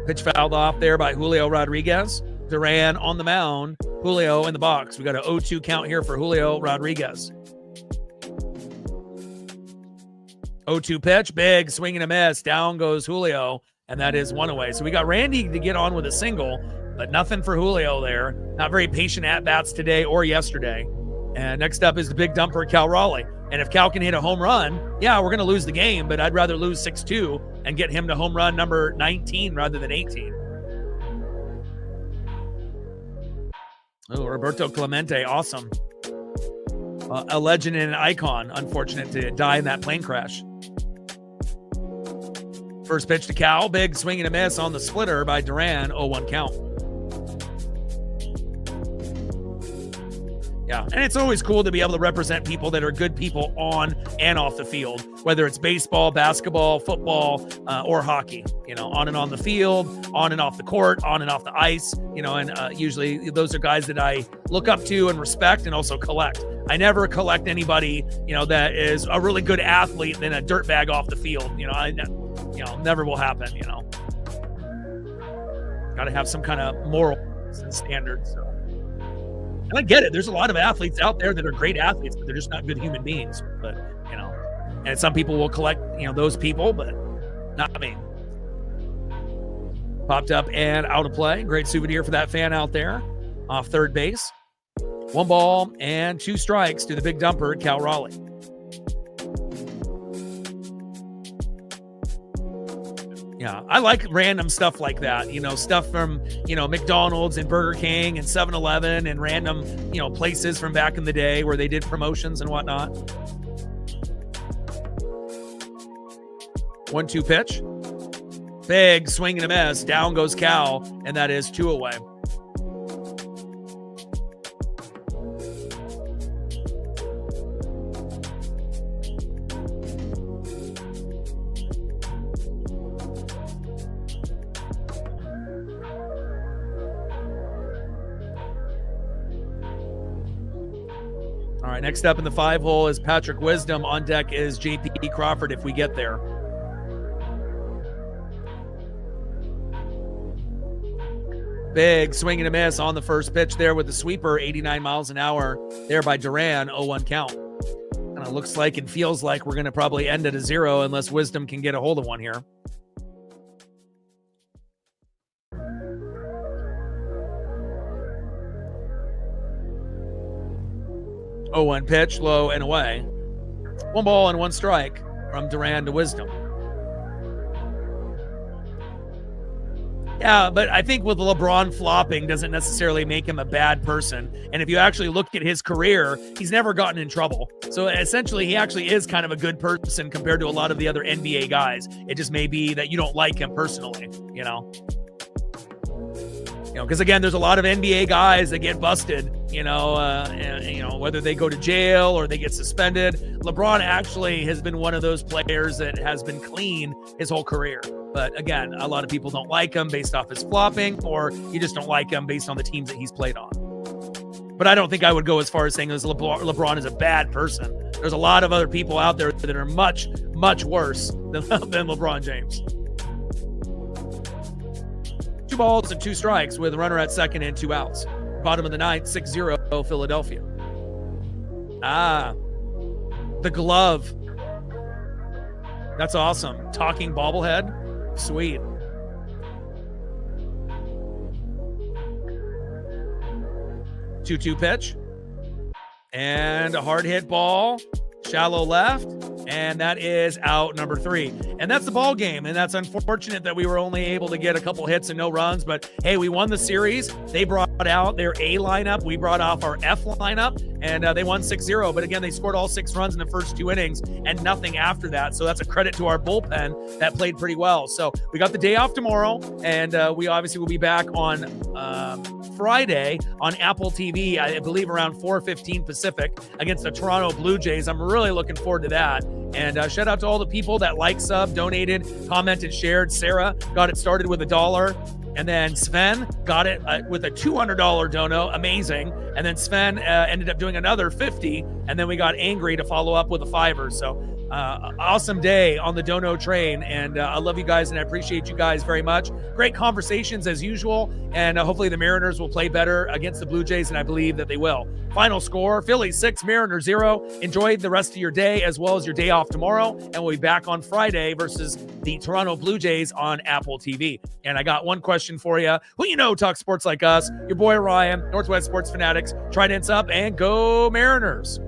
Pitch fouled off there by Julio Rodriguez. Duran on the mound, Julio in the box. We got an 0-2 count here for Julio Rodriguez. 0-2 pitch, big swing and a miss. Down goes Julio, and that is 1 away. So we got Randy to get on with a single, but nothing for Julio there. Not very patient at-bats today or yesterday. And next up is the big dumper, Cal Raleigh. And if Cal can hit a home run, yeah, we're going to lose the game, but I'd rather lose 6-2 and get him to home run number 19 rather than 18. Oh, Roberto Clemente, awesome. A legend and an icon, unfortunate to die in that plane crash. First pitch to Cal, big swing and a miss on the splitter by Duran, 0-1 count. Yeah, and it's always cool to be able to represent people that are good people on and off the field, whether it's baseball, basketball, football, or hockey, on and on the field, on and off the court, on and off the ice, and usually those are guys that I look up to and respect and also collect. I never collect anybody, that is a really good athlete than a dirtbag off the field. Never will happen, Got to have some kind of morals and standards, so. And I get it. There's a lot of athletes out there that are great athletes, but they're just not good human beings. But, and some people will collect, those people, but not me. Popped up and out of play. Great souvenir for that fan out there. Off third base. 1 ball and 2 strikes to the big dumper, Cal Raleigh. Yeah, I like random stuff like that, stuff from, McDonald's and Burger King and 7-Eleven and random, places from back in the day where they did promotions and whatnot. 1-2 pitch. Big swing and a miss. Down goes Cal, and that is 2 away. All right, next up in the 5 hole is Patrick Wisdom. On deck is JP Crawford if we get there. Big swing and a miss on the first pitch there with the sweeper, 89 miles an hour there by Duran, 0-1 count. And it looks like and feels like we're going to probably end at a 0 unless Wisdom can get a hold of one here. Oh, 1 pitch, low and away. 1 ball and 1 strike from Duran to Wisdom. Yeah, but I think with LeBron flopping doesn't necessarily make him a bad person. And if you actually look at his career, he's never gotten in trouble. So essentially, he actually is kind of a good person compared to a lot of the other NBA guys. It just may be that you don't like him personally, because again, there's a lot of NBA guys that get busted, whether they go to jail or they get suspended. LeBron actually has been one of those players that has been clean his whole career. But again, a lot of people don't like him based off his flopping, or you just don't like him based on the teams that he's played on. But I don't think I would go as far as saying as LeBron is a bad person. There's a lot of other people out there that are much, much worse than LeBron James. 2 balls and 2 strikes with a runner at second and 2 outs. Bottom of the 9th, 6-0 Philadelphia. The glove. That's awesome. Talking bobblehead. Sweet. 2-2 pitch. And a hard hit ball. Shallow left. And that is out number 3. And that's the ball game. And that's unfortunate that we were only able to get a couple hits and no runs. But hey, we won the series. They brought out their A lineup. We brought off our F lineup. And they won 6-0. But again, they scored all 6 runs in the first 2 innings and nothing after that. So that's a credit to our bullpen that played pretty well. So we got the day off tomorrow. And we obviously will be back on Friday on Apple TV, I believe around 4:15 Pacific against the Toronto Blue Jays. I'm really looking forward to that. And shout out to all the people that liked, sub, donated, commented, shared. Sarah got it started with $1. And then Sven got it with a $200 dono. Amazing. And then Sven ended up doing another $50. And then we got Angry to follow up with a $5. So awesome day on the dono train. And I love you guys and I appreciate you guys very much. Great conversations as usual. And hopefully the Mariners will play better against the Blue Jays. And I believe that they will. Final score, Phillies 6, Mariners 0. Enjoy the rest of your day as well as your day off tomorrow. And we'll be back on Friday versus the Toronto Blue Jays on Apple TV. And I got one question for you. Who you know talks sports like us? Your boy Ryan, Northwest Sports Fanatics. Tridents up and go Mariners.